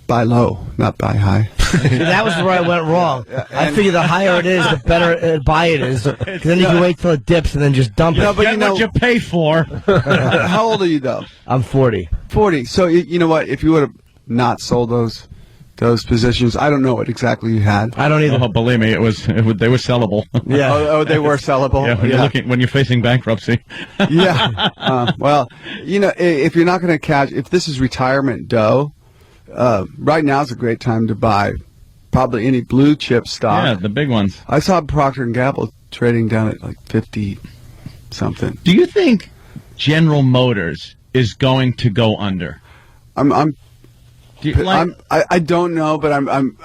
buy low, not buy high. That was where I went wrong. I figure the higher it is, the better buy it is. 'Cause then you can wait till it dips and then just dump it. But Get what you pay for. How old are you, though? I'm 40. 40. So, you know what? If you would have not sold those positions, I don't know what exactly you had. I don't either. Oh, believe me, they were sellable. Yeah. Oh, they were sellable. Yeah, when you're facing bankruptcy. Yeah. Well, you know, if you're not going to catch, if this is retirement dough, right now is a great time to buy probably any blue chip stock. Yeah, the big ones. I saw Procter & Gamble trading down at like 50 something. Do you think General Motors is going to go under? I'm I don't know, but I'm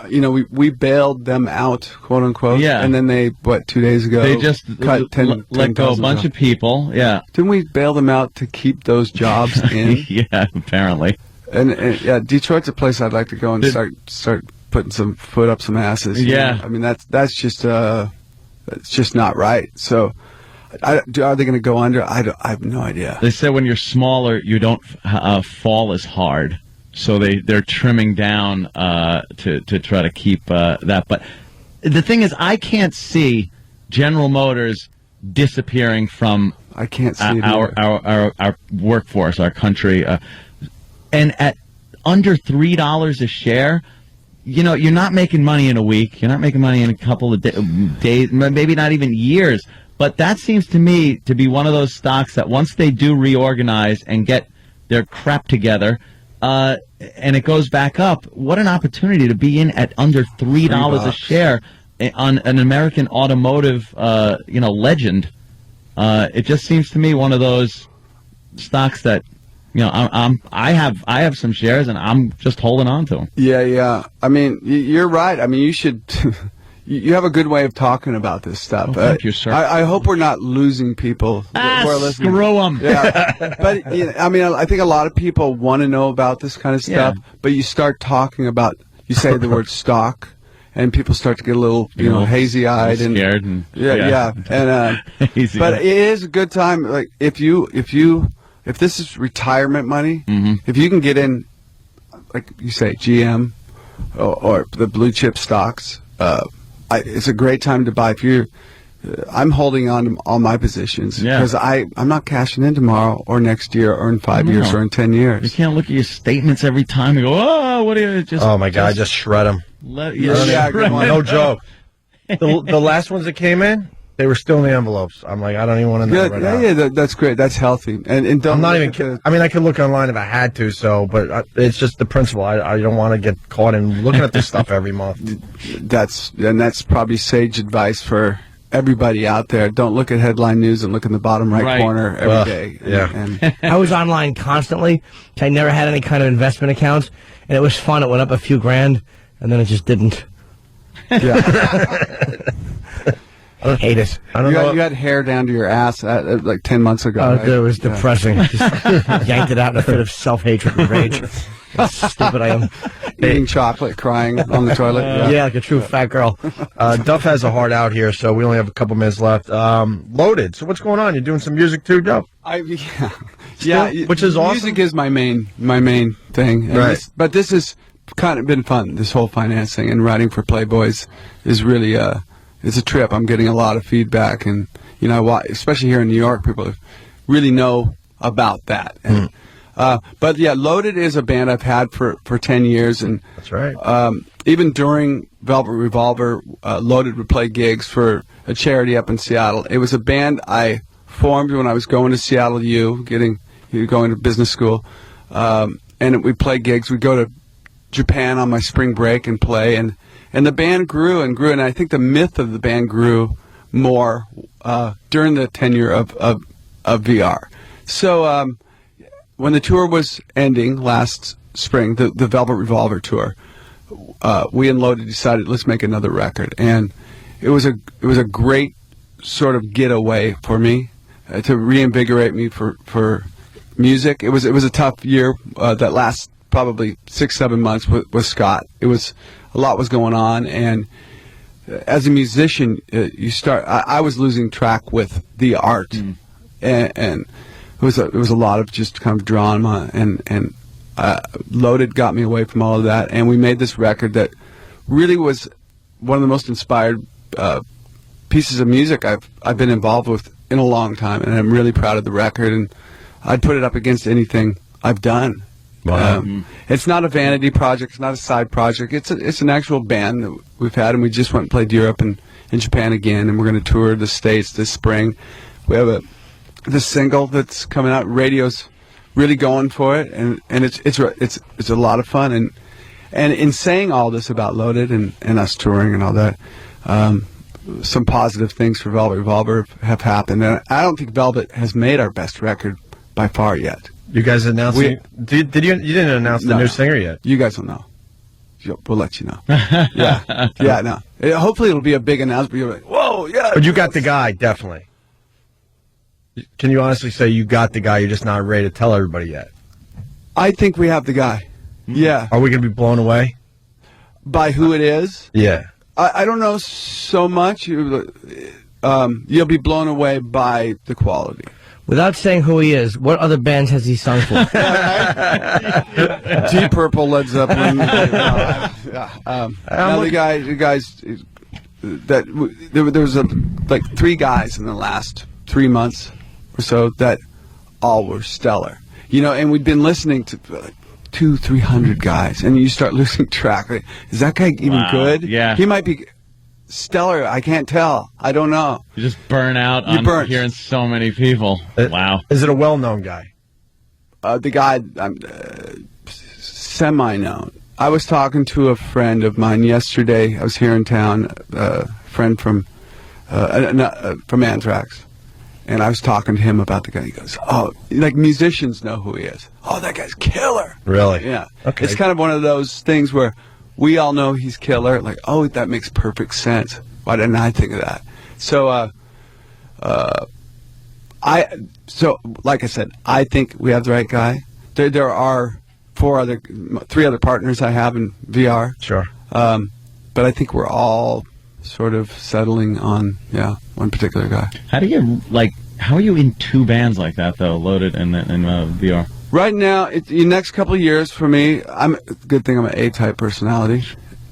we bailed them out, quote unquote. Yeah. And then they 2 days ago They just cut let go a bunch of people. Yeah. Didn't we bail them out to keep those jobs in? Yeah, apparently. And yeah, Detroit's a place I'd like to go and start putting some foot up some asses. Yeah. I mean that's just it's just not right. So. Are they going to go under? I have no idea. They said when you're smaller, you don't fall as hard, so they're trimming down to try to keep that. But the thing is, I can't see General Motors disappearing from I can't see our workforce, our country, and at under $3 a share. You're not making money in a week. You're not making money in a couple of days, maybe not even years. But that seems to me to be one of those stocks that once they do reorganize and get their crap together, and it goes back up, what an opportunity to be in at under $3 a share on an American automotive, legend. It just seems to me one of those stocks that, I have some shares and I'm just holding on to them. Yeah. I mean, you're right. I mean, you should. You have a good way of talking about this stuff. Thank you, sir. I hope we're not losing people who are listening. Screw them. Yeah, but I think a lot of people want to know about this kind of stuff. Yeah. But you start talking about, you say the word stock, and people start to get a little, hazy-eyed and scared. And, yeah. And but it is a good time. Like if this is retirement money, if you can get in, like you say, GM or the blue chip stocks. It's a great time to buy. I'm holding on to all my positions because I'm not cashing in tomorrow or next year or in 5 years or in 10 years. You can't look at your statements every time and go, oh, what do you just? Oh my God, I just shred them. No joke. The last ones that came in, they were still in the envelopes. I'm like, I don't even want to know right now. Yeah, that's great. That's healthy. And don't I'm not even kidding. I mean, I could look online if I had to, but it's just the principle. I don't want to get caught in looking at this stuff every month. That's probably sage advice for everybody out there. Don't look at headline news and look in the bottom right corner every day. Yeah. I was online constantly. I never had any kind of investment accounts, and it was fun. It went up a few grand, and then it just didn't. Yeah. I hate it. You had hair down to your ass like 10 months ago. Oh, right? It was depressing. Just yanked it out in a fit of self-hatred and rage. How stupid I am. Eating chocolate, crying on the toilet. Yeah, like a true fat girl. Duff has a heart out here, so we only have a couple minutes left. Loaded. So what's going on? You're doing some music too, Duff? Yeah, which is awesome. Music is my main thing. Right. But this has kind of been fun. This whole financing and writing for Playboys is really it's a trip. I'm getting a lot of feedback, and especially here in New York, people really know about that. And, but yeah, Loaded is a band I've had for 10 years, and that's right. Even during Velvet Revolver, Loaded would play gigs for a charity up in Seattle. It was a band I formed when I was going to Seattle U, going to business school, and we play gigs. We'd go to Japan on my spring break and play, and the band grew and grew, and I think the myth of the band grew more during the tenure of VR. So when the tour was ending last spring, the Velvet Revolver tour, we and Loaded decided, let's make another record, and it was a great sort of getaway for me to reinvigorate me for music. It was a tough year that last probably 6-7 months with Scott. A lot was going on, and as a musician, I was losing track with the art, and it was a lot of just kind of drama, and Loaded got me away from all of that, and we made this record that really was one of the most inspired pieces of music I've been involved with in a long time, and I'm really proud of the record, and I'd put it up against anything I've done. Wow. It's not a vanity project. It's not a side project. It's an actual band that we've had, and we just went and played Europe and Japan again, and we're going to tour the States this spring. We have this single that's coming out. Radio's really going for it, and it's a lot of fun. And in saying all this about Loaded and us touring and all that, some positive things for Velvet Revolver have happened. And I don't think Velvet has made our best record by far yet. You guys announced did you didn't announce the new singer yet? You guys don't know. We'll let you know. Yeah, no. Hopefully it'll be a big announcement. You're like, whoa, yeah. But you got the guy, definitely. Can you honestly say you got the guy? You're just not ready to tell everybody yet. I think we have the guy. Yeah. Are we going to be blown away? By who it is? Yeah. I don't know so much. You'll be blown away by the quality. Without saying who he is, what other bands has he sung for? Deep Purple, Led Zeppelin. The guys that there was like 3 guys in the last 3 months or so that all were stellar. And we'd been listening to 200-300 guys, and you start losing track. Is that guy even good? Yeah. He might be stellar. I can't tell. I don't know. You just burn out on hearing so many people. Wow. Is it a well-known guy? The guy, semi-known. I was talking to a friend of mine yesterday. I was here in town, a friend from Anthrax. And I was talking to him about the guy. He goes, oh, like musicians know who he is. Oh, that guy's killer. Really? Yeah. Okay. It's kind of one of those things where we all know he's killer. Like, oh, that makes perfect sense. Why didn't I think of that? So, like I said, I think we have the right guy. There are 3 other partners I have in VR. Sure. But I think we're all sort of settling on, one particular guy. How are you in 2 bands like that, though, Loaded and VR? Right now, the next couple of years for me, good thing I'm an A-type personality.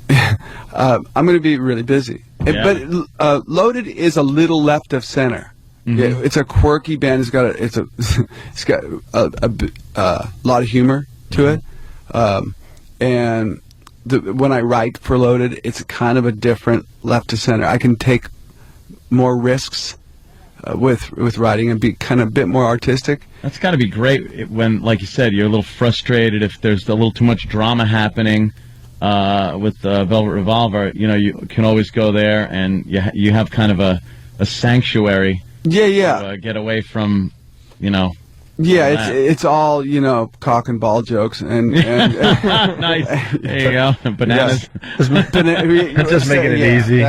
I'm going to be really busy. Yeah. But Loaded is a little left of center. Mm-hmm. Yeah, it's a quirky band. It's got a lot of humor to it. And when I write for Loaded, it's kind of a different left to center. I can take more risks with writing and be kind of a bit more artistic. That's got to be great when, like you said, you're a little frustrated if there's a little too much drama happening with Velvet Revolver. You can always go there, and you have kind of a sanctuary. To, get away from, Yeah, it's all cock and ball jokes and nice. There you go, bananas. Just making it easy.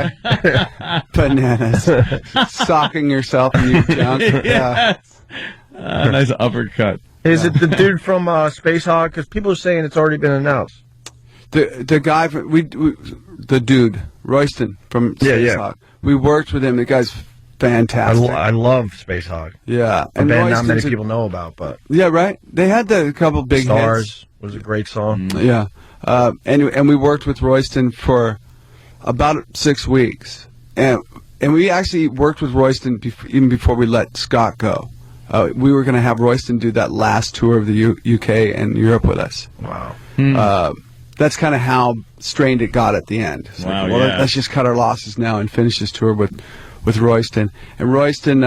Bananas, socking yourself in your junk. Yes. Nice uppercut. Is it the dude from Space Hog? Because people are saying it's already been announced. The guy from the dude Royston from Space Hog. We worked with him. The guy's fantastic. I love Space Hog. Yeah. A band not many people know about, but... Yeah, right? They had a couple big Stars hits. Was a great song. Yeah. And we worked with Royston for about 6 weeks. And we actually worked with Royston even before we let Scott go. We were going to have Royston do that last tour of the UK and Europe with us. Wow. That's kind of how strained it got at the end. It's wow, let's just cut our losses now and finish this tour with Royston. And Royston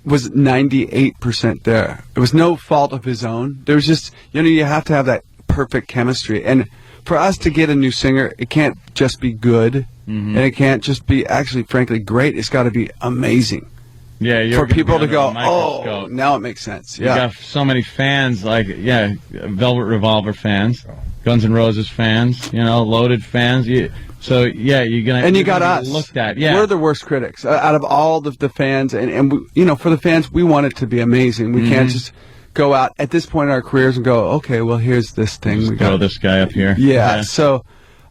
was 98% there. It was no fault of his own. There was just, you have to have that perfect chemistry. And for us to get a new singer, it can't just be good, and it can't just be actually, frankly, great. It's got to be amazing. Yeah, for people to go, oh, now it makes sense. Yeah, you got so many fans, Velvet Revolver fans, Guns N' Roses fans, Loaded fans. You're gonna and you got us looked at. Yeah, we're the worst critics out of all the fans, and we, for the fans, we want it to be amazing. We can't just go out at this point in our careers and go, okay, well, here's this thing. Just we got throw this guy up here. Yeah. So,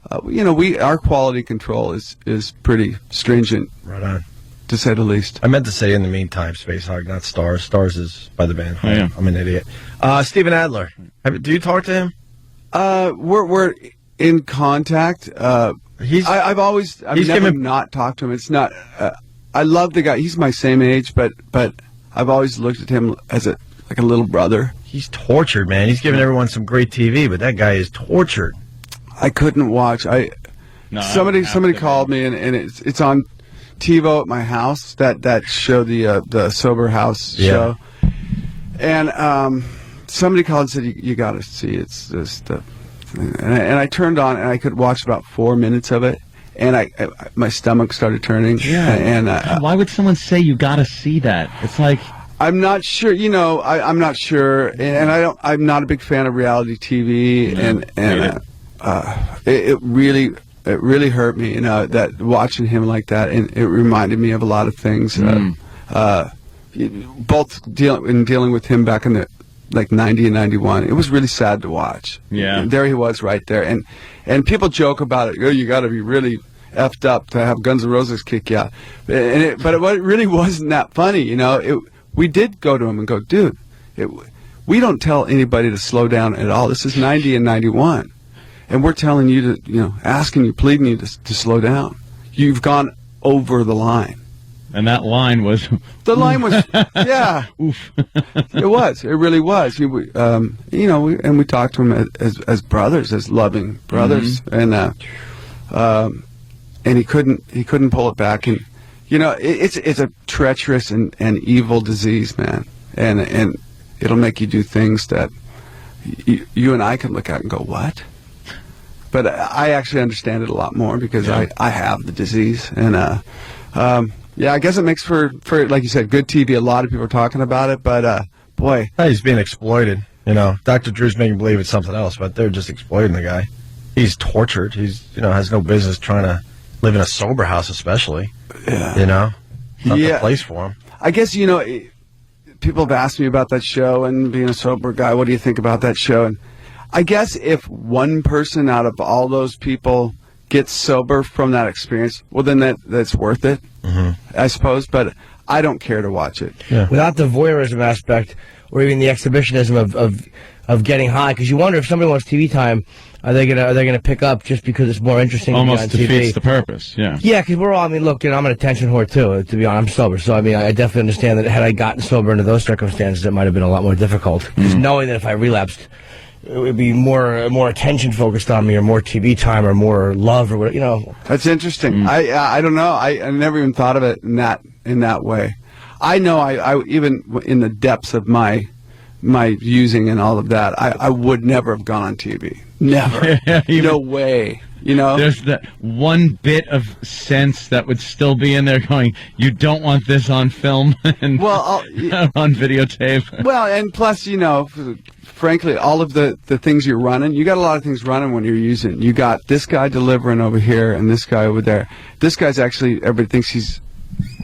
our quality control is pretty stringent. Right on. To say the least. I meant to say in the meantime, Space Hog, not Stars. Stars is by the band. Oh, yeah. I'm an idiot. Steven Adler. Do you talk to him? We're in contact. I've never not talked to him. It's not. I love the guy. He's my same age, but I've always looked at him as a little brother. He's tortured, man. He's giving everyone some great TV, but that guy is tortured. I couldn't watch. Somebody called me, and it's on TiVo at my house, that show, the Sober House show, and somebody called and said you got to see it's this stuff, and I turned on and I could watch about 4 minutes of it, and my stomach started turning. Yeah, and why would someone say you got to see that? It's like I'm not sure. You know, I'm not sure, and I'm not a big fan of reality TV, and it really hurt me. You know, that watching him like that, and it reminded me of a lot of things. Both dealing with him back in the 90 and 91, it was really sad to watch. Yeah, and there he was right there, and people joke about it. Oh, you got to be really effed up to have Guns N' Roses kick you out, but it really wasn't that funny. You know, we did go to him and go, dude, we don't tell anybody to slow down at all. This is 90 and 91, and we're telling you to, you know, asking you, pleading you to slow down. You've gone over the line. And that line was... The line was, yeah. Oof. It was. It really was. You know, we talked to him as brothers, as loving brothers, and he couldn't pull it back. And you know, it's a treacherous and evil disease, man, and it'll make you do things that you and I can look at and go, what? But I actually understand it a lot more because I have the disease, and yeah, I guess it makes for like you said, good TV. A lot of people are talking about it, but boy, he's being exploited. You know, Dr. Drew's making believe it's something else, but they're just exploiting the guy. He's tortured. He's, you know, has no business trying to live in a sober house, especially. Yeah. You know, not the place for him. I guess, you know, people have asked me about that show and being a sober guy. What do you think about that show? And I guess if one person out of all those people gets sober from that experience, well, then that's worth it, I suppose. But I don't care to watch it. Yeah. Without the voyeurism aspect, or even the exhibitionism of getting high, because you wonder if somebody wants TV time, are they gonna pick up just because it's more interesting? Almost to be on defeats TV? the purpose. Yeah. Yeah, because we're all. I mean, look, you know, I'm an attention whore too. To be honest, I'm sober, so I mean, I definitely understand that had I gotten sober under those circumstances, it might have been a lot more difficult. Just knowing that if I relapsed, it would be more attention focused on me, or more TV time, or more love, or whatever. You know, that's interesting. I don't know. I never even thought of it in that way. I know I even in the depths of my using and all of that, I would never have gone on TV. Never. No way. You know, there's that one bit of sense that would still be in there going, you don't want this on film and on videotape. Well, and plus, you know, frankly, all of the things you're running, you got a lot of things running when you're using. You got this guy delivering over here and this guy over there. This guy's actually, everybody thinks he's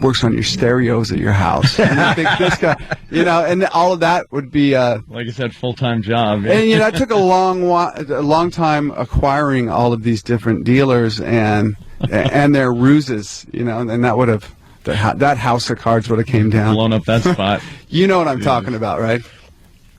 works on your stereos at your house. And I think this guy, you know, and all of that would be like I said, full-time job. And you know, it took a long time acquiring all of these different dealers and their ruses, you know, and that would have that house of cards would have came down, blown up that spot. You know what I'm talking about, right?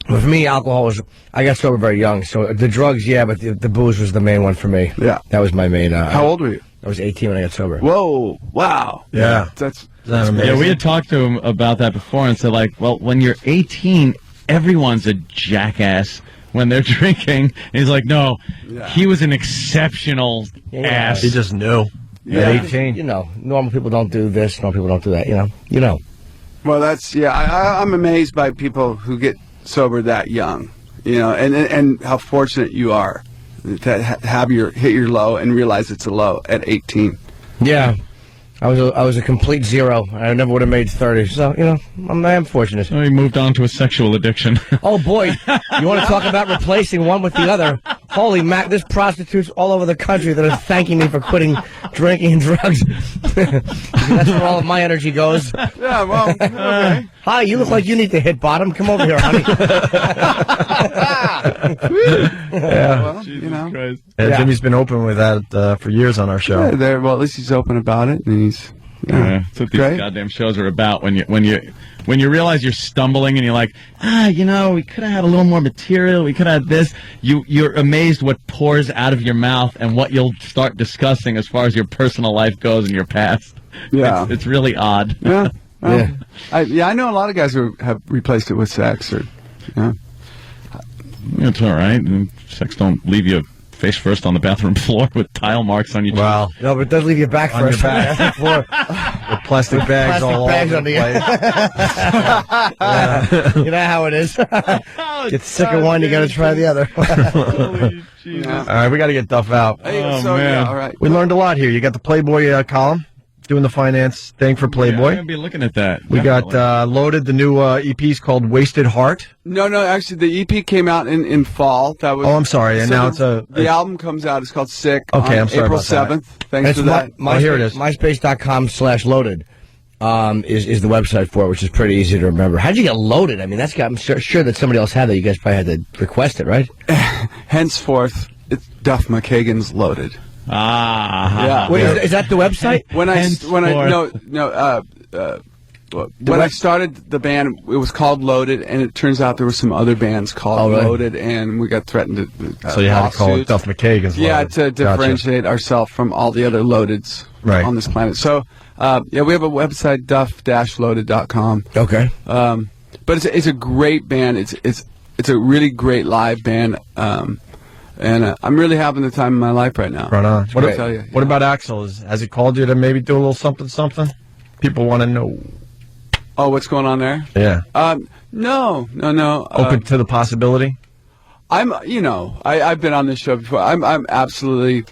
Well, for me, alcohol was. I got sober very young, so the drugs, yeah, but the booze was the main one for me. Yeah, that was my main. How old were you? I was 18 when I got sober. Whoa! Wow! Yeah, that's amazing. Yeah, we had talked to him about that before and said, like, well, when you're 18, everyone's a jackass when they're drinking. And he's like, no, he was an exceptional ass. He just knew. Yeah, 18. You know, normal people don't do this. Normal people don't do that. You know. Well, that's I'm amazed by people who get sober that young. You know, and how fortunate you are to have hit your low and realize it's a low at 18. Yeah, I was a complete zero. I never would have made 30. So you know, I am fortunate. So he moved on to a sexual addiction. Oh boy, you want to talk about replacing one with the other? Holy mac! There's prostitutes all over the country that are thanking me for quitting drinking and drugs. That's where all of my energy goes. Yeah, well, okay. Hi, you look like you need to hit bottom. Come over here, honey. Yeah, well, you know. Jimmy's been open with that for years on our show. Yeah, well, at least he's open about it, and he's that's what these goddamn shows are about. When you realize you're stumbling and you're like, you know, we could have had a little more material. We could have had this. You're amazed what pours out of your mouth and what you'll start discussing as far as your personal life goes and your past. Yeah, it's really odd. Yeah, I know a lot of guys who have replaced it with sex or. It's all right. Sex don't leave you face first on the bathroom floor with tile marks on your cheek. No, but it does leave you back first. Floor. With plastic bags all over the place. You know how it is. Get sick of one, you got to try the other. Holy Jesus. All right, we got to get Duff out. Man. All right. We learned a lot here. You got the Playboy column. doing the finance thing for Playboy. Yeah, I'm going to be looking at that. We got Loaded, the new EP's called Wasted Heart. No, actually, the EP came out in fall. That was. Oh, I'm sorry, and now the album comes out. It's called Sick. Okay, on I'm sorry April about that. 7th. Thanks for that. Here it is. MySpace.com/loaded is the website for it, which is pretty easy to remember. How'd you get loaded? I mean, I'm sure that somebody else had that. You guys probably had to request it, right? Henceforth, it's Duff McKagan's Loaded. Yeah. Wait, is that the website? When I started the band, it was called Loaded, and it turns out there were some other bands called Loaded, and we got threatened. So you had to call it Duff McKagan's Loaded. Yeah, to differentiate ourselves from all the other Loadeds on this planet. So, we have a website, duff-loaded.com. Okay. But it's a great band. It's a really great live band. And I'm really having the time of my life right now. Right on. What about Axel? Has he called you to maybe do a little something? People want to know. Oh, what's going on there? Yeah. No. Open to the possibility? I've been on this show before. I'm absolutely,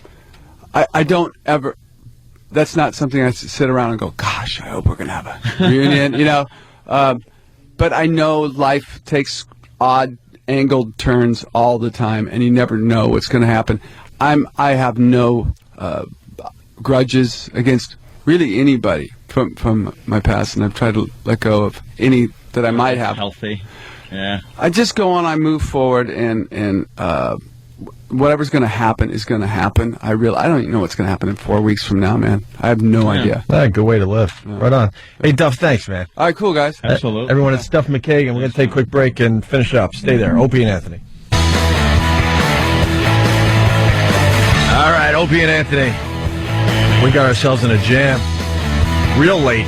I don't ever, that's not something I sit around and go, gosh, I hope we're going to have a reunion, but I know life takes odd angled turns all the time, and you never know what's going to happen. I have no grudges against really anybody from my past, and I've tried to let go of any that I might have. Healthy, yeah. I just go on. I move forward, and whatever's going to happen is going to happen. I don't even know what's going to happen in 4 weeks from now, man. I have no idea. Good way to live. Right on. Hey, Duff, thanks, man. All right, cool, guys. Absolutely. Everyone, it's Duff McKagan. We're going to take a quick break and finish up. Stay there. Opie and Anthony. All right, Opie and Anthony. We got ourselves in a jam. Real late.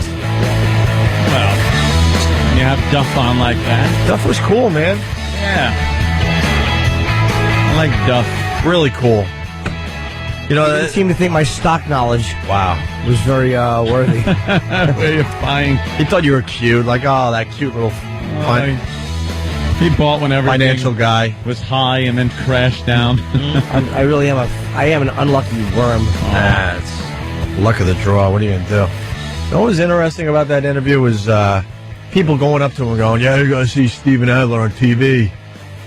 Well, when you have Duff on like that. Duff was cool, man. Yeah. I like Duff. Really cool. They seem to think my stock knowledge was very worthy. Where you buying? He thought you were cute. Like, that cute little he bought when everything financial guy was high and then crashed down. I really am I am an unlucky worm. That's luck of the draw. What are you going to do? What was interesting about that interview was people going up to him and going, yeah, you're going to see Steven Adler on TV.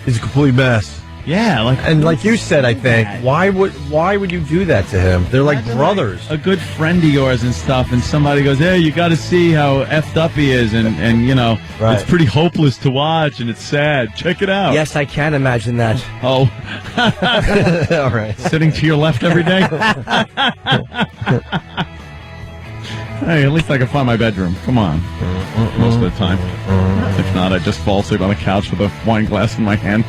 He's a complete mess. Yeah, like you said, I think, why would you do that to him? They're like brothers. A good friend of yours and stuff, and somebody goes, hey, you got to see how effed up he is, and it's pretty hopeless to watch, and it's sad. Check it out. Yes, I can imagine that. Oh. All right. Sitting to your left every day? Hey, at least I can find my bedroom. Come on. Most of the time. If not, I just fall asleep on the couch with a wine glass in my hand,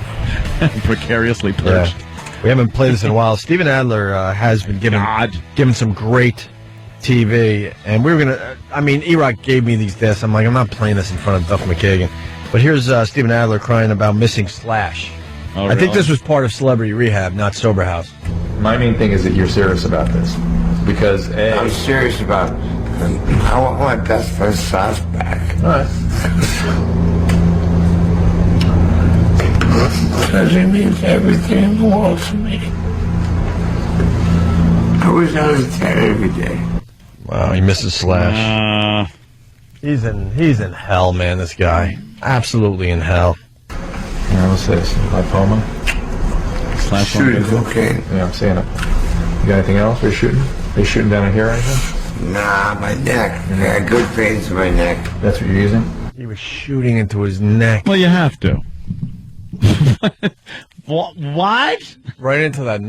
precariously perched. Yeah. We haven't played this in a while. Steven Adler has been given some great TV, and we were going to, E-Rock gave me these discs. I'm like, I'm not playing this in front of Duff McKagan. But here's Steven Adler crying about missing Slash. Oh, I think this was part of Celebrity Rehab, not Sober House. My main thing is that you're serious about this. Because, I'm serious about it. I want my best friend Slash back. All right. Because he means everything in the world to me. I wish I was there every day. Wow, he misses Slash. He's in hell, man, this guy. Absolutely in hell. Yeah, what's this? Lipoma? Slash shooting cocaine. Yeah, I'm seeing it. You got anything else? Are you shooting down in here or anything? Nah, my neck. I got good veins in my neck. That's what you're using? He was shooting into his neck. Well, you have to. What? Right into that.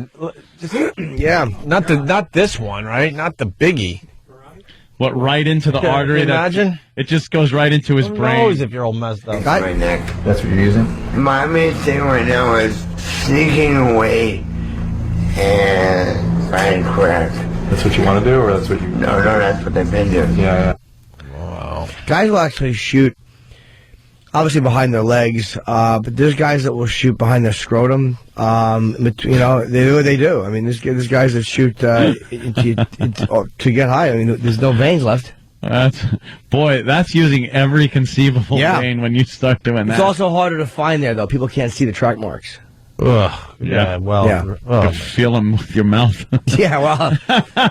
Yeah, not this one, right? Not the biggie. What, right into the artery? Imagine? It just goes right into his brain. Who knows if you're all messed up? My neck. That's what you're using? My main thing right now is sneaking away and buying crack. That's what you want to do, or that's what you... No, that's what I've been doing. Yeah. Wow. Guys will actually shoot, obviously behind their legs, but there's guys that will shoot behind their scrotum. They do what they do. I mean, there's guys that shoot to get high. I mean, there's no veins left. That's using every conceivable vein when you start doing that. It's also harder to find there, though. People can't see the track marks. Ugh. Yeah. Well. Yeah. You Oh, can feel them with your mouth. Yeah, well,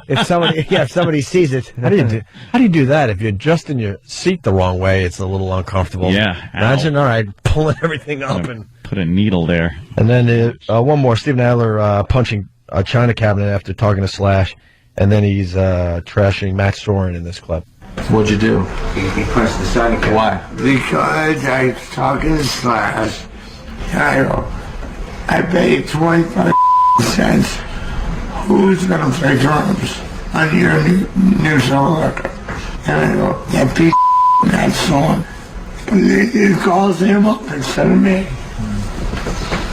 if somebody sees it, how do you do that? If you're adjusting your seat the wrong way, it's a little uncomfortable. Yeah. Imagine, all right, pulling everything up and put a needle there. And then one more, Steven Adler punching a china cabinet after talking to Slash, and then he's trashing Matt Soren in this clip. What'd you do? He punched the side of Why? Because I was talking to Slash. I paid 25 cents. Who's gonna play drums on your new solo record? And I go, that piece of that song. But he calls him up instead of me.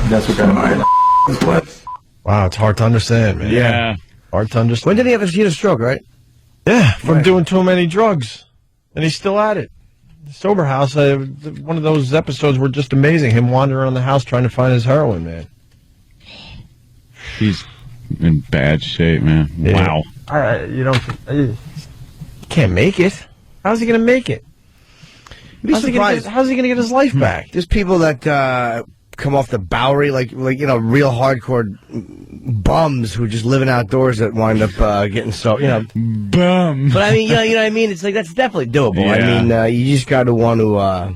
That's what kind of Wow, it's hard to understand, man. Yeah. Hard to understand. When did he have a stroke, right? Yeah, from doing too many drugs. And he's still at it. Sober House, one of those episodes were just amazing. Him wandering around the house trying to find his heroin, man. He's in bad shape, man. Yeah. Wow. You can't make it. How's he going to make it? How's he going to get his life back? There's people that come off the Bowery, like real hardcore bums who are just living outdoors that wind up getting bum. But I mean, you know what I mean? It's like that's definitely doable. Yeah. I mean, you just got to want to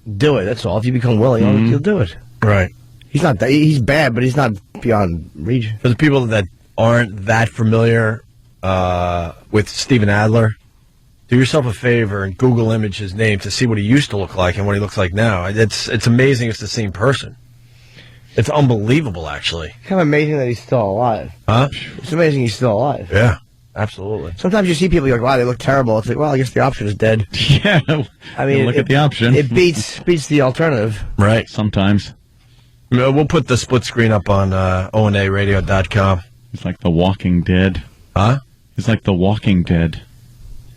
do it. That's all. If you become willing, you'll do it. Right. He's not that. He's bad, but he's not beyond reach. For the people that aren't that familiar with Steven Adler, do yourself a favor and Google image his name to see what he used to look like and what he looks like now. It's amazing it's the same person. It's unbelievable, actually. It's kind of amazing that he's still alive. Huh? It's amazing he's still alive. Yeah, absolutely. Sometimes you see people, you're like, wow, they look terrible. It's like, well, I guess the option is dead. Yeah. I mean, look at the option. It beats the alternative. Right. Sometimes. We'll put the split screen up on onaradio.com. He's like The Walking Dead. Huh? He's like The Walking Dead.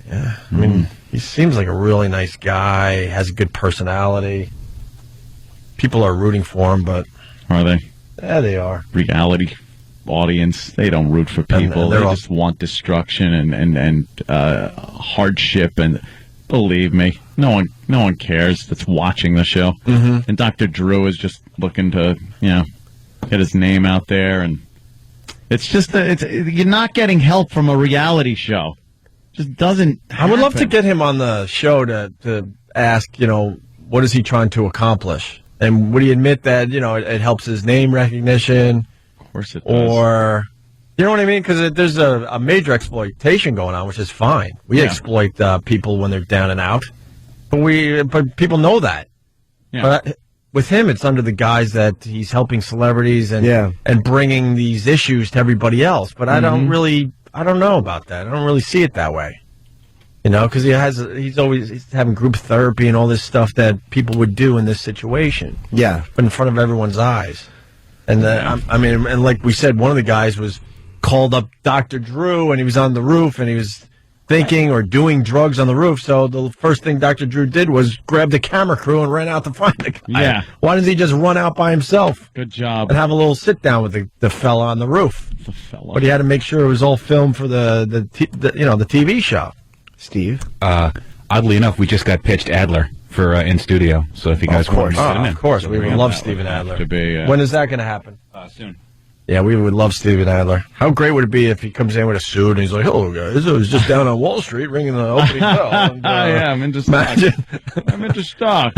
Yeah. I mean, he seems like a really nice guy, has a good personality. People are rooting for him, but... Are they? Yeah, they are. Reality audience, they don't root for people. They just want destruction and hardship, and believe me, no one cares that's watching the show. Mm-hmm. And Dr. Drew is just looking to, get his name out there, and it's just you're not getting help from a reality show. Just doesn't happen. I would love to get him on the show to ask, what is he trying to accomplish? And would he admit that, it helps his name recognition? Of course it does. Or, you know what I mean? Because there's a major exploitation going on, which is fine. We exploit people when they're down and out. But people know that. Yeah. But with him, it's under the guise that he's helping celebrities and bringing these issues to everybody else. But I don't know about that. I don't really see it that way. Because he's always having group therapy and all this stuff that people would do in this situation. Yeah. But in front of everyone's eyes. And and like we said, one of the guys was called up Dr. Drew, and he was on the roof, and he was thinking or doing drugs on the roof. So the first thing Dr. Drew did was grab the camera crew and ran out to find the guy. Yeah. Why doesn't he just run out by himself? Good job. And have a little sit down with the fella on the roof. The fella. But he had to make sure it was all filmed for the TV show. Steve? Oddly enough, we just got pitched Adler for in studio. So if you guys want to sit in. Of course, we would love Steven Adler. To be, when is that going to happen? Soon. Yeah, we would love Steven Adler. How great would it be if he comes in with a suit and he's like, "Hello, guys. I was just down on Wall Street ringing the opening bell." And, yeah, I'm into stock. I'm into stock.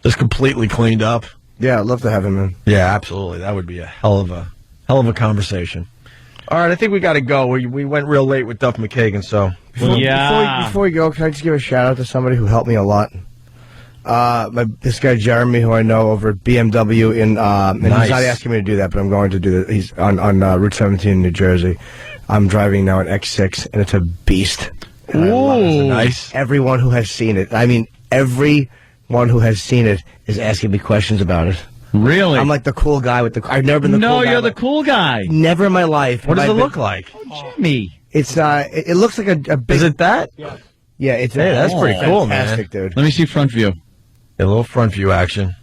Just completely cleaned up. Yeah, I'd love to have him in. Yeah, absolutely. That would be a hell of a conversation. All right, I think we got to go. We went real late with Duff McKagan, so Before we go, can I just give a shout out to somebody who helped me a lot? This guy Jeremy, who I know over at BMW, and he's not asking me to do that, but I'm going to do that. He's on Route 17 in New Jersey. I'm driving now an X6, and it's a beast. Ooh, nice. Everyone who has seen it, everyone who has seen it is asking me questions about it. Really? I'm like the cool guy with I've never been the cool guy. No, you're the cool guy. Never in my life. What does it look like? Jimmy. It's it looks like a big. Is it that? Yeah. Yeah, it's that's pretty cool, fantastic, man. dude. Let me see front view. A little front view action.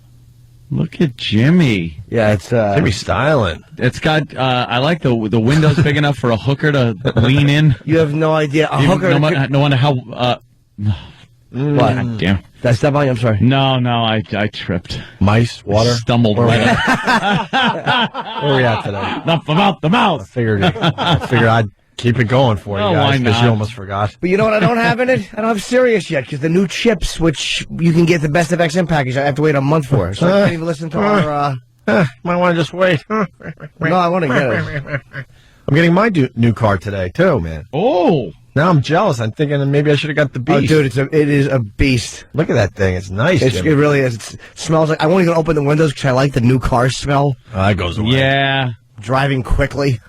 Look at Jimmy. Yeah, it's Jimmy styling. It's got. I like the windows big enough for a hooker to lean in. You have no idea. A hooker. No matter how. What? God damn. Did I step on you? I'm sorry. No, I tripped. Mice, water. Stumbled Where right Where are we at today? Enough about the mouse. I figured I'd keep it going for you Oh, guys why because not? you almost forgot. But you know what I don't have in it? I don't have Sirius yet because the new chips, which you can get the Best of XM package, I have to wait a month for. So I can't even listen to our... might want to just wait. No, I want to get it. I'm getting my new car today, too, man. Oh. Now I'm jealous. I'm thinking that maybe I should have got the Beast. Oh, dude, it is a beast. Look at that thing. It's nice. It really is. It smells like... I won't even open the windows because I like the new car smell. Oh, that goes away. Yeah. Driving quickly.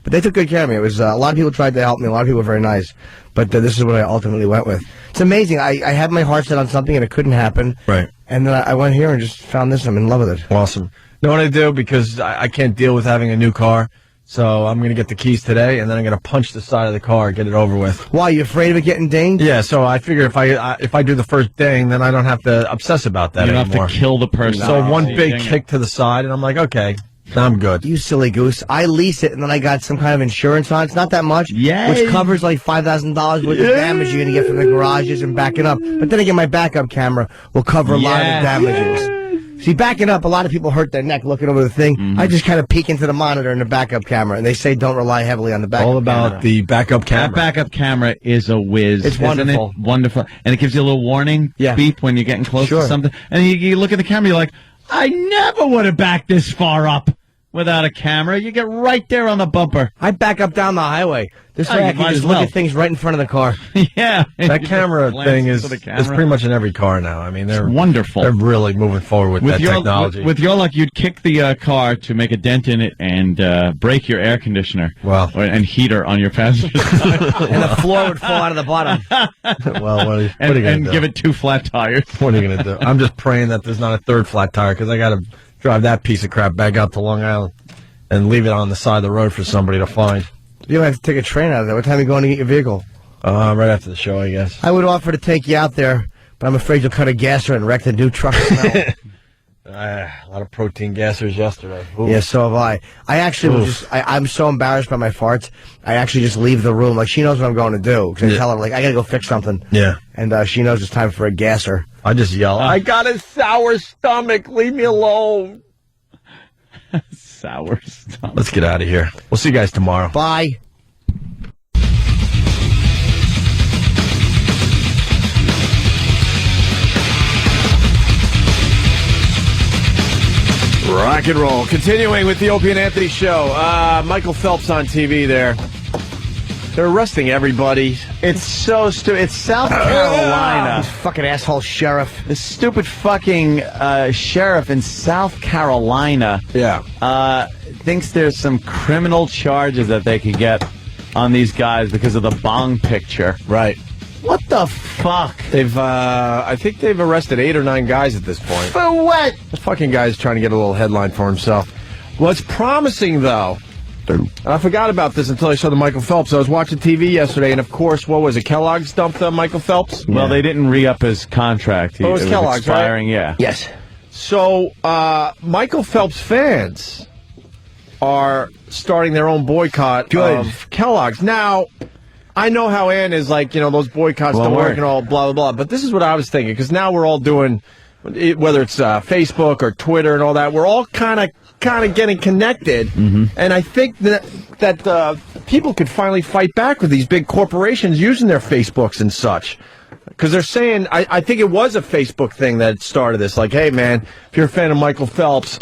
But they took good care of me. It was a lot of people tried to help me. A lot of people were very nice. But this is what I ultimately went with. It's amazing. I had my heart set on something and it couldn't happen. Right. And then I went here and just found this. I'm in love with it. Awesome. Know what I do? Because I can't deal with having a new car. So I'm going to get the keys today, and then I'm going to punch the side of the car and get it over with. Why, you afraid of it getting dinged? Yeah, so I figure if I do the first ding, then I don't have to obsess about that You don't anymore. have to kill the person. So one big Ding it. kick to the side, and I'm like, okay, I'm good. You silly goose. I lease it, and then I got some kind of insurance on it. It's not that much, which covers like $5,000 worth of damage you're going to get from the garages and backing up. But then again, my backup camera will cover a lot of the damages. See, backing up, a lot of people hurt their neck looking over the thing. I just kind of peek into the monitor in the backup camera, and they say don't rely heavily on the backup All about camera. the backup camera. That backup camera is a whiz. It's wonderful. Isn't it? Wonderful. And it gives you a little warning beep when you're getting close to something. And you look at the camera, you're like, I never would have backed this far up without a camera. You get right there on the bumper. I back up down the highway. This Oh, way you I can might just as look well. at things right in front of the car. Yeah. That camera thing is camera. pretty much in every car now. I mean, they're wonderful. They're really moving forward with that technology. With your luck, you'd kick the car to make a dent in it and break your air conditioner and heater on your passenger side. And the floor would fall out of the bottom. Well, what are you going to do? Give it 2 flat tires. What are you going to do? I'm just praying that there's not a third flat tire because I got to drive that piece of crap back out to Long Island and leave it on the side of the road for somebody to find. You don't have to take a train out of there. What time are you going to get your vehicle? Right after the show, I guess. I would offer to take you out there, but I'm afraid you'll cut a gasser and wreck the new truck smell. A lot of protein gassers yesterday. Ooh. Yeah, so have I. I actually was I'm so embarrassed by my farts, I actually just leave the room. Like, she knows what I'm going to do. Because I tell her, like, I got to go fix something. Yeah. And she knows it's time for a gasser. I just yell, I got a sour stomach. Leave me alone. Sour stomach. Let's get out of here. We'll see you guys tomorrow. Bye. Rock and roll. Continuing with the Opie and Anthony show. Michael Phelps on TV there. They're arresting everybody. It's so stupid. It's South Carolina. This fucking asshole sheriff. The stupid fucking sheriff in South Carolina thinks there's some criminal charges that they could get on these guys because of the bong picture. Right. What the fuck? They've, I think they've arrested 8 or 9 guys at this point. For what? The fucking guy's trying to get a little headline for himself. What's promising, though, and I forgot about this until I saw the Michael Phelps. I was watching TV yesterday, and of course, what was it? Kellogg's dumped Michael Phelps? Well, they didn't re-up his contract. It was Kellogg's, expiring, right? yeah. Yes. So, Michael Phelps fans are starting their own boycott of Kellogg's. Now, I know how Ann is like, those boycotts don't work and all blah, blah, blah. But this is what I was thinking, because now we're all doing, whether it's Facebook or Twitter and all that, we're all kind of getting connected. Mm-hmm. And I think that people could finally fight back with these big corporations using their Facebooks and such. Because they're saying, I think it was a Facebook thing that started this. Like, hey, man, if you're a fan of Michael Phelps,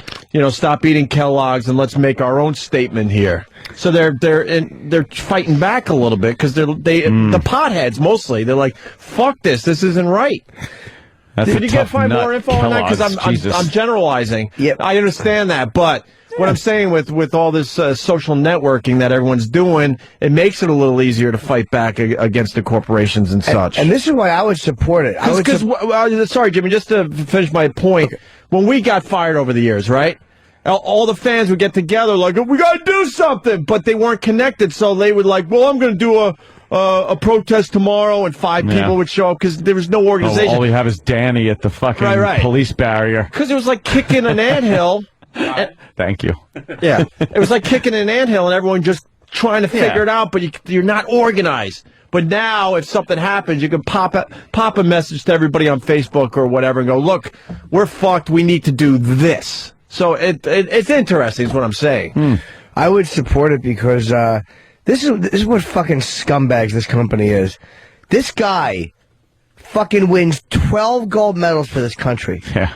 stop eating Kellogg's and let's make our own statement here. So they're fighting back a little bit because the potheads mostly, they're like, fuck this isn't right. Did you find more info on that? Because I'm generalizing. Yep. I understand that, but what I'm saying with all this social networking that everyone's doing, it makes it a little easier to fight back against the corporations and such. And this is why I would support it. Sorry, Jimmy, just to finish my point, when we got fired over the years, right? All the fans would get together like, we got to do something, but they weren't connected, so they would like, well, I'm going to do a protest tomorrow, and 5 people would show up because there was no organization. All we have is Danny at the fucking police barrier. Because it was like kicking an anthill. Thank you. Yeah. It was like kicking an anthill and everyone just trying to figure it out, but you're not organized. But now, if something happens, you can pop a message to everybody on Facebook or whatever and go, look, we're fucked. We need to do this. So it's interesting is what I'm saying. I would support it because this is what fucking scumbags this company is. This guy fucking wins 12 gold medals for this country. Yeah.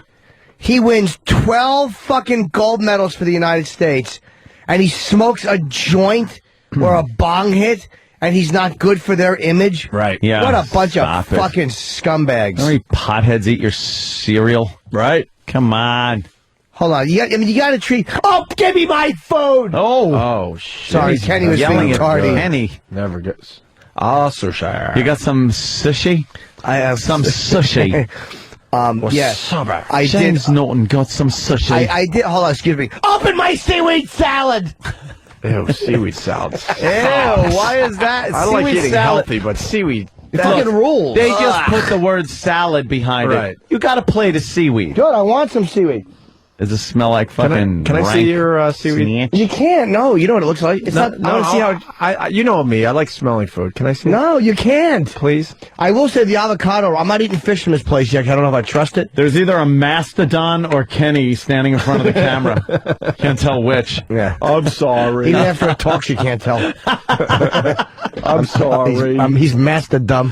He wins 12 fucking gold medals for the United States, and he smokes a joint or a bong hit, and he's not good for their image. Right. Yeah. What a bunch of Stop it. fucking scumbags. How many potheads eat your cereal? Right. Come on. Hold on. You got to treat... Oh, give me my phone! Oh, shit. Sorry, Kenny was yelling being at tardy. Kenny. Never gets... sushi. You got some sushi? I have some sushi. Yes. I James Norton got some sushi. I did... Hold on, excuse me. Open my seaweed salad! Ew, seaweed salad. Ew, why is that? I like Seaweed eating salad. healthy, but seaweed... Fucking rules. They just put the word salad behind Right. it. You got to play the seaweed. Good, I want some seaweed. Does it smell like fucking Can I see rank your seaweed? You can't. No, you know what it looks like. It's not. I want to see how. I you know me. I like smelling food. Can I see? No, you can't. Please. I will say the avocado. I'm not eating fish from this place yet. I don't know if I trust it. There's either a mastodon or Kenny standing in front of the camera. Can't tell which. Yeah. I'm sorry. Even after it talks, you can't tell. I'm sorry. He's master dumb.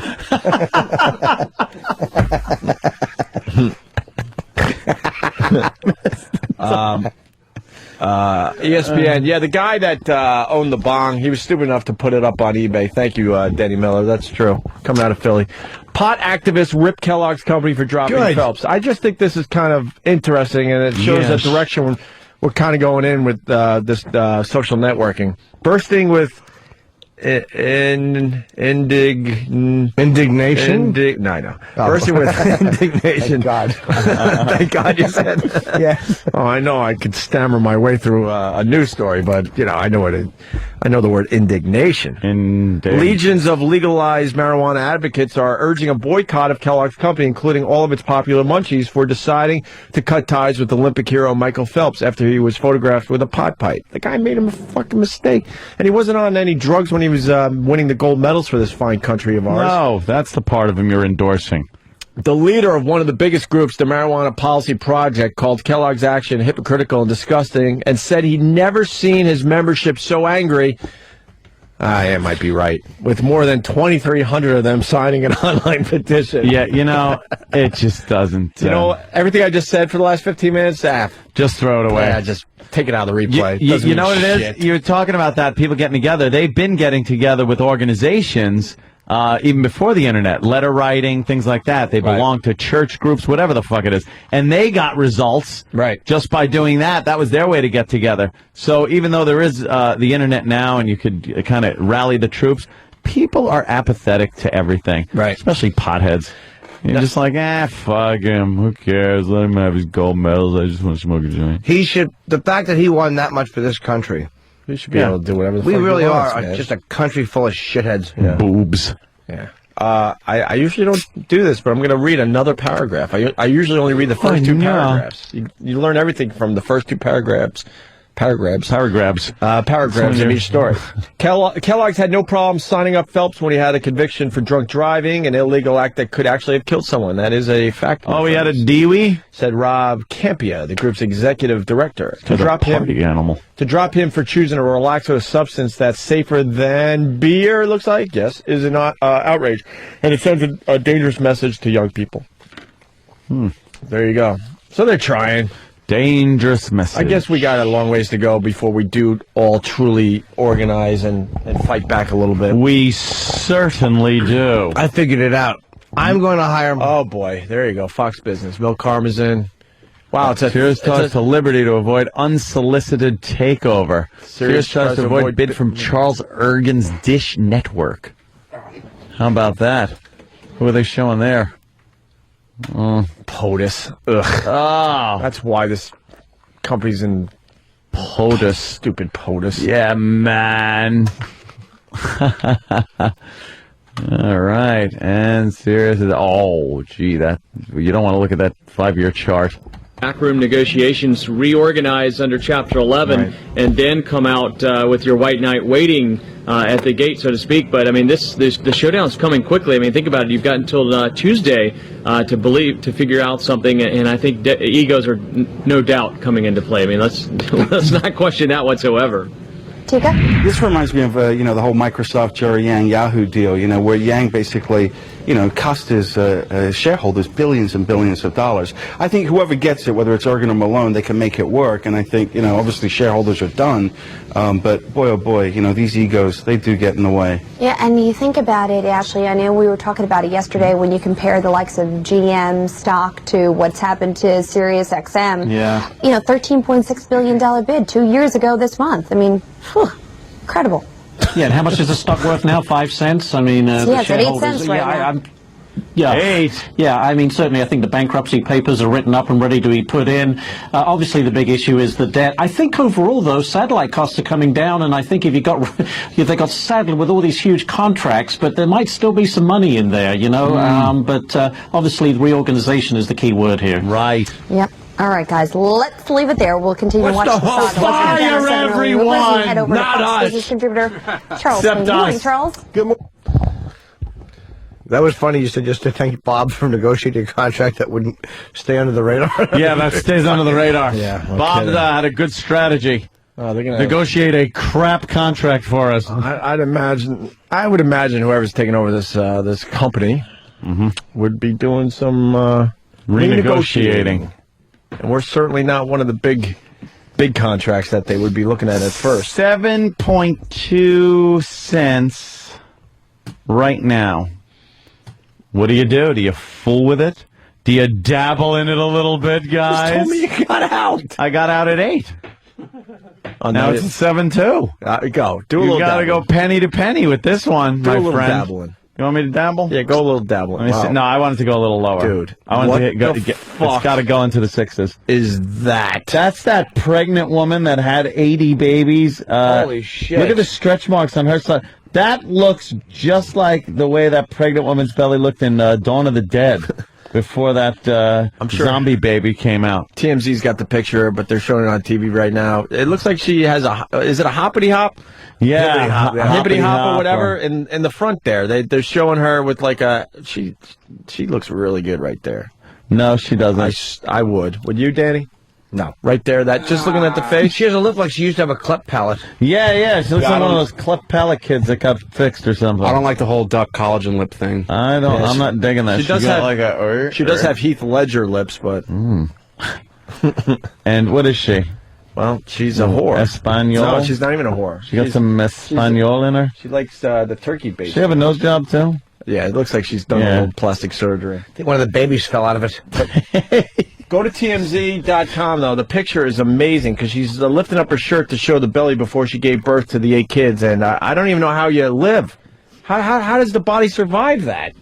ESPN. Yeah, the guy that owned the bong, he was stupid enough to put it up on eBay. Thank you, Denny Miller. That's true. Coming out of Philly. Pot activists rip Kellogg's company for dropping Good. Phelps. I just think this is kind of interesting, and it shows Yes. the direction we're kind of going in with this social networking. Bursting with indignation. No, I know. Bursting with indignation. Thank God. Thank God you said that. Yes. Oh, I know I could stammer my way through a news story, but I know I know the word indignation. Legions of legalized marijuana advocates are urging a boycott of Kellogg's company, including all of its popular munchies, for deciding to cut ties with Olympic hero Michael Phelps after he was photographed with a pot pipe. The guy made a fucking mistake, and he wasn't on any drugs when he was winning the gold medals for this fine country of ours. No, that's the part of him you're endorsing. The leader of one of the biggest groups, the Marijuana Policy Project, called Kellogg's action hypocritical and disgusting and said he'd never seen his membership so angry. It might be right. With more than 2,300 of them signing an online petition. Yeah, it just doesn't. Everything I just said for the last 15 minutes, just throw it away. Yeah, just take it out of the replay. You know what it is? You're talking about that, people getting together. They've been getting together with organizations even before the internet, letter writing, things like that. They belong to church groups, whatever the fuck it is. And they got results just by doing that. That was their way to get together. So even though there is the internet now and you could kind of rally the troops, people are apathetic to everything, especially potheads. You're just like, fuck him. Who cares? Let him have his gold medals. I just want to smoke a joint. He should. The fact that he won that much for this country. We should be able to do whatever the We fuck really he wants, are man. just a country full of shitheads. Yeah. Boobs. Yeah. I usually don't do this, but I'm going to read another paragraph. I usually only read the first two paragraphs. You learn everything from the first two paragraphs. Paragraphs in each story. Kellogg's had no problem signing up Phelps when he had a conviction for drunk driving, an illegal act that could actually have killed someone. That is a fact. Oh, he had a DWI? Said Rob Cumia, the group's executive director. To drop him for choosing to relax with a substance that's safer than beer, it looks like, yes, is an outrage. And it sends a dangerous message to young people. There you go. So they're trying. Dangerous message. I guess we got a long ways to go before we do all truly organize and fight back a little bit. We certainly do. I figured it out. I'm going to hire him. Oh, boy. There you go. Fox Business. Bill Karmazin. Wow. Sears tries to liberty to avoid unsolicited takeover. Sears tries to avoid bid from Charles Ergen's Dish Network. How about that? Who are they showing there? POTUS. Ugh. Oh. That's why this company's in POTUS. Stupid POTUS. Yeah, man. All right. And Sirius is, you don't want to look at that 5-year chart. Backroom negotiations reorganize under Chapter 11 and then come out with your White Knight Waiting at the gate, so to speak. But I mean, the showdown is coming quickly. I mean, think about it. You've got until Tuesday to figure out something, and I think egos are no doubt coming into play. I mean, let's not question that whatsoever. Tika? This reminds me of, the whole Microsoft Jerry Yang Yahoo deal, where Yang basically, cost his shareholders billions and billions of dollars. I think whoever gets it, whether it's Ergen or Malone, they can make it work. And I think, obviously shareholders are done. But boy, oh boy, these egos, they do get in the way. Yeah, and you think about it, Ashley, I know we were talking about it yesterday when you compare the likes of GM stock to what's happened to Sirius XM. Yeah. $13.6 billion bid 2 years ago this month. I mean, incredible. Yeah, and how much is the stock worth now? 5 cents? I mean, Yeah, the it's at 8 shareholders. cents right now. Yeah. 8. Yeah, I mean, certainly I think the bankruptcy papers are written up and ready to be put in. Obviously, the big issue is the debt. I think overall, though, satellite costs are coming down, and I think if they got saddled with all these huge contracts, but there might still be some money in there, but obviously, reorganization is the key word here. Right. Yep. All right, guys, let's leave it there. We'll continue to watch the saga. Fire everyone, Head over not to Fox us. Business contributor Charles. Except Good morning, us. Charles. Good morning. That was funny. You said just to thank Bob for negotiating a contract that wouldn't stay under the radar. Yeah, that stays under the radar. Yeah, no Bob kidding. had a good strategy. They're gonna Negotiate a crap contract for us. I would imagine whoever's taking over this company would be doing some renegotiating. And we're certainly not one of the big contracts that they would be looking at first. 7.2 cents right now. What do? Do you fool with it? Do you dabble in it a little bit, guys? You told me you got out. I got out at 8. Now it's 7.2. Go. Do a little You got to go penny to penny with this one, Do my a little friend. dabbling. You want me to dabble? Yeah, go a little dabbling. Let me see. No, I wanted to go a little lower. Dude, I wanted what to the fuck it's got to go into the 6s. Is that? That's that pregnant woman that had 80 babies. Holy shit. Look at the stretch marks on her side. That looks just like the way that pregnant woman's belly looked in Dawn of the Dead before that zombie baby came out. TMZ's got the picture, but they're showing it on TV right now. It looks like she has is it a hoppity hop? Yeah, hippity hop or whatever. In the front there, they're showing her with like she looks really good right there. No, she doesn't. I would. Would you, Danny? No. Right there, just looking at the face. She doesn't look like she used to have a cleft palate. Yeah, she looks like one of those cleft palate kids that got fixed or something. I don't like the whole duck collagen lip thing. I'm not digging that. She does have Heath Ledger lips, but. And what is she? Well, she's a whore. Espanol? No, she's not even a whore. She got some Espanol in her? She likes the turkey bait. She have a nose job, too? Yeah, it looks like she's done a little plastic surgery. I think one of the babies fell out of it. Go to TMZ.com, though. The picture is amazing because she's lifting up her shirt to show the belly before she gave birth to the 8 kids. And I don't even know how you live. How does the body survive that?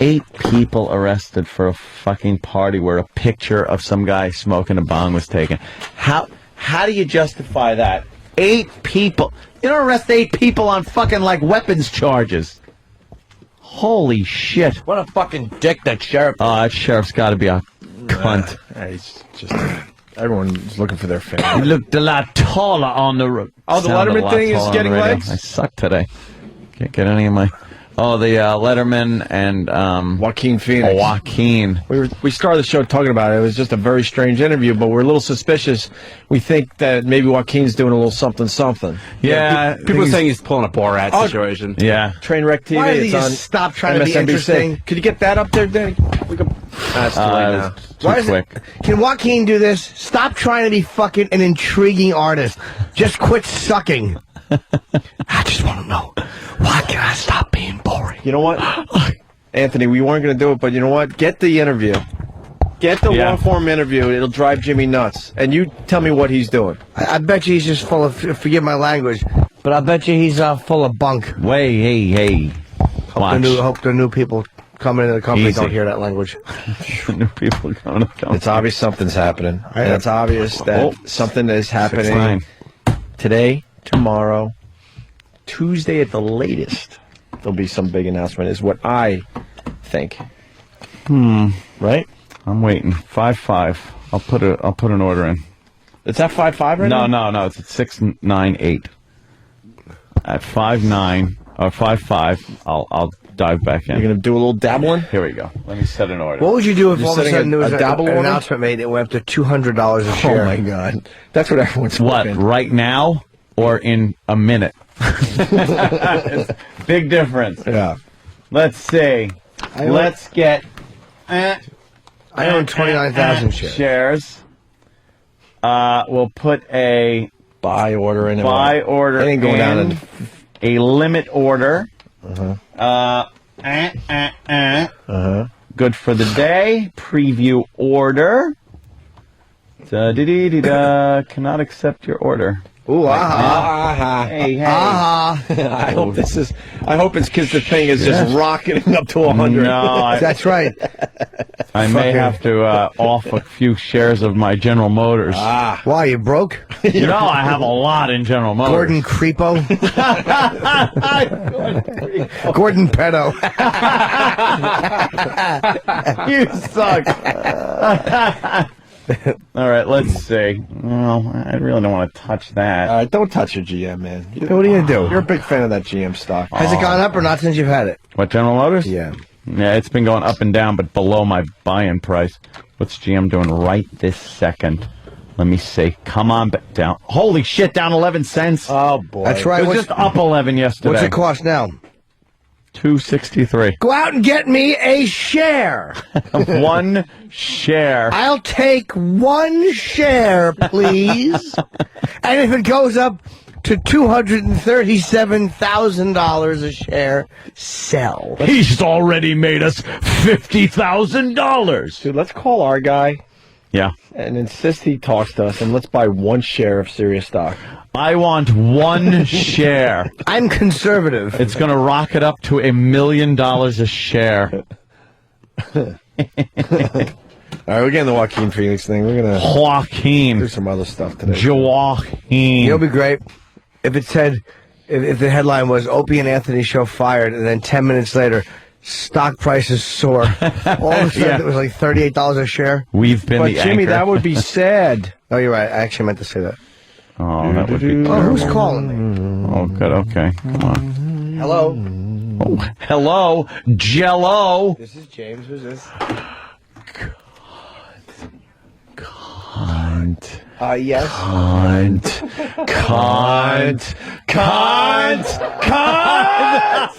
8 people arrested for a fucking party where a picture of some guy smoking a bong was taken. How do you justify that? 8 people. You don't arrest 8 people on fucking weapons charges. Holy shit. What a fucking dick that sheriff. Oh, that sheriff's got to be a cunt. He's just everyone's looking for their family. He looked a lot taller on the road. Oh, the Letterman thing is getting legs? I suck today. Can't get any of my... Oh, the Letterman and Joaquin Phoenix. Joaquin. We started the show talking about it. It was just a very strange interview, but we're a little suspicious. We think that maybe Joaquin's doing a little something. Yeah, people are saying he's pulling a Borat situation. Yeah. Trainwreck TV. Why did he it's on just stop trying to be MSNBC. interesting? Could you get that up there, Danny? That's too late now. Too quick. Can Joaquin do this? Stop trying to be fucking an intriguing artist. Just quit sucking. I just want to know, why can I stop being boring? You know what? Anthony, we weren't going to do it, but you know what? Get the interview. Get the long-form interview. It'll drive Jimmy nuts. And you tell me what he's doing. I bet you he's just full of, forgive my language, but I bet you he's full of bunk. Hey. Hope the new people coming into the company don't hear that language. New people coming to the company. It's obvious something's happening. And it's obvious that something is happening today, tomorrow, Tuesday at the latest. There'll be some big announcement, is what I think. Right? I'm waiting. 5-5. I'll put an order in. It's at 5'5" right now? No. It's at 6'9", 8. At 5'9" or 5'5", I'll dive back in. You're going to do a little dabbling? Here we go. Let me set an order. What would you do if all of a sudden there was an dabble order? announcement made that went up to $200 a share? Oh, my God. That's what everyone's What, right now or in a minute? It's big difference. Yeah. Let's see. Let's get... I own 29,000 shares. We'll put a... buy order in. It ain't going down a limit order. Good for the day. Preview order. Cannot accept your order. Ooh, Hey. I hope it's because the thing is just rocketing up to 100. No, that's right. I may have to off a few shares of my General Motors. Why, you broke? No, I have a lot in General Motors. Gordon Creepo? Gordon Petto. You suck. All right, let's see. Well, I really don't want to touch that. All right, don't touch your GM, man. What are you going to do? You're a big fan of that GM stock. Has it gone up or not since you've had it? What, General Motors? Yeah. Yeah, it's been going up and down, but below my buy-in price. What's GM doing right this second? Let me see. Come on, down. Holy shit, down 11 cents. Oh, boy. That's right. It was just up 11 yesterday. What's it cost now? $2.63. Go out and get me a share. One share. I'll take one share, please. And if it goes up to $237,000 a share, sell. He's already made us $50,000. Dude, let's call our guy. Yeah. And insist he talks to us, and let's buy one share of Sirius stock. I want one share. I'm conservative. It's going to rocket up to $1 million a share. All right, we're getting the Joaquin Phoenix thing. We're going to Joaquin. do some other stuff today. Joaquin. It'll be great if it said, if the headline was Opie and Anthony show fired, and then 10 minutes later, stock prices soar. All of a sudden, it was like $38 a share. We've been But the Jimmy, anchor. that would be sad. Oh, you're right. I actually meant to say that. Oh, that would be terrible. Oh, who's calling me? Oh, good. Okay. Come on. Hello? Oh, hello, Jello. This is James. Who's this? Cunt. Yes. Cunt. Cunt. Cunt. Cunt.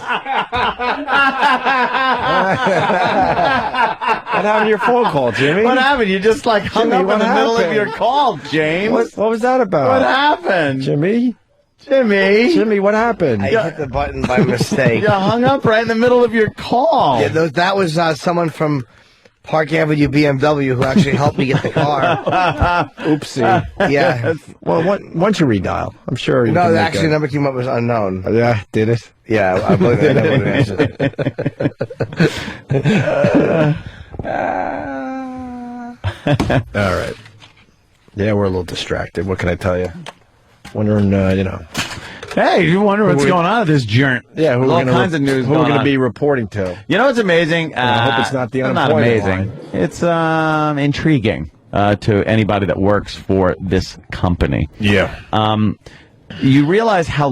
What happened to your phone call, Jimmy? What happened? You just like hung Jimmy, up in what the middle of happened? your call, James. What was that about? What happened? Jimmy, what happened? I hit the button by mistake. You hung up right in the middle of your call. Yeah, that was someone from Park Avenue BMW who actually helped me get the car. Oopsie. Yeah. Well, once you redial, I'm sure you No, can the make actually number came up was unknown. Yeah, did it? Yeah, I believe that would answer it. All right. Yeah, we're a little distracted. What can I tell you? Wondering, Hey, you wonder what's going on at this joint. Yeah, There's all kinds of news who we're going going to on. be reporting to. You know what's amazing? I hope it's not the not unemployment amazing. line. It's intriguing to anybody that works for this company. Yeah. You realize how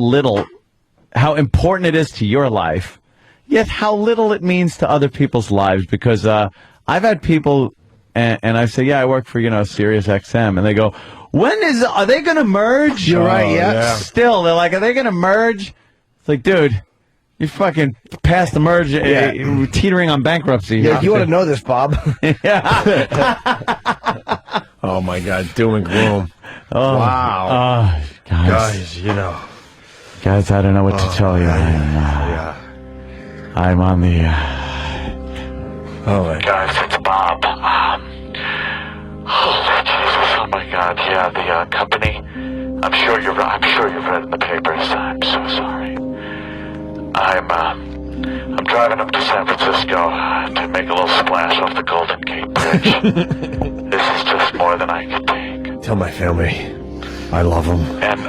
important it is to your life, yet how little it means to other people's lives. Because I've had people, and I say, yeah, I work for Sirius XM, and they go, are they going to merge? You're right, yeah. Still, they're like, are they going to merge? It's like, dude, you fucking passed the merge, teetering on bankruptcy. Yeah, you ought to know this, Bob. Oh, my God. Doom and gloom. Oh, Wow. Guys, Guys, I don't know what to tell you. I'm on the... Oh, my God. Guys, it's Bob. Oh, Jesus. Oh, my God. Yeah, the company. I'm sure you've read in the papers. I'm so sorry. I'm driving up to San Francisco to make a little splash off the Golden Gate Bridge. This is just more than I can take. Tell my family I love them. And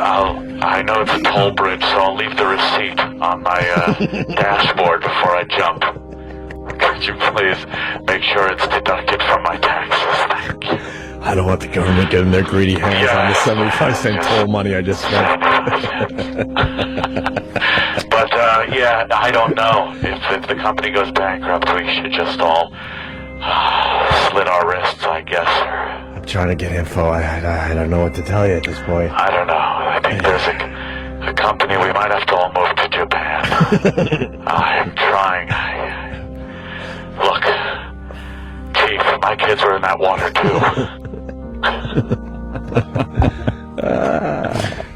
I know it's a toll bridge, so I'll leave the receipt on my dashboard before I jump. Could you please make sure it's deducted from my taxes? Thank you. I don't want the government getting their greedy hands on the 75-cent toll money I just spent. But, yeah, I don't know. If the company goes bankrupt, we should just all slit our wrists, I guess. I'm trying to get info. I don't know what to tell you at this point. I don't know. I think there's a company we might have to all move to Japan. I'm trying. Look, Chief, my kids were in that water, too.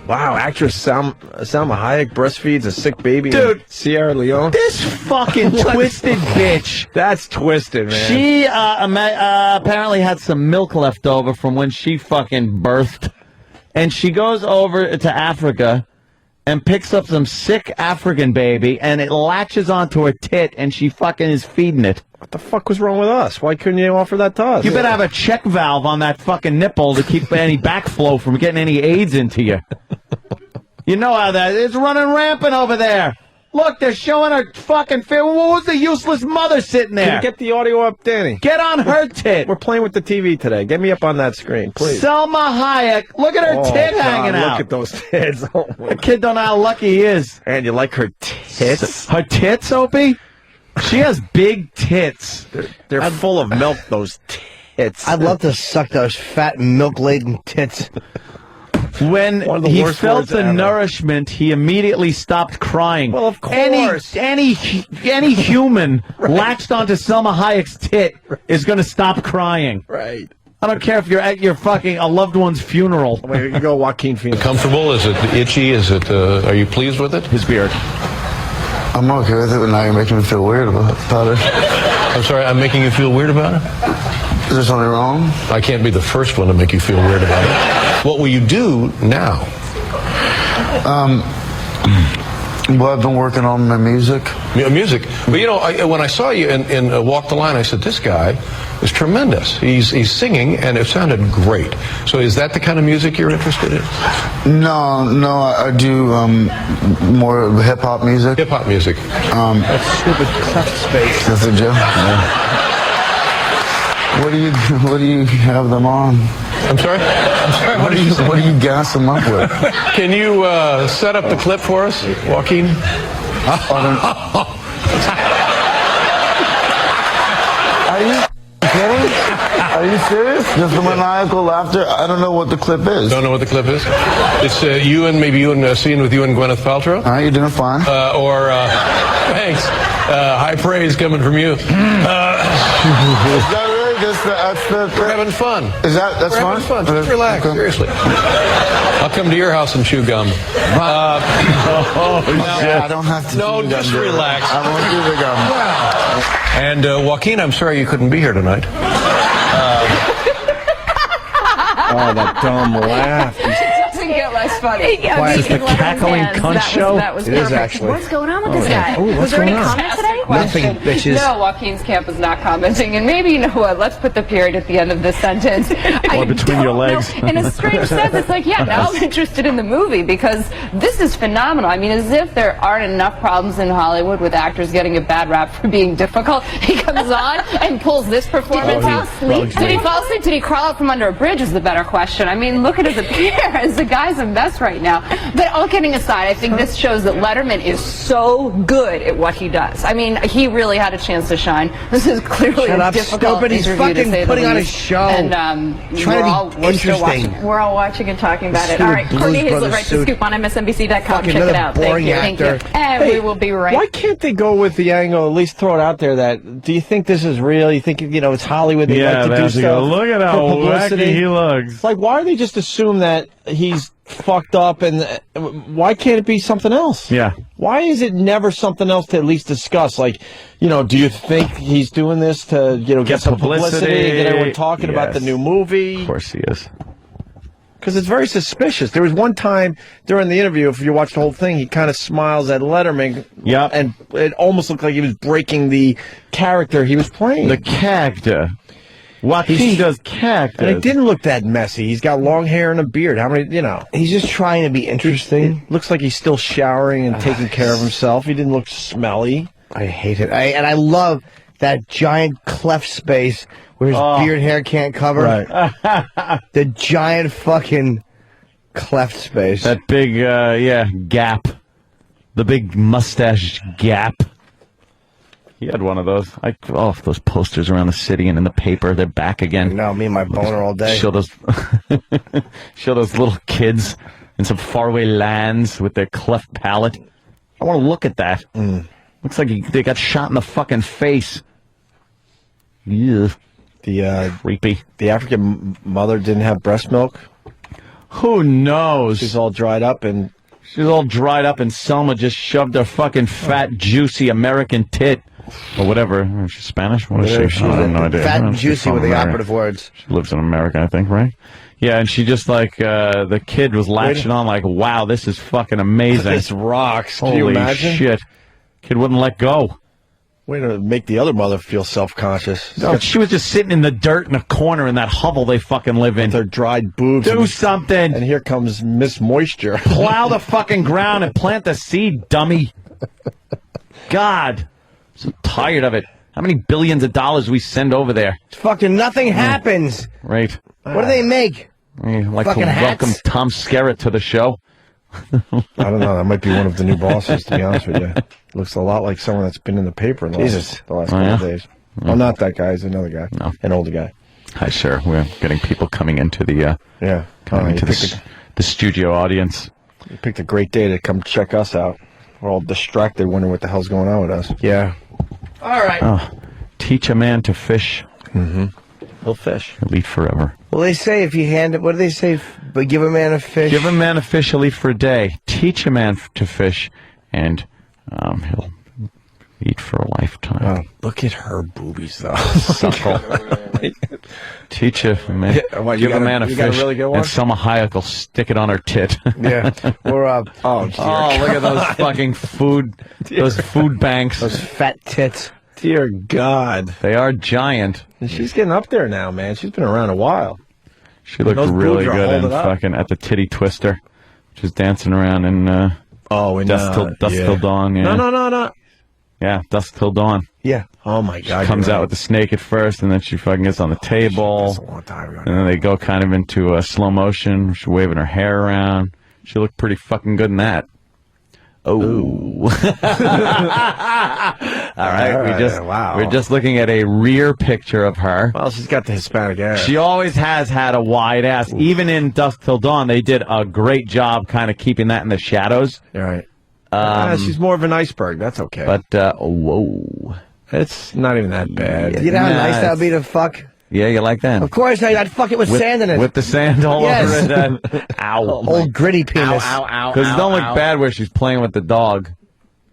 Wow, actress Salma Hayek breastfeeds a sick baby Dude, in Sierra Leone. This fucking twisted bitch. That's twisted, man. She apparently had some milk left over from when she fucking birthed. And she goes over to Africa and picks up some sick African baby, and it latches onto her tit, and she fucking is feeding it. What the fuck was wrong with us? Why couldn't you offer that to us? You better have a check valve on that fucking nipple to keep any backflow from getting any AIDS into you. You know how that is. It's running rampant over there. Look, they're showing her fucking face. What was the useless mother sitting there? Can you get the audio up, Danny? Get on her tit. We're playing with the TV today. Get me up on that screen, please. Selma Hayek. Look at her tit hanging out. Look at those tits. Oh, the kid don't know how lucky he is. And you like her tits? Her tits, Opie? She has big tits. They're full of milk, those tits. I'd love to suck those fat, milk-laden tits. When he felt the nourishment, he immediately stopped crying. Well, of course. Any human latched onto Selma Hayek's tit is going to stop crying. Right. I don't care if you're at your fucking a loved one's funeral. Wait, you go Joaquin Phoenix. Comfortable? Is it itchy? Is it? Are you pleased with it? His beard. I'm okay with it, but now you're making me feel weird about it. I'm sorry, I'm making you feel weird about it? Is there something wrong? I can't be the first one to make you feel weird about it. What will you do now? Well, I've been working on my music. Music? But you know, when I saw you in Walk the Line, I said, this guy is tremendous. He's singing, and it sounded great. So is that the kind of music you're interested in? No, I do more hip-hop music. Hip-hop music. That stupid cleft space. That's a joke. Yeah. What do you have them on? I'm sorry? What do you gas them up with? Can you set up the clip for us, Joaquin? Are you kidding? Are you serious? Just the maniacal laughter? I don't know what the clip is. Don't know what the clip is? It's you and a scene with you and Gwyneth Paltrow? All right, you're doing fine. Thanks. High praise coming from you. Is that really? We're having fun. Is that's fun? Having fun. Just relax, seriously. I'll come to your house and chew gum. Shit. I don't have to. No, just relax. I won't do the gum. Wow. And Joaquin, I'm sorry you couldn't be here tonight. Oh, that dumb laugh. It doesn't get less funny. Why is the cackling cunt show? That was it perfect. is actually. What's going on with this guy? Was there any going on? comment today? Nothing, bitches. No, Joaquin's camp is not commenting. And maybe, you know what, let's put the period at the end of this sentence. Or between your legs. In a strange sense, it's like, yeah, now I'm interested in the movie because this is phenomenal. I mean, as if there aren't enough problems in Hollywood with actors getting a bad rap for being difficult. He comes on and pulls this performance out. Did he fall asleep? Did he crawl out from under a bridge is the better question. I mean, look at his appearance. The guy's a mess right now. But all kidding aside, I think this shows that Letterman is so good at what he does. I mean, he really had a chance to shine. This is clearly a difficult stupid. He's interview, to fucking say the putting on a least. show. And Trying to be interesting. We're all watching and talking about it. Stupid All right, Courtney Blues Hazel Brothers writes the suit. scoop on MSNBC.com. Fucking Check it another out. boring Thank you. actor. And we will be right. Why can't they go with the angle, at least throw it out there that, do you think this is real? You think, it's Hollywood? They like to do stuff Look at how for publicity? wacky he looks. Like, why do they just assume that he's fucked up and why can't it be something else? Yeah. Why is it never something else to at least discuss? Like, do you think he's doing this to, get some publicity, get everyone talking about the new movie? Of course he is. Because it's very suspicious. There was one time during the interview, if you watched the whole thing, he kind of smiles at Letterman. Yep. And it almost looked like he was breaking the character he was playing. The character. Joaquin does characters. And it didn't look that messy. He's got long hair and a beard. How many, He's just trying to be interesting. It looks like he's still showering and taking care of himself. He didn't look smelly. I hate it. And I love that giant cleft space where his beard and hair can't cover. Right. The giant fucking cleft space. That big, gap. The big mustache gap. He had one of those. Those posters around the city and in the paper. They're back again. No, me and my boner all day. Show those little kids in some faraway lands with their cleft palate. I want to look at that. Looks like they got shot in the fucking face. Yeah. Creepy. The African mother didn't have breast milk. Who knows? She's all dried up and Selma just shoved her fucking fat, juicy American tit. Or whatever. Is she Spanish? What is she? I have no idea. Fat and juicy were the operative words. She lives in America, I think, right? Yeah, and she just the kid was latching on like, wow, this is fucking amazing. This rocks. Holy Can you imagine? Shit. Kid wouldn't let go. Way to make the other mother feel self-conscious. No, she was just sitting in the dirt in a corner in that hovel they fucking live in. With their dried boobs. Do something. And here comes Miss Moisture. Plow the fucking ground and plant the seed, dummy. God. So tired of it. How many billions of dollars we send over there? Fucking nothing happens. Right. What do they make? I'd like fucking to hats? welcome Tom Skerritt to the show. I don't know. That might be one of the new bosses, to be honest with you. Looks a lot like someone that's been in the paper in the last couple of days. Well, not that guy. He's another guy. No. An older guy. Hi, sir. We're getting people coming into the the studio audience. You picked a great day to come check us out. We're all distracted, wondering what the hell's going on with us. Yeah. All right. Oh, teach a man to fish. Mm-hmm. He'll fish. He'll eat forever. Well, they say if you hand it, what do they say? But give a man a fish. Give a man a fish, he'll eat for a day. Teach a man to fish, and he'll eat for a lifetime. Oh, look at her boobies, though. Suckle. Teach a man. Give a man a fish, really good one? and Selma Hayek will stick it on her tit. Yeah. Or oh, look at those fucking those food banks. Those fat tits. Dear God. They are giant. And she's getting up there now, man. She's been around a while. She looked really good in fucking at the titty twister. She's dancing around in Dusk Till Dawn. Yeah. No. Yeah, Dusk Till Dawn. Yeah. Oh my God. She comes out with the snake at first, and then she fucking gets on the table. That's a long time ago. And then they go kind of into slow motion. She's waving her hair around. She looked pretty fucking good in that. Oh. All right. We're just looking at a rear picture of her. Well, she's got the Hispanic ass. She always has had a wide ass. Oof. Even in Dusk Till Dawn, they did a great job kind of keeping that in the shadows. All right. She's more of an iceberg. That's okay. But, whoa. It's not even that bad. You know how nice that would be to fuck? Yeah, you like that? Of course, I'd fuck it with sand in it. With the sand all over it. Ow. Old gritty penis. Ow. Because it don't look bad where she's playing with the dog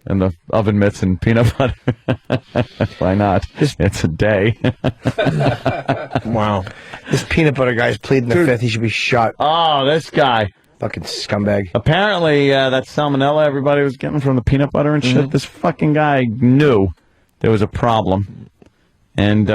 and the oven mitts and peanut butter. Why not? It's a day. Wow. This peanut butter guy's pleading the fifth. He should be shot. Oh, this guy. Fucking scumbag. Apparently, that salmonella everybody was getting from the peanut butter and shit, this fucking guy knew there was a problem. And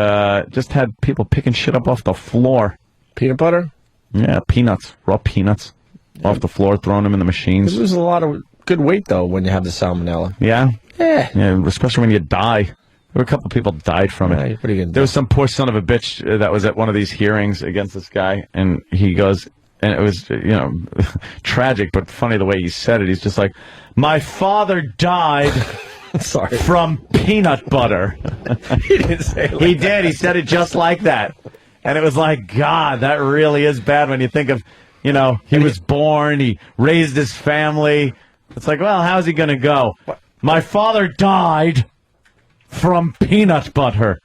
just had people picking shit up off the floor. Peanut butter? Yeah, peanuts. Raw peanuts. Yeah. Off the floor, throwing them in the machines. You lose a lot of good weight, though, when you have the salmonella. Yeah? Yeah. Especially when you die. There were a couple of people died from it. What are you gonna do? There was some poor son of a bitch that was at one of these hearings against this guy, and he goes, and it was, tragic, but funny the way he said it. He's just like, my father died... Sorry. From peanut butter. He didn't say it like He that. did. He said it just like that. And it was like, God, that really is bad when you think of, he was born, he raised his family. It's like, well, how's he going to go? What? My father died from peanut butter.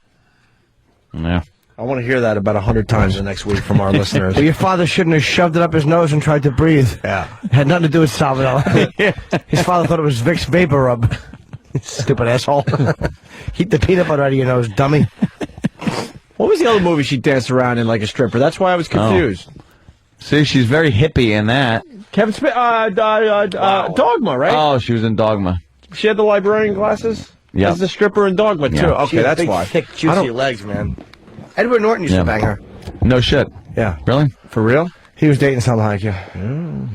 Yeah. I want to hear that about 100 times the next week from our listeners. Well, your father shouldn't have shoved it up his nose and tried to breathe. Yeah. It had nothing to do with salmonella. His father thought it was Vicks Vapor Rub. Stupid asshole. Keep the peanut butter out of your nose, dummy. What was the other movie she danced around in like a stripper? That's why I was confused. Oh. See, she's very hippie in that. Kevin Smith, Dogma, right? Oh, she was in Dogma. She had the librarian glasses? Yeah. As the stripper in Dogma, too. Yeah. Okay, that's big, why. Thick, juicy legs, man. Edward Norton used to bang her. No shit. Yeah. Really? For real? He was dating something like you.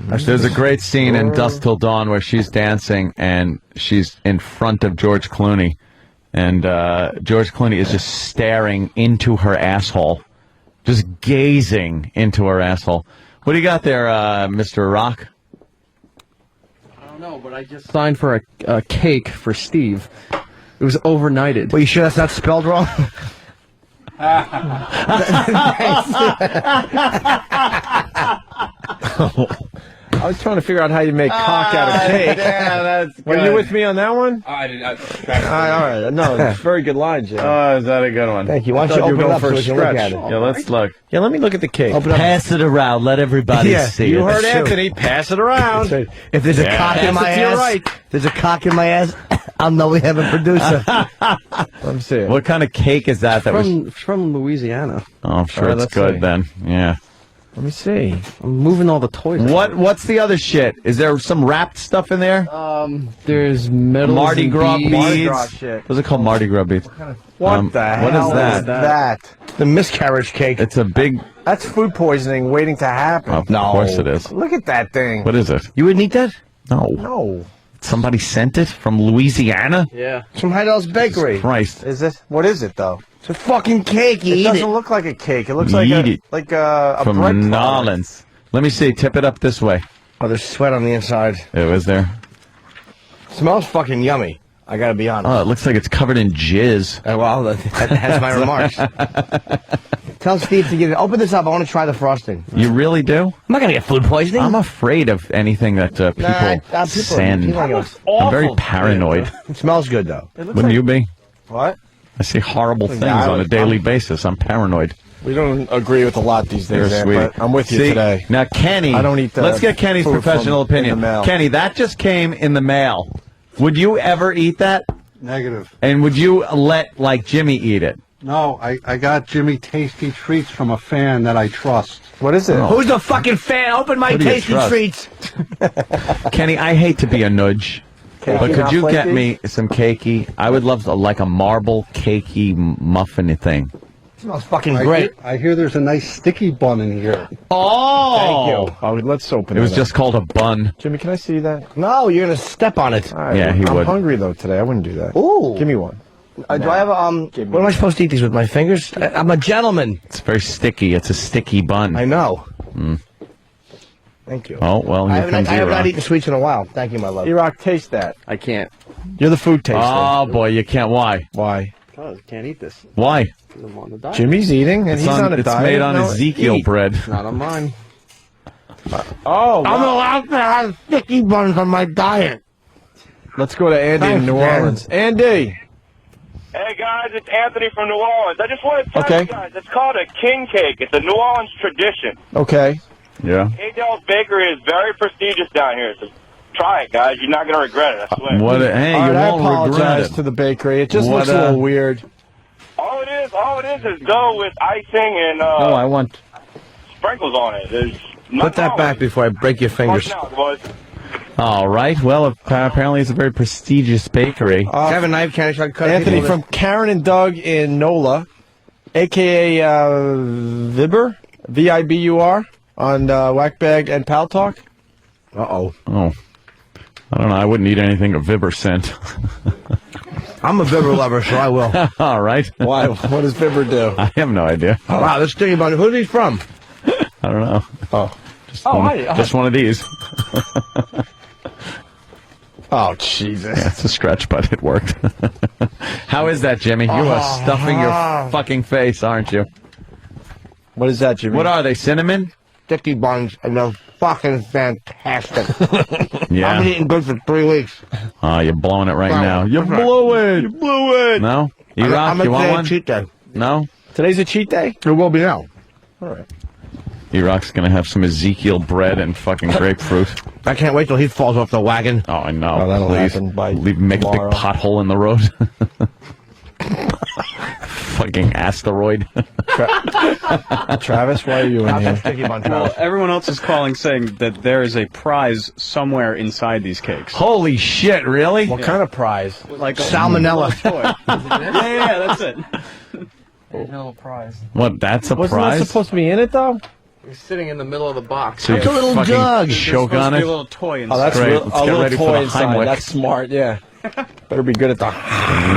There's a great scene in Dusk Till Dawn where she's dancing and she's in front of George Clooney. And George Clooney is just staring into her asshole. Just gazing into her asshole. What do you got there, Mr. Rock? I don't know, but I just signed for a cake for Steve. It was overnighted. Well, you sure that's not spelled wrong? I was trying to figure out how you make cock out of cake. Yeah, that's Were you with me on that one? I didn't. All right. No, it's a very good line, Jim. Oh, is that a good one? Thank you. Why don't you open it up so we can look at it? Yeah, let's look. Yeah, let me look at the cake. Pass it around. Let everybody see You it. heard Anthony. Pass it around. If there's a cock in my ass, there's a cock in my ass, I'll know we have a producer. Let me see it. What kind of cake is that? From Louisiana. Oh, I'm sure right, it's let's good see. then. Yeah. Let me see. I'm moving all the toys. What's the other shit? Is there some wrapped stuff in there? There's medals Mardi and Gras beads. beads. Mardi Gras shit. Those are called Mardi Gras beads. What the hell What is that? The miscarriage cake. It's a big. That's food poisoning waiting to happen. Of course it is. Look at that thing. What is it? You wouldn't eat that? No. No. Somebody sent it from Louisiana? Yeah. It's from Heidel's Bakery. Christ. Is it? What is it though? It's a fucking cake. You It eat doesn't it. look like a cake. It looks You like eat a it. like a From bread product. Nolans. Let me see. Tip it up this way. Oh, there's sweat on the inside. It was there. Smells fucking yummy. I gotta be honest. Oh, it looks like it's covered in jizz. Well, that's my remarks. Tell Steve to get it. Open this up. I want to try the frosting. You really do? I'm not gonna get food poisoning. I'm afraid of anything that people send. people are I'm very paranoid. It smells good though. Wouldn't you be? What? I see horrible things I on a would- daily basis. I'm paranoid. We don't agree with a lot these days, They're Ant, sweet. but I'm with you See, today. Now, Kenny, I don't eat the let's get Kenny's food professional from in opinion. the mail. Kenny, that just came in the mail. Would you ever eat that? Negative. And would you let, like, Jimmy eat it? No, I got Jimmy tasty treats from a fan that I trust. What is it? Who's the fucking fan? Open my Who do you tasty trust? treats. Kenny, I hate to be a nudge, Cakey, but could not you flaky? get me some cakey? I would love like a marble cakey muffin thing. Smells fucking great. I hear there's a nice sticky bun in here. Oh! Thank you. Oh, let's open it. It was up. just called a bun. Jimmy, can I see that? No, you're gonna step on it. All right, Yeah, he I'm would. hungry though today. I wouldn't do that. Ooh. Give me one. Do I have a What am I supposed to eat these with? My fingers? I'm a gentleman. It's very sticky. It's a sticky bun. I know. Mm. Thank you. Oh, well, I here have comes not E-Rock. eaten sweets in a while. Thank you, my love. E-Rock, taste that. I can't. You're the food taster. Oh, boy, you can't. Why? Why? Because I can't eat this. Why? I'm on the diet. Jimmy's eating, and It's he's on a it's diet. made on No, Ezekiel eat. bread. Not on mine. Oh, I'm wow. allowed to have sticky buns on my diet. Let's go to Andy in Thanks, New man. Orleans. Andy. Hey guys, it's Anthony from New Orleans. I just want to tell Okay. you guys, it's called a king cake. It's a New Orleans tradition. Okay. Yeah. Adele's Bakery is very prestigious down here, so try it, guys. You're not going to regret it, I swear. What? Hey, All you right, I won't regret apologize it. to the bakery. It just What, looks a little weird. All it is dough with icing and Oh, I want. sprinkles on it. There's nothing Put that wrong back with it. before I break your fingers. Watch out, boys. All right. Well, apparently it's a very prestigious bakery. Do you have a knife, Kenny? So I can cut Anthony it? from Karen and Doug in NOLA, a.k.a. Vibur, V-I-B-U-R, on Whackbag and Pal Talk. Uh-oh. Oh. I don't know. I wouldn't eat anything a Vibber sent. I'm a Vibber lover, so I will. All right. Why? What does Vibur do? I have no idea. Oh, wow, this sticky bun. Who's he from? I don't know. Oh. Just one of these. Oh, Jesus. Yeah, it's a stretch, but it worked. How is that, Jimmy? You are stuffing your fucking face, aren't you? What is that, Jimmy? What are they, cinnamon? Sticky buns, and they're fucking fantastic. Yeah. I've been eating good for 3 weeks. Oh, you're blowing it right Wow. now. You That's right. blew it. You blew it. No? I'm E-Rock, you want a one? cheat day. No? Today's a cheat day? It will be now. All right. E-Rock's going to have some Ezekiel bread and fucking grapefruit. I can't wait till he falls off the wagon. Oh, I know. Oh, that'll Please. happen by Make a tomorrow. big pothole in the road. Fucking asteroid. Travis, why are you in here? Sticky bun. Well, everyone else is calling saying that there is a prize somewhere inside these cakes. Holy shit, really? What kind of prize? Like Salmonella. yeah, that's it. No prize. What, that's a Wasn't prize? that supposed to be in it, though? You're sitting in the middle of the box. So you It's a little fucking jug. choke There's supposed on to be it? a little toy inside. Oh, that's Great. real, Let's a get little ready for toy the inside. Heimlich. That's smart, yeah. Better be good at the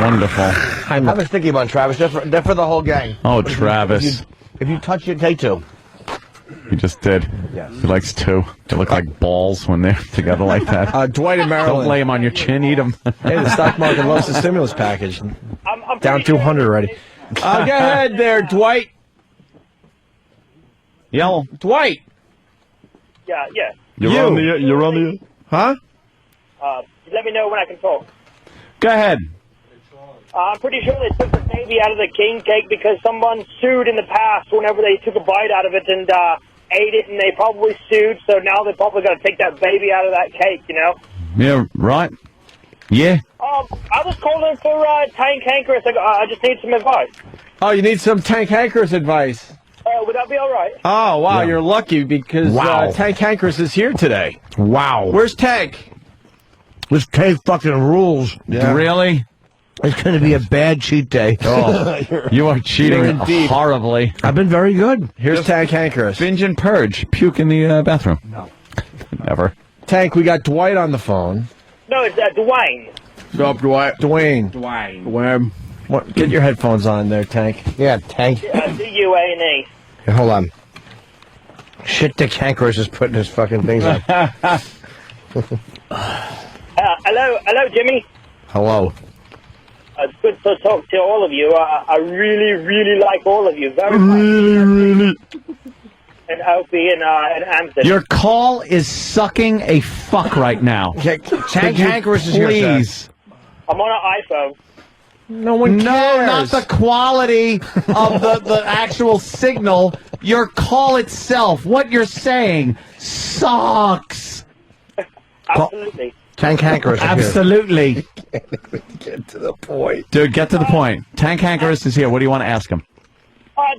wonderful. Have a sticky bun, Travis. They're for the whole gang. Oh, But Travis. If you touch it, take two. He just did. Yes. He likes two. They look like balls when they're together like that. Dwight in Maryland. Don't lay them on your chin. Eat them. Hey, the stock market loves the stimulus package. Down 200 already. Go ahead there, Dwight. Yell, Dwight. Yeah. You're on the. Huh? Let me know when I can talk. Go ahead. I'm pretty sure they took the baby out of the king cake because someone sued in the past whenever they took a bite out of it and ate it, and they probably sued, so now they're probably going to take that baby out of that cake, you know? Yeah, right. Yeah. I was calling for Tank Hankerus. I just need some advice. Oh, you need some Tank Hankerus advice. Would that be all right? Oh, wow, you're lucky because Tank Hankerus is here today. Wow. Where's Tank? This Tank fucking rules. Yeah. Really? It's going to be a bad cheat day. Oh, you are cheating horribly. I've been very good. Here's Tank Hankerus. Binge and purge. Puke in the bathroom. No. Never. Tank, we got Dwight on the phone. No, it's Dwayne. What's up, Dwight? Dwayne. Dwayne. What? Get your headphones on there, Tank. Yeah, Tank. D-U-A-N-E. Hey, hold on. Shit, Dick Hankerus is putting his fucking things on. Hello, Jimmy. Hello. It's good to talk to all of you. I really, really like all of you. Very much. Really. And Opie and Anthony. Your call is sucking a fuck right now. Tank Hankerus is here, Please. I'm on an iPhone. No one cares. No, not the quality of the actual signal. Your call itself, what you're saying, sucks. Absolutely. Tank Hankerus is Absolutely. Get to the point. Dude, get to the point. Tank Hankerus is here. What do you want to ask him?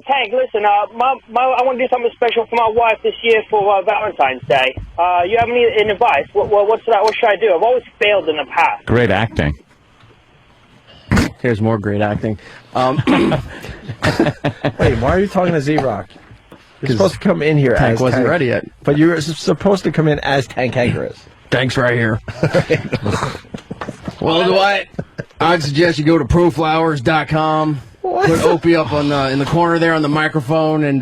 Tank, listen, I want to do something special for my wife this year for Valentine's Day. You have any advice? What should I do? I've always failed in the past. Great acting. Here's more great acting. Wait, why are you talking to Z-Rock? You're supposed to come in here Tank as wasn't Tank. ready yet. But you were supposed to come in as Tank Hankerus. Tank's right here. Well, Dwight, I'd suggest you go to proflowers.com. Put Opie up on in the corner there on the microphone and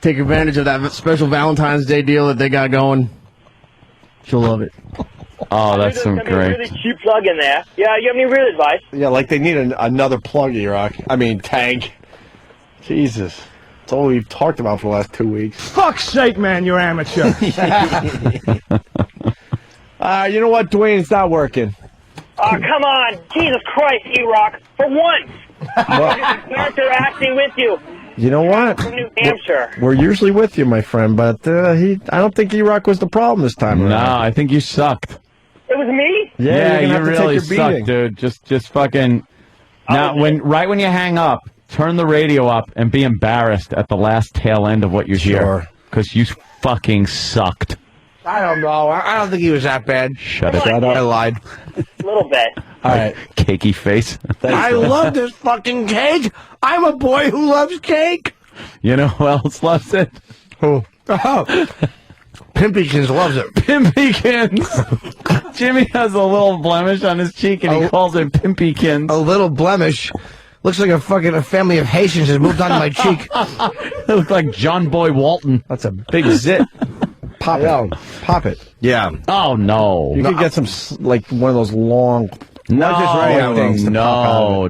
take advantage of that special Valentine's Day deal that they got going. She'll love it. Oh, that's some great. Really cheap plug in there. Yeah, you have any real advice? Yeah, like they need another plug, E-Rock. I mean, Tank. Jesus. That's all we've talked about for the last 2 weeks. Fuck's sake, man, you're amateur. You know what, Dwayne? It's not working. Oh, come on. Jesus Christ, E-Rock. For once. Character acting with you. You know what? From New Hampshire. We're usually with you, my friend, but I don't think E-Rock was the problem this time around. No, I think you sucked. It was me? Yeah, you have to really take your beating. suck, dude. Just fucking. Now, right when you hang up, turn the radio up and be embarrassed at the last tail end of what you hear, because you fucking sucked. I don't know. I don't think he was that bad. Shut it up. up. I lied. A little bit. All right, cakey face. I love this fucking cake. I'm a boy who loves cake. You know who else loves it? Who? Oh. Pimpykins loves it. Pimpykins. Jimmy has a little blemish on his cheek, and he calls it Pimpykins. A little blemish. Looks like a family of Haitians has moved onto my cheek. It looks like John Boy Walton. That's a big zit. Pop it. Pop it. Yeah. Oh, no. You could get some, like, one of those long... No,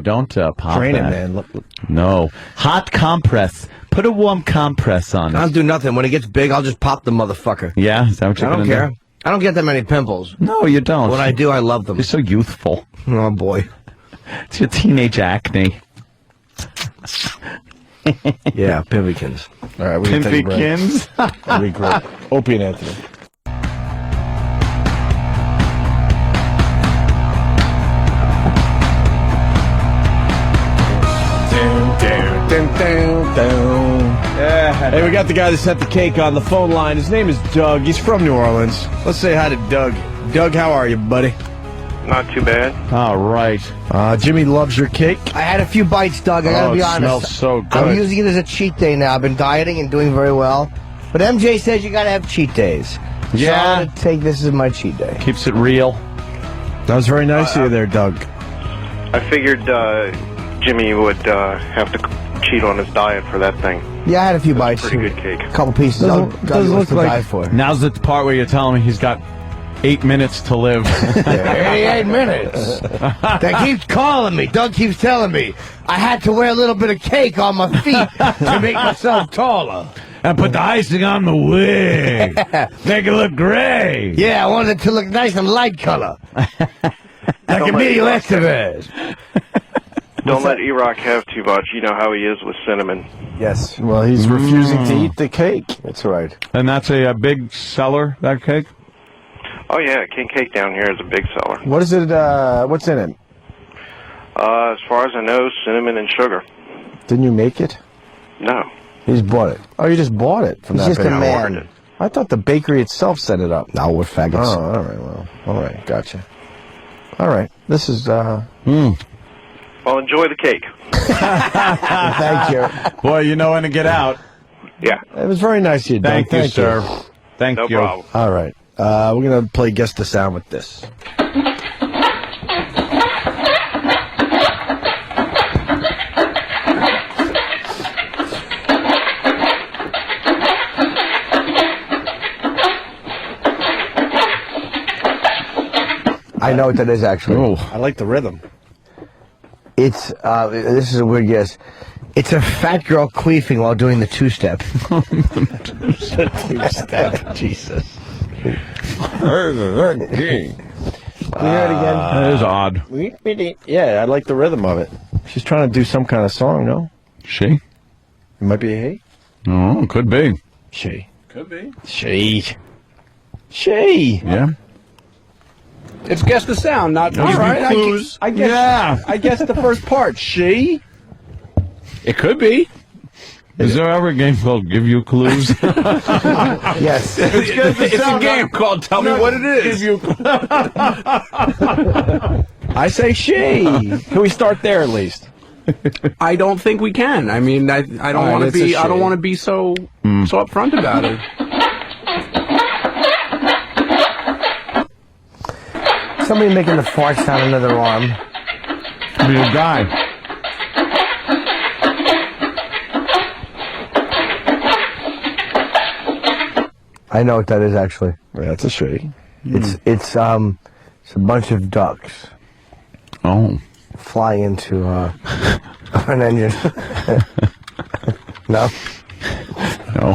don't pop Drain that. it, man. Look. No. Hot compress. Put a warm compress on it. I don't do nothing. When it gets big, I'll just pop the motherfucker. Yeah? Is that what you're I don't gonna care. do? I don't get that many pimples. No, you don't. When I do, I love them. You're so youthful. Oh, boy. It's your teenage acne. Yeah, Pimpykins. All right, we can take a break. Pimpykins? That'd be great. Opie and Anthony. Hey, we got the guy that sent the cake on the phone line. His name is Doug. He's from New Orleans. Let's say hi to Doug. Doug, how are you, buddy? Not too bad. All right. Jimmy loves your cake. I had a few bites, Doug. I gotta be honest. It smells so good. I'm using it as a cheat day now. I've been dieting and doing very well. But MJ says you gotta have cheat days. Yeah. So I'm gonna take this as my cheat day. Keeps it real. That was very nice of you there, Doug. I figured Jimmy would have to cheat on his diet for that thing. Yeah, I had a few bites. Pretty good cake. A couple pieces. Doesn't look like. Now's the part where you're telling me he's got 8 minutes to live. 88 minutes. They keeps calling me. Doug keeps telling me I had to wear a little bit of cake on my feet to make myself taller. And put the icing on the wig. Make it look gray. Yeah, I wanted it to look nice and light color. Like Emilio Estevez. Don't let E-Rock have too much. You know how he is with cinnamon. Yes. Well, he's refusing to eat the cake. That's right. And that's a big seller, that cake? Oh, yeah. King Cake down here is a big seller. What is it? What's in it? As far as I know, cinnamon and sugar. Didn't you make it? No. He just bought it. Oh, you just bought it from He's that just a bakery. man. I thought the bakery itself set it up. No, we're faggots. Oh, all right. Well, all right. Gotcha. All right. This is, Well, enjoy the cake. Thank you. Boy, you know when to get out. Yeah. It was very nice of you, Doug. Thank you, sir. Thank No you. problem. All right. We're going to play Guess the Sound with this. I know what that is, actually. Oh. I like the rhythm. It's, this is a weird guess. It's a fat girl queefing while doing the two-step. Two-step. Jesus. Can you hear it again? That is odd. Yeah, I like the rhythm of it. She's trying to do some kind of song, no? She? It might be a hey? Oh, could be. She. Could be. She. She. Yeah. It's Guess the Sound, not All right. clues. I guess. Yeah. I guess the first part. She. It could be. Is there ever a game called Give You Clues? Yes. It's a game called Tell Me What It Is. I say she. Can we start there at least? I don't think we can. I mean, I don't All right, want to it's a be. I don't shame. want to be so upfront about it. Somebody making the fart sound in their arm. Be a guy. I know what that is, actually. Yeah, that's a she. It's a bunch of ducks Oh. flying into an engine. No? No.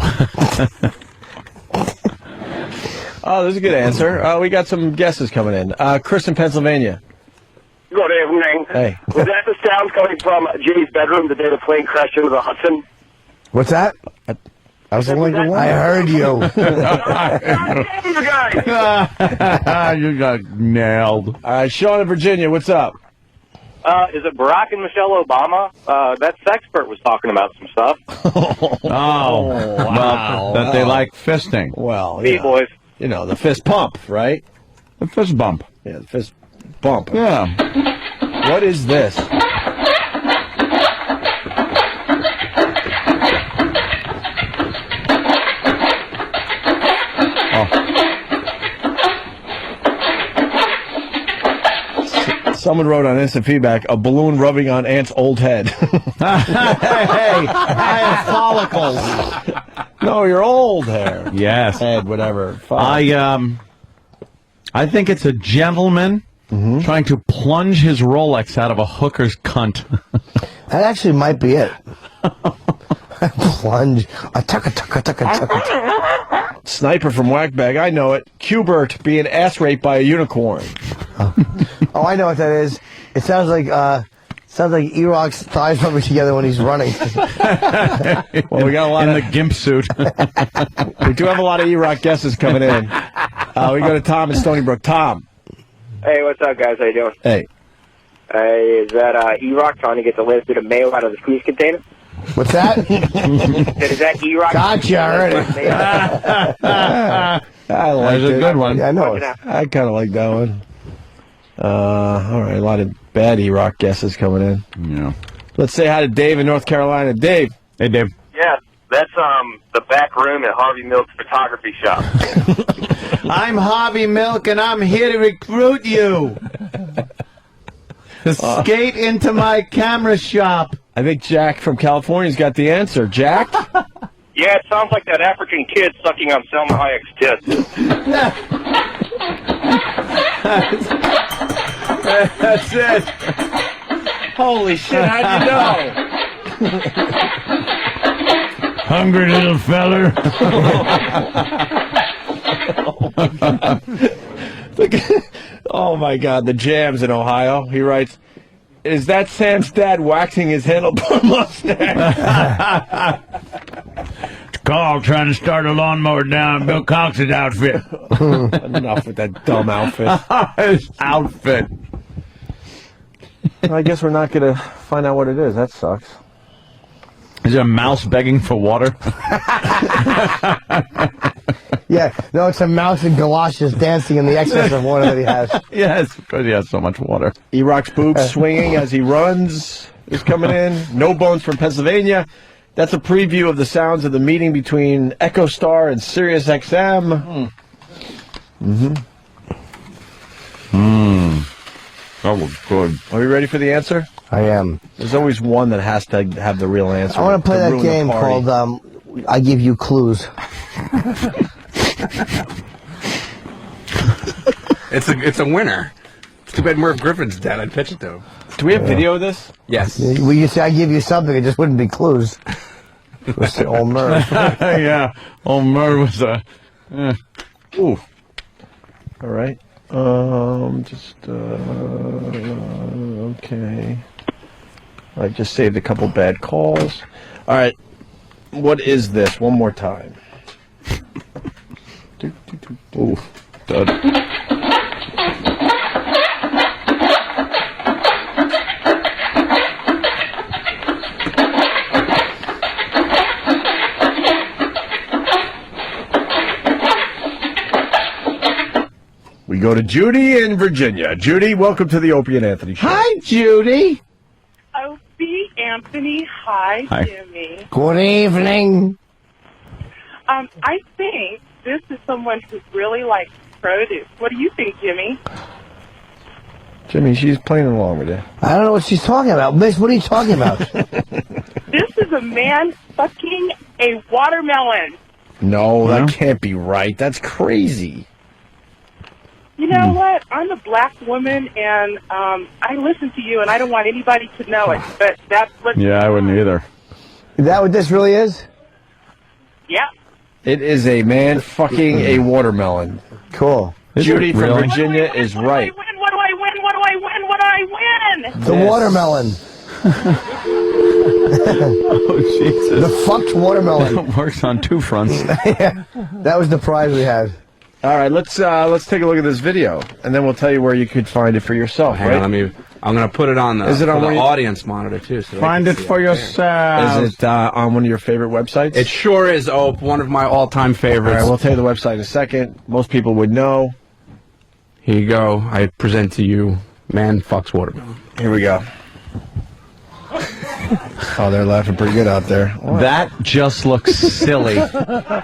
Oh, there's a good answer. We got some guesses coming in. Chris in Pennsylvania. Good evening. Hey. Was that the sound coming from Jimmy's bedroom the day the plane crashed into the Hudson? What's that? I was only the one. I heard you. You guys! You got nailed. All right, Sean in Virginia, what's up? Is it Barack and Michelle Obama? That sexpert was talking about some stuff. Oh. Well, that they like fisting. Well, Me, boys. you know, the fist pump, right? The fist bump. Yeah, the fist bump. Yeah. What is this? Someone wrote on instant feedback, a balloon rubbing on Ant's old head. Hey, I have follicles. No, your old hair. Yes. Head, whatever. Fine. I think it's a gentleman trying to plunge his Rolex out of a hooker's cunt. That actually might be it. Plunge. A tucka. Sniper from Whackbag, I know it. Qbert being ass raped by a unicorn. Oh, I know what that is. It sounds like E-Rock's thighs rubbing together when he's running. Well, we got a lot in of the gimp suit. We do have a lot of E-Rock guesses coming in. We go to Tom in Stony Brook. Tom. Hey, what's up, guys? How you doing? Hey. Hey, is that E-Rock trying to get the last bit of mayo out of the squeeze container? What's that? Is that E-Rock? Gotcha, already. I like That's a good one. Yeah, I know it. I kind of like that one. All right, a lot of bad E-Rock guesses coming in. Yeah. Let's say hi to Dave in North Carolina. Dave. Hey, Dave. Yeah, that's the back room at Harvey Milk's photography shop. I'm Harvey Milk, and I'm here to recruit you. Skate into my camera shop. I think Jack from California's got the answer. Jack? Yeah, it sounds like that African kid sucking on Selma Hayek's tits. That's it. Holy shit, how'd you know? Hungry little feller. Oh my God, the Jams in Ohio. He writes, "Is that Sam's dad waxing his handlebar mustache?" Carl trying to start a lawnmower down Bill Cox's outfit. Enough with that dumb outfit. His outfit. I guess we're not going to find out what it is. That sucks. Is it a mouse begging for water? Yeah, no, it's a mouse in galoshes dancing in the excess of water that he has. Yes, because he has so much water. E-Rock's boobs swinging as he runs is coming in. No Bones from Pennsylvania. That's a preview of the sounds of the meeting between EchoStar and Sirius XM. That was good. Are we ready for the answer? I am. There's always one that has to have the real answer. I want to play that ruin the game party. called I Give You Clues. It's a winner. It's too bad Merv Griffin's dead. I'd pitch it to him. Do we have video of this? Yes. Well, you say I give you something, it just wouldn't be clues. It was old Merv. Yeah, old Merv was a... Ooh. All right. Okay. I just saved a couple bad calls. All right. What is this? One more time. Ooh. Dud. We go to Judy in Virginia. Judy, welcome to the Opie and Anthony Show. Hi, Judy. Opie, Anthony, hi, Hi. Jimmy. Good evening. I think this is someone who really likes produce. What do you think, Jimmy? Jimmy, she's playing along with you. I don't know what she's talking about. Miss, what are you talking about? This is a man fucking a watermelon. No, that can't be right. That's crazy. You know what? I'm a black woman, and I listen to you, and I don't want anybody to know it, but that's what... Yeah, I wouldn't either. Is that what this really is? Yeah. It is a man fucking a watermelon. Cool. Judy from really? Virginia is right. What do I win? What do I win? What do I win? The watermelon. Oh, Jesus. The fucked watermelon. It works on two fronts. Yeah. That was the prize we had. All right, let's take a look at this video, and then we'll tell you where you could find it for yourself. Hang right? on, I'm going to put it on the, Is it on for one the of your- audience monitor, too. So they Find can it see for there. yourself. Is it on one of your favorite websites? It sure is, one of my all-time All favorites. right, we'll tell you the website in a second. Most people would know. Here you go. I present to you Man Fucks Watermelon. Here we go. Oh, they're laughing pretty good out there. What? That just looks silly. How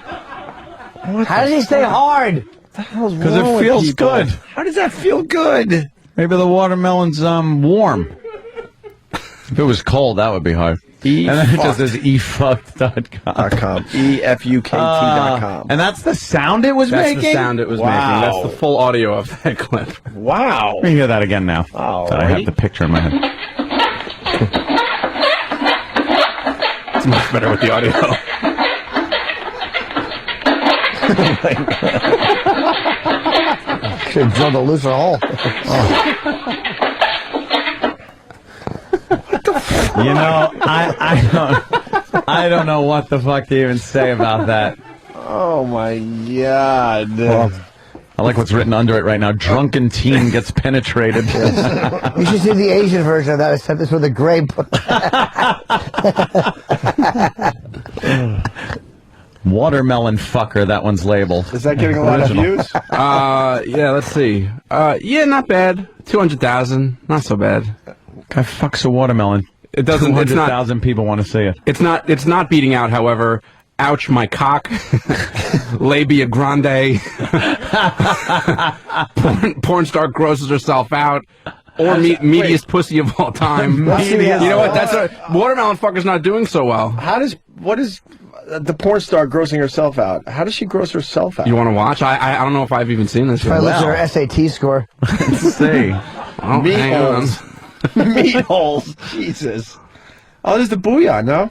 does he stay hard? Because it feels good. How does that feel good? Maybe the watermelon's warm. If it was cold, that would be hard. And then it just says efucked.com. EFUKT.com. And that's the sound it was making? That's the sound it was making. That's the full audio of that clip. Wow. Let me hear that again now. All I have the picture in my head. It's much better with the audio. Should have drilled a looser hole. You know, I don't know what the fuck to even say about that. Oh my God. Well, I like what's written under it right now. Drunken teen gets penetrated. You should see the Asian version of that, except it's with a grape. Watermelon fucker, that one's labeled. Is that getting a lot of views? Yeah, let's see. Yeah, not bad. 200,000. Not so bad. Guy fucks a watermelon. It doesn't. It's not. 200,000 people want to see it. It's not beating out. However, ouch my cock, labia grande. Porn star grosses herself out. Or meatiest pussy of all time. You know what? That's Watermelon fucker's not doing so well. What is the porn star grossing herself out? How does she gross herself out? You want to watch? I don't know if I've even seen this. If I look at her SAT score. Let's see. Meatballs. Meatballs. Jesus. Oh, there's the booyah, no?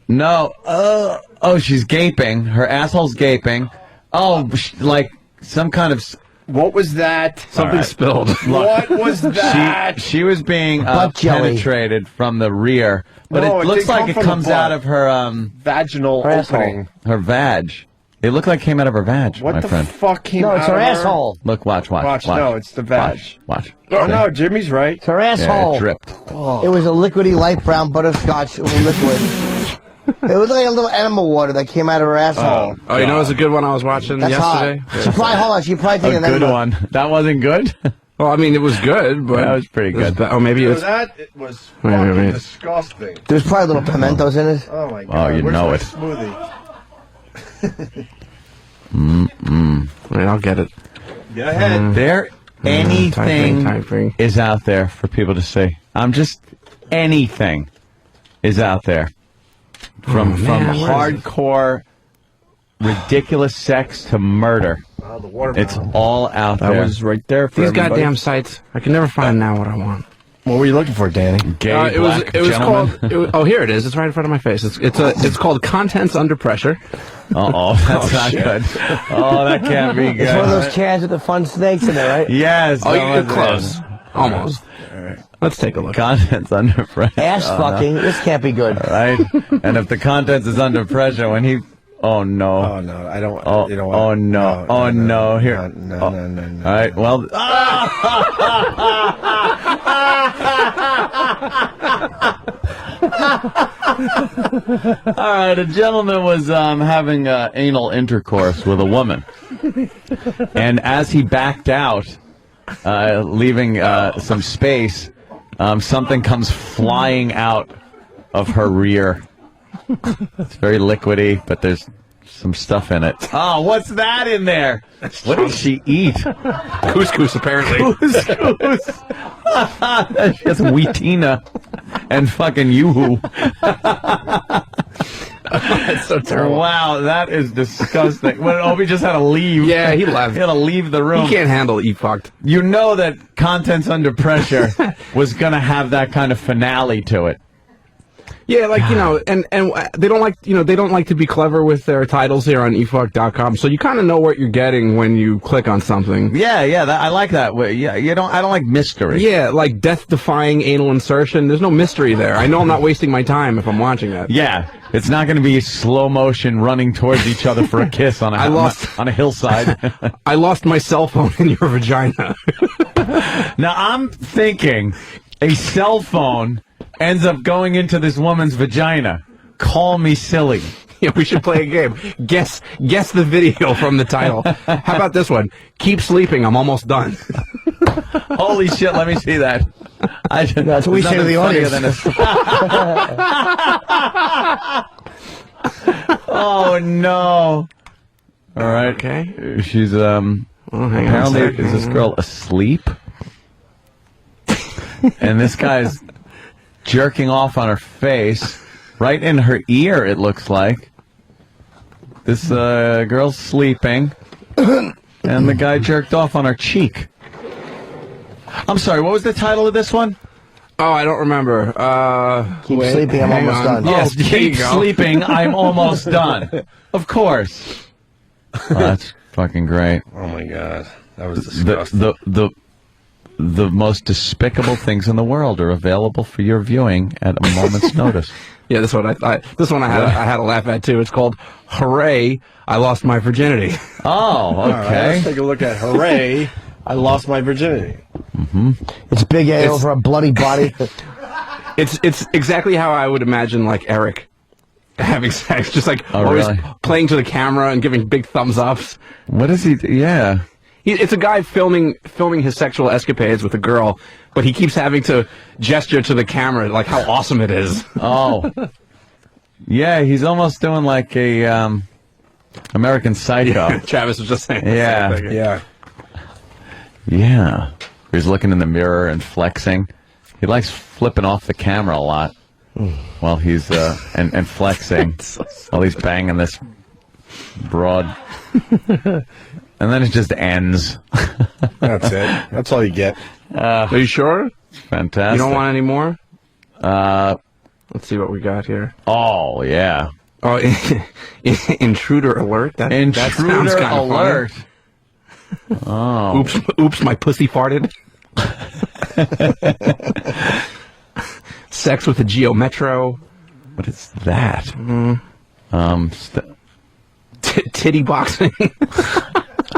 No. Oh, she's gaping. Her asshole's gaping. Oh, like some kind of... What was that? Something spilled. What was that? She was being Butt jelly. penetrated from the rear, but No, it it looks didn't like come it from the comes butt. out of her Vaginal opening. her vag. It looked like it came out of her vag, What my the friend. fuck came No, out it's of her her asshole. Look, watch. No, it's the vag. Watch. Oh, See? no, Jimmy's right. It's her asshole. Yeah, it dripped. Oh. It was a liquidy light brown butterscotch liquid. It was like a little animal water that came out of her asshole. Oh, you know, it's a good one I was watching That's yesterday. hot. She probably, hold on, she probably A taking good one. That wasn't good? Well, I mean, it was good, but that was pretty good. Oh, maybe So it's. that it was Wait. fucking disgusting. There's probably little pimentos in it. Oh my god. you Where's know my it. Smoothie. Wait, I'll get it. Go ahead. There, anything typing. is out there for people to see. Anything is out there. From hardcore, ridiculous sex to murder. Oh, the watermelon. It's all out there. That was right there for These everybody. goddamn sites. I can never find now what I want. What were you looking for, Danny? Gay It was black gentleman. called. Oh, here it is. It's right in front of my face. It's called Contents Under Pressure. Uh-oh, that's not good. Oh, that can't be good. It's one of those cans with the fun snakes in there, right? Yes. Oh, you're close. Almost. Let's take a look. Contents under pressure. Ass fucking. No. This can't be good. Right? And if the contents is under pressure, when he... Oh, no. Oh, no. I don't... Oh, you know what? oh no. Oh, no. Here. No. All right, well... All right, a gentleman was having anal intercourse with a woman. And as he backed out, leaving some space, something comes flying out of her rear. It's very liquidy, but there's some stuff in it. Oh, what's that in there? What did she eat? Couscous, apparently. Couscous. She has wheatina and fucking yoo-hoo. That's so terrible. Wow, that is disgusting. Well, Opie just had to leave. Yeah, he left. He had to leave the room. He can't handle it, fucked. You know that Contents Under Pressure was going to have that kind of finale to it. Yeah, like, you know, and they don't like, you know, they don't like to be clever with their titles here on efuck.com, so you kind of know what you're getting when you click on something. Yeah, I like that. Yeah, I don't like mystery. Yeah, like death-defying anal insertion. There's no mystery there. I know I'm not wasting my time if I'm watching that. Yeah, it's not going to be slow motion running towards each other for a kiss on a hillside. I lost my cell phone in your vagina. Now I'm thinking a cell phone ends up going into this woman's vagina. Call me silly. Yeah, we should play a game. Guess the video from the title. How about this one? Keep sleeping. I'm almost done. Holy shit! Let me see that. That's what we say to the audience. Oh no! All right. Okay. She's hang on a apparently second. is this girl asleep? And this guy's jerking off on her face, right in her ear. It looks like this girl's sleeping, and the guy jerked off on her cheek. I'm sorry. What was the title of this one? Oh, I don't remember. Keep sleeping. I'm almost done. Yes, there you keep go. sleeping. I'm almost done. Of course. Oh, that's fucking great. Oh my god, that was disgusting. The most despicable things in the world are available for your viewing at a moment's notice. Yeah, this one I had to laugh at too. It's called "Hooray! I Lost My Virginity." Oh, All right, okay. let's take a look at Hooray! I lost my virginity. Mm-hmm. It's Big A over a bloody body. It's exactly how I would imagine like Eric having sex, just like always really? playing to the camera and giving big thumbs ups. What is he? Yeah. It's a guy filming his sexual escapades with a girl, but he keeps having to gesture to the camera like how awesome it is. Oh. Yeah, he's almost doing like a American Psycho. Travis was just saying. Yeah. the same thing. Yeah. Yeah. He's looking in the mirror and flexing. He likes flipping off the camera a lot while he's and flexing while he's banging this broad. And then it just ends. That's it. That's all you get. Are you sure? Fantastic. You don't want any more? Let's see what we got here. Oh, yeah. Oh, intruder alert. That sounds Intruder kind of alert. Oh. Oops, my pussy farted. Sex with a Geo Metro. What is that? Titty boxing.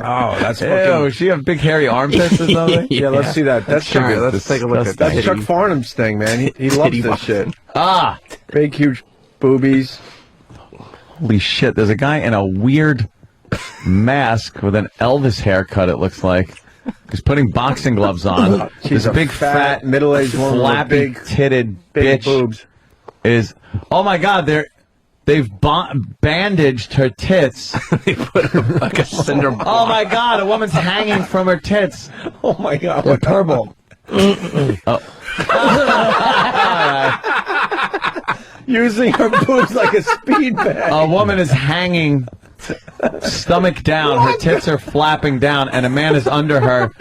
Oh, that's Ew, fucking... she have big hairy armpits or something? Yeah, let's see that. That's All right, let's take a look at that. That's Chuck Farnham's thing, man. He loves Titty this boxing. shit. Ah! Big, huge boobies. Holy shit, there's a guy in a weird mask with an Elvis haircut, it looks like. He's putting boxing gloves on. She's This a big, fat, middle-aged woman with flappy, big, titted big bitch boobs. is... Oh, my God, they've bandaged her tits. They put her like a cinder block. Oh, my God, a woman's hanging from her tits. Oh, my God. They're purple. Using her boobs like a speed bag. A woman is hanging stomach down. Her tits are flapping down, and a man is under her.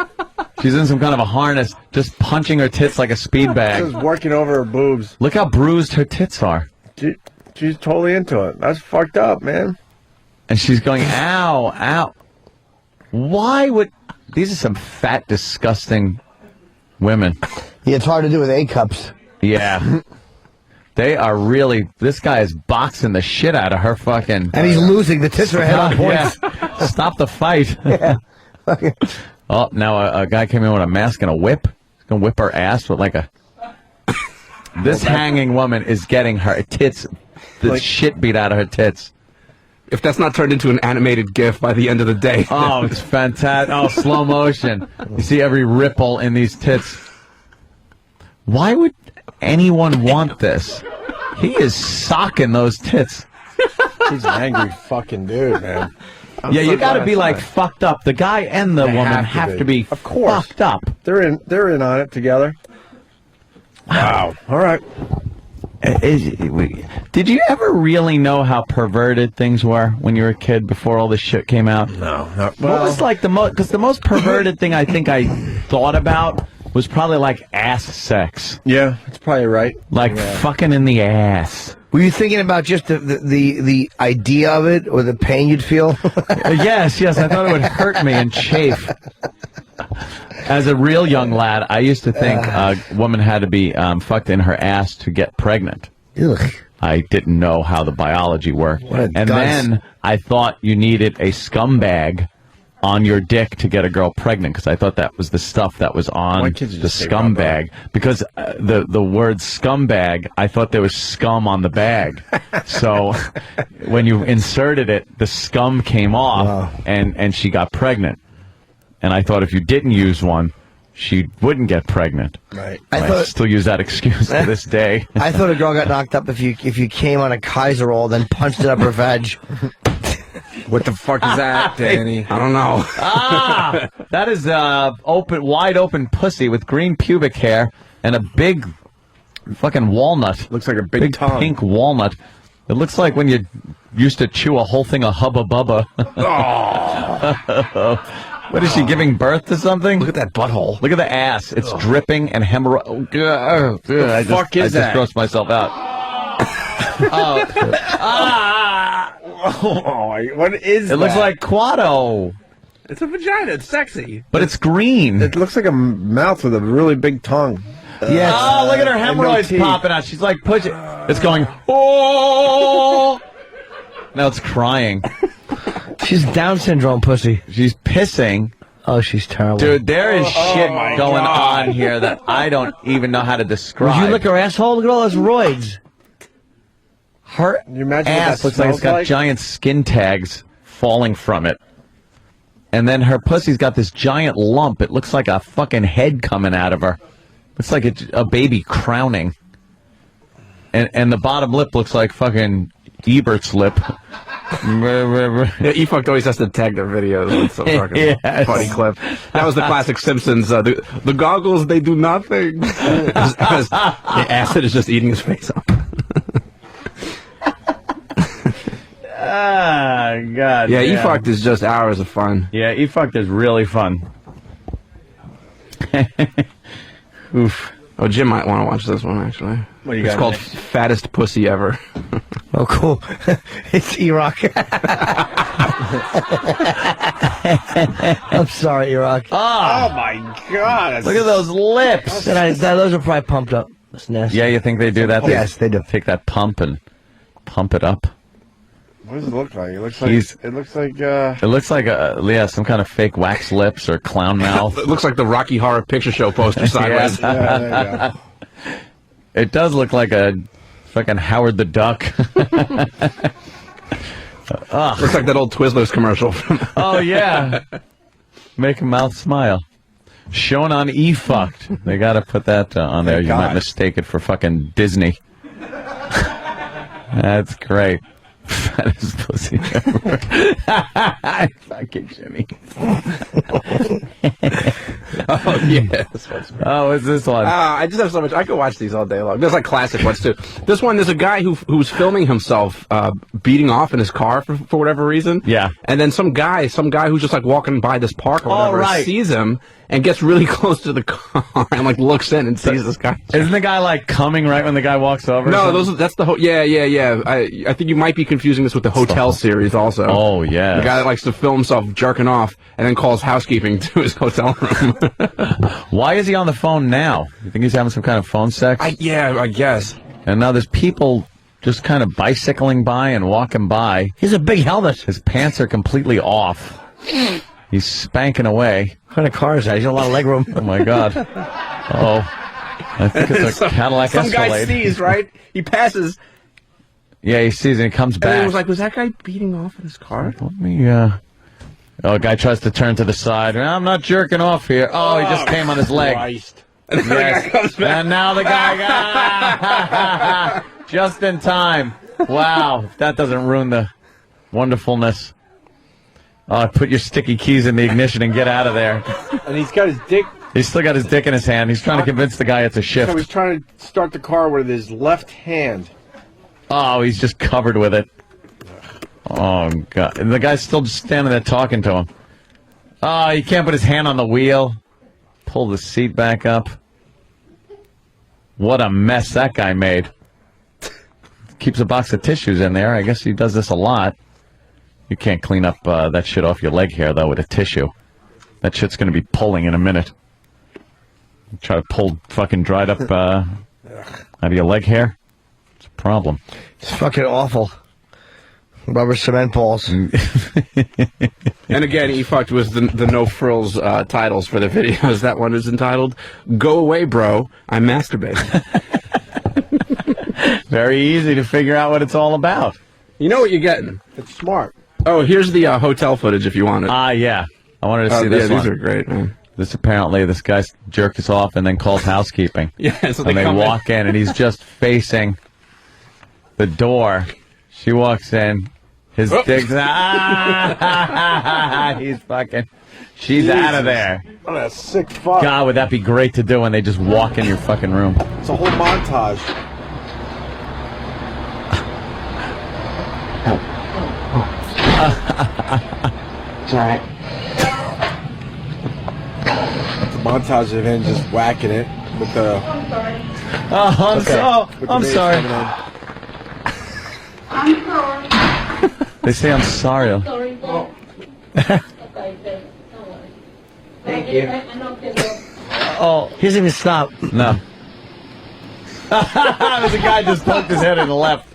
She's in some kind of a harness, just punching her tits like a speed bag. She's working over her boobs. Look how bruised her tits are. She's totally into it. That's fucked up, man. And she's going, ow, ow. Why would... These are some fat, disgusting women. Yeah, it's hard to do with A-cups. Yeah. They are really... This guy is boxing the shit out of her fucking... And he's losing. The tits are ahead on points. Yeah. Stop the fight. Yeah. Oh, now a guy came in with a mask and a whip. He's going to whip her ass with like a... This hanging woman is getting her tits... The shit beat out of her tits. If that's not turned into an animated GIF by the end of the day. Oh, it's fantastic. Oh, slow motion. You see every ripple in these tits. Why would anyone want this? He is socking those tits. He's an angry fucking dude, man. Yeah, you got to be like fucked up. The guy and the woman have to be of course. Fucked up. They're in on it together. Wow. All right. Did you ever really know how perverted things were when you were a kid before all this shit came out? No. Not, What was like the most? Because the most perverted thing I think I thought about was probably like ass sex. Yeah, that's probably right. Like fucking in the ass. Were you thinking about just the idea of it or the pain you'd feel? Yes. I thought it would hurt me and chafe. As a real young lad, I used to think a woman had to be fucked in her ass to get pregnant. Ugh. I didn't know how the biology worked. What a And dunce. then I thought you needed a scumbag on your dick to get a girl pregnant, because I thought that was the stuff that was on Why the can't you just say scumbag. Because the word scumbag, I thought there was scum on the bag. So when you inserted it, the scum came off, and she got pregnant. And I thought if you didn't use one, she wouldn't get pregnant. Right. I still use that excuse to this day. I thought a girl got knocked up if you came on a Kaiser roll, then punched it up her veg. What the fuck is that, Danny? I don't know. That is wide open pussy with green pubic hair and a big fucking walnut. Looks like a big tongue. Pink walnut. It looks like when you used to chew a whole thing of Hubba Bubba. What is she, giving birth to something? Look at that butthole. Look at the ass. It's dripping and hemorrhoid. I fuck is just that? grossed myself out. What is that? It looks like Quado. It's a vagina. It's sexy. But it's green. It looks like a mouth with a really big tongue. Yes. Oh, look at her hemorrhoids popping out. She's like pushing. It's going, oh. Now it's crying. She's Down syndrome pussy. She's pissing. Oh, she's terrible. Dude, there is shit going on here that I don't even know how to describe. Would you lick her asshole? Look at all those roids. Her you imagine ass what that looks like it's got smells like? giant skin tags falling from it. And then her pussy's got this giant lump. It looks like a fucking head coming out of her. Looks like a baby crowning. And the bottom lip looks like fucking Ebert's lip. Yeah, E-Fucked always has to tag their videos with some fucking funny clip. That was the classic Simpsons. The goggles, they do nothing. As the acid is just eating his face off. Ah, God. Yeah, E-Fucked is just hours of fun. Yeah, E-Fucked is really fun. Oof. Oh, Jim might want to watch this one, actually. What do you It's got called next? Fattest Pussy Ever. Oh, cool. It's E-Rock. I'm sorry, E-Rock. Oh, my God. Look at those lips. Those are probably pumped up. That's nasty. Yeah, you think they do that? Yes, they do. Take that pump and pump it up. What does it look like? It looks like It looks like some kind of fake wax lips or clown mouth. It looks like the Rocky Horror Picture Show poster sideways. Yeah, there you go. It does look like a fucking Howard the Duck. Looks like that old Twizzlers commercial. Oh, yeah. Make a mouth smile. Shown on E-Fucked. They got to put that on there. Thank You might God. mistake it for fucking Disney. That's great. Fattest pussy ever. Fucking Jimmy. Oh, yeah. This one's great. Oh, what's this one? I just have so much. I could watch these all day long. There's like classic ones too. This one, there's a guy who's filming himself beating off in his car for whatever reason. Yeah. And then some guy who's just like walking by this park or whatever right. sees him and gets really close to the car and like looks in and sees this guy. Isn't the guy like coming right when the guy walks over? No, that's the yeah. I think you might be confusing this with the Hotel series also. Oh, yeah. The guy that likes to film himself jerking off and then calls housekeeping to his hotel room. Why is he on the phone now? You think he's having some kind of phone sex? I guess. And now there's people just kind of bicycling by and walking by. He's a big helmet. His pants are completely off. He's spanking away. What kind of car is that? He's got a lot of leg room. Oh, my God. Oh, I think it's a Cadillac Some guy Escalade. sees, right? He passes. Yeah, he sees and he comes And back. he was like, was that guy beating off in his car? Let me, Oh, a guy tries to turn to the side. I'm not jerking off here. Oh, he just came on his leg. Christ. And then the guy comes back. And now the guy just in time. Wow, if that doesn't ruin the wonderfulness. Oh, put your sticky keys in the ignition and get out of there. And he's got his dick. He's still got his dick in his hand. He's trying to convince the guy it's a shift. So he's trying to start the car with his left hand. Oh, he's just covered with it. Oh, God. And the guy's still just standing there talking to him. Oh, he can't put his hand on the wheel. Pull the seat back up. What a mess that guy made. Keeps a box of tissues in there. I guess he does this a lot. You can't clean up that shit off your leg hair, though, with a tissue. That shit's going to be pulling in a minute. Try to pull fucking dried up out of your leg hair. It's a problem. It's fucking awful. Rubber cement balls. And again, E-Fucked was the no frills titles for the videos. That one is entitled "Go Away, Bro, I'm Masturbating." Very easy to figure out what it's all about. You know what you're getting. It's smart. Oh, here's the hotel footage if you want it. Yeah. I wanted to see this yeah, one. These are great, man. This guy jerks us off and then calls housekeeping. Yeah, so and they come walk in and he's just facing the door. She walks in. His dick's he's fucking. She's out of there. What a sick fuck. God, would that be great to do when they just walk in your fucking room? It's a whole montage. It's all right. It's a montage of him just whacking it with the. Oh, I'm sorry. I'm sorry. They say I'm sorry. Sorry. Thank you. Oh, he doesn't even stop. No. There's a guy just poked his head in the left.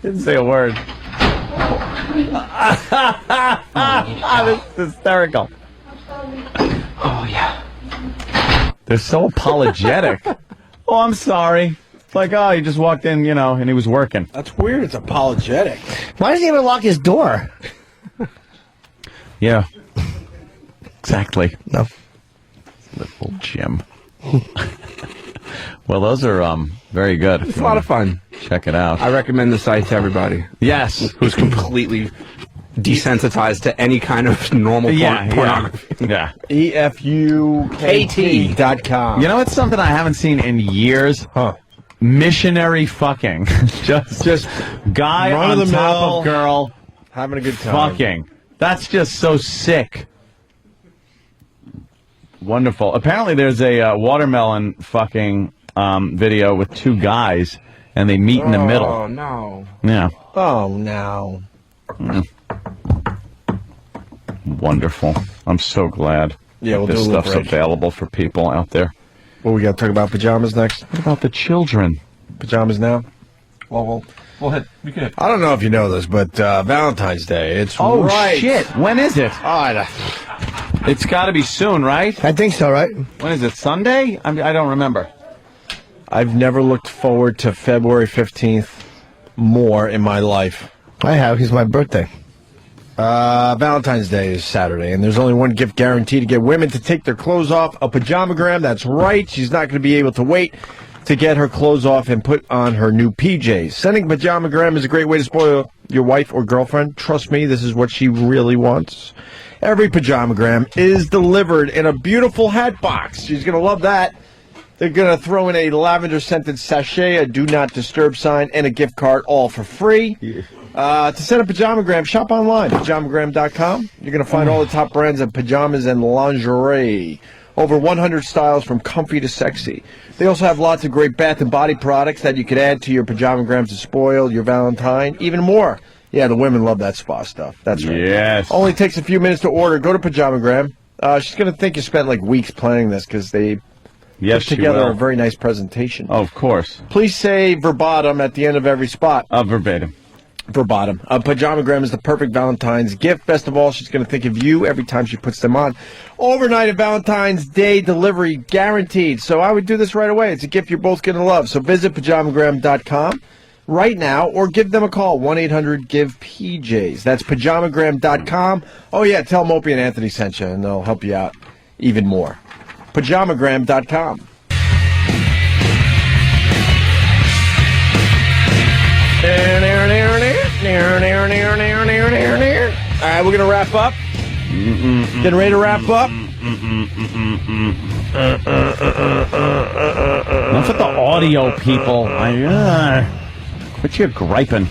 Didn't say a word. This is hysterical. Oh, yeah. They're so apologetic. Oh, I'm sorry. It's like, oh, he just walked in, and he was working. That's weird. It's apologetic. Why doesn't he even lock his door? Yeah. Exactly. No. Little Jim. Well, those are very good. It's a lot of fun. Check it out. I recommend the site to everybody. Yes. Who's completely desensitized to any kind of normal pornography. Yeah. EFUKT.com. You know, it's something I haven't seen in years. Huh. Missionary fucking. just guy on top of girl having a good time. Fucking. That's just so sick. Wonderful. Apparently there's a watermelon fucking video with two guys, and they meet in the middle. Oh, no. Yeah. Oh, no. Wonderful. I'm so glad Yeah, we'll this do a little stuff's break. available for people out there. Well, we got to talk about pajamas next. What about the children? Pajamas now? Well, we'll hit. We can hit. I don't know if you know this, but Valentine's Day. It's right. Shit. When is it? It's got to be soon, right? I think so, right? When is it? Sunday? I don't remember. I've never looked forward to February 15th more in my life. I have. It's my birthday. Valentine's Day is Saturday, and there's only one gift guaranteed to get women to take their clothes off. A pajamagram. That's right. She's not going to be able to wait to get her clothes off and put on her new PJs. Sending a pajamagram is a great way to spoil your wife or girlfriend. Trust me, this is what she really wants. Every pajamagram is delivered in a beautiful hat box. She's going to love that. They're going to throw in a lavender-scented sachet, a do not disturb sign, and a gift card, all for free. To send a pajamagram, shop online, pajamagram.com. You're going to find all the top brands of pajamas and lingerie. Over 100 styles from comfy to sexy. They also have lots of great bath and body products that you could add to your pajamagrams to spoil your Valentine. Even more. Yeah, the women love that spa stuff. That's right. Yes. Only takes a few minutes to order. Go to Pajamagram. She's going to think you spent like weeks planning this because they put together a very nice presentation. Oh, of course. Please say verbatim at the end of every spot. Verbatim. Verbatim. A pajamagram is the perfect Valentine's gift. Best of all, she's going to think of you every time she puts them on. Overnight and Valentine's Day delivery guaranteed. So I would do this right away. It's a gift you're both going to love. So visit pajamagram.com right now or give them a call. 1-800-GIVE-PJs. That's pajamagram.com. Oh, yeah, tell them Opie and Anthony sent you, and they'll help you out even more. Pajamagram.com. All right, we're going to wrap up. Getting ready to wrap up. Enough with the audio, people. Quit your griping.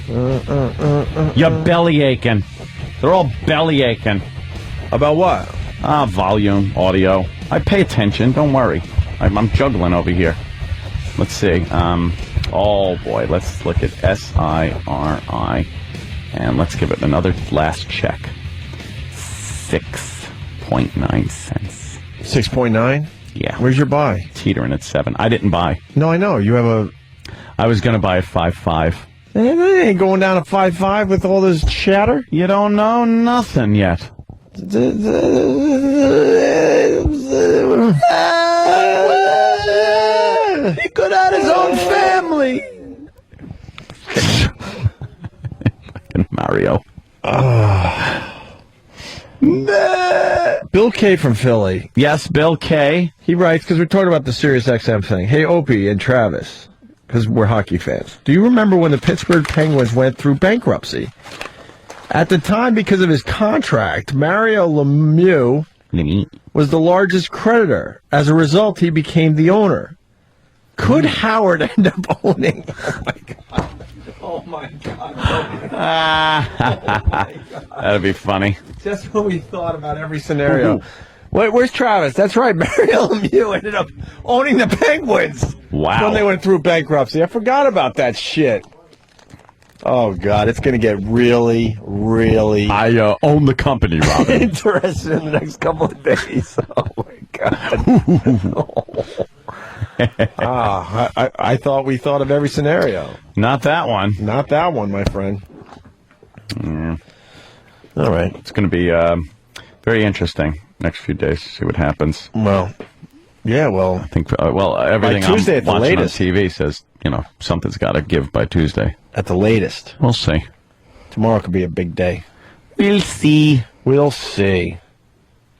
You're belly aching. They're all belly aching. About what? Volume, audio. I pay attention. Don't worry. I'm juggling over here. Let's see. Oh, boy. Let's look at SIRI. And let's give it another last check. 6.9 cents. 6.9? Yeah. Where's your buy? Teetering at 7. I didn't buy. No, I know. You have a... I was going to buy at 5.5. They ain't going down to 5.5 with all this chatter. You don't know nothing yet. He could have his own family. Fucking Mario. Bill K. from Philly. Yes, Bill K. He writes, because we're talking about the Sirius XM thing. Hey, Opie and Travis, because we're hockey fans. Do you remember when the Pittsburgh Penguins went through bankruptcy? At the time, because of his contract, Mario Lemieux was the largest creditor. As a result, he became the owner. Could Howard end up owning? Oh, my God. That'd be funny. Just what we thought about every scenario. Wait, where's Travis? That's right. Mario Lemieux ended up owning the Penguins. Wow. When they went through bankruptcy. I forgot about that shit. Oh, God. It's going to get really, really... I own the company, Robin. interested in the next couple of days. Oh, my God. I thought we thought of every scenario. Not that one. Not that one, my friend. Yeah. All right. It's going to be very interesting next few days to see what happens. Well, yeah, well... I think, everything by Tuesday I'm at the watching latest. on TV says, something's got to give by Tuesday. At the latest. We'll see. Tomorrow could be a big day. We'll see. We'll see.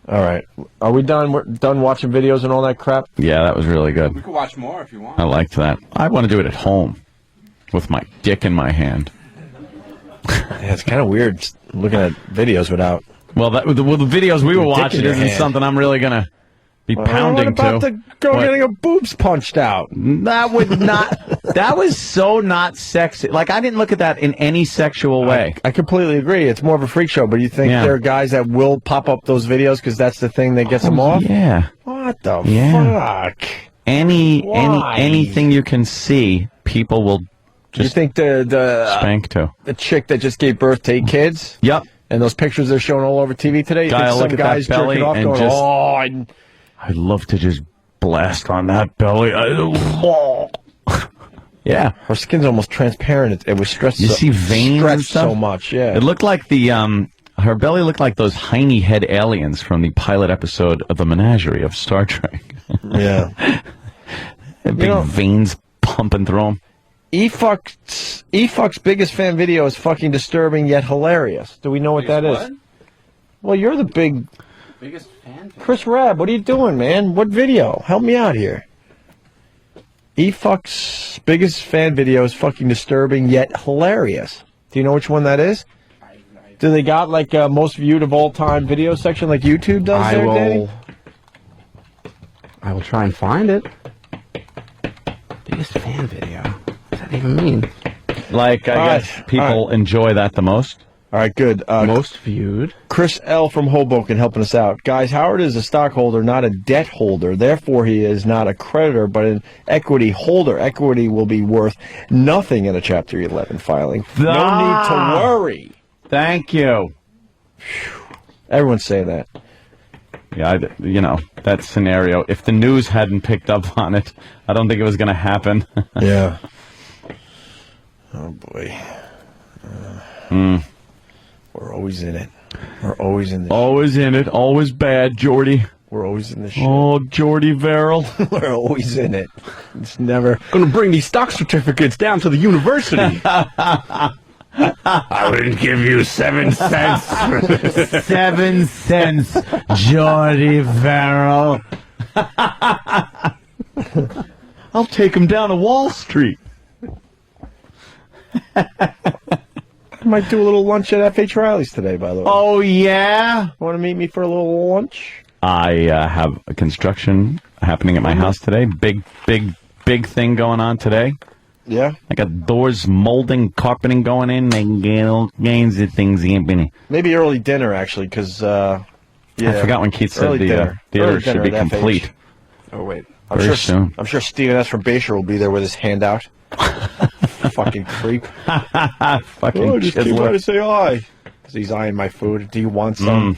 All right. Are we done? We're done watching videos and all that crap? Yeah, that was really good. We can watch more if you want. I liked that. I want to do it at home. with my dick in my hand. Yeah, it's kind of weird looking at videos without. Well, the videos we were watching isn't something I'm really gonna be pounding what about to. the girl getting her boobs punched out? That would not. That was so not sexy. Like, I didn't look at that in any sexual way. I completely agree. It's more of a freak show. But you think there are guys that will pop up those videos because that's the thing that gets them off? Yeah. What the fuck? Anything you can see, people will just. You think the spank to the chick that just gave birth to 8 kids? Yep. And those pictures they're showing all over TV today. You Guy think look some at guys that belly jerking off and going, just. "Oh, I'd love to just blast on that belly. Yeah, her skin's almost transparent. It was stressed. You see veins and stuff? so much. Yeah, it looked like the her belly looked like those hiney head aliens from the pilot episode of the Menagerie of Star Trek. Yeah, big veins pumping through them. E-Fuck's biggest fan video is fucking disturbing yet hilarious. Do we know what that is? Well, you're the biggest fan. Chris Rabb, what are you doing, man? What video? Help me out here. E-Fuck's biggest fan video is fucking disturbing yet hilarious. Do you know which one that is? Do they got like a most viewed of all time video section like YouTube does there, Danny? I will try and find it. Biggest fan video. What does that even mean? Like, I guess people enjoy that the most. All right, good. Most viewed. Chris L. from Hoboken helping us out. Guys, Howard is a stockholder, not a debt holder. Therefore, he is not a creditor, but an equity holder. Equity will be worth nothing in a Chapter 11 filing. No need to worry. Thank you. Everyone's saying that. Yeah, that scenario. If the news hadn't picked up on it, I don't think it was going to happen. Yeah. Oh, boy. We're always in it. We're always in this Always in it. Always bad, Jordy. We're always in this shit. Oh, Jordy Verrill. We're always in it. It's never going to bring these stock certificates down to the university. I will give you 7 cents. 7 cents, Jordy Verrill. I'll take him down to Wall Street. I might do a little lunch at F.H. Riley's today, by the way. Oh, yeah? Want to meet me for a little lunch? I have a construction happening at my house today. Big thing going on today. Yeah? I got doors, molding, carpeting going in. All kinds of things happening. Maybe early dinner, actually, because, I forgot when Keith said the theater should be complete. Oh, wait. Very soon. I'm sure Steven S. from Bayshore will be there with his handout. Fucking creep. Fucking just came by to say hi. Because he's eyeing my food. Do you want some?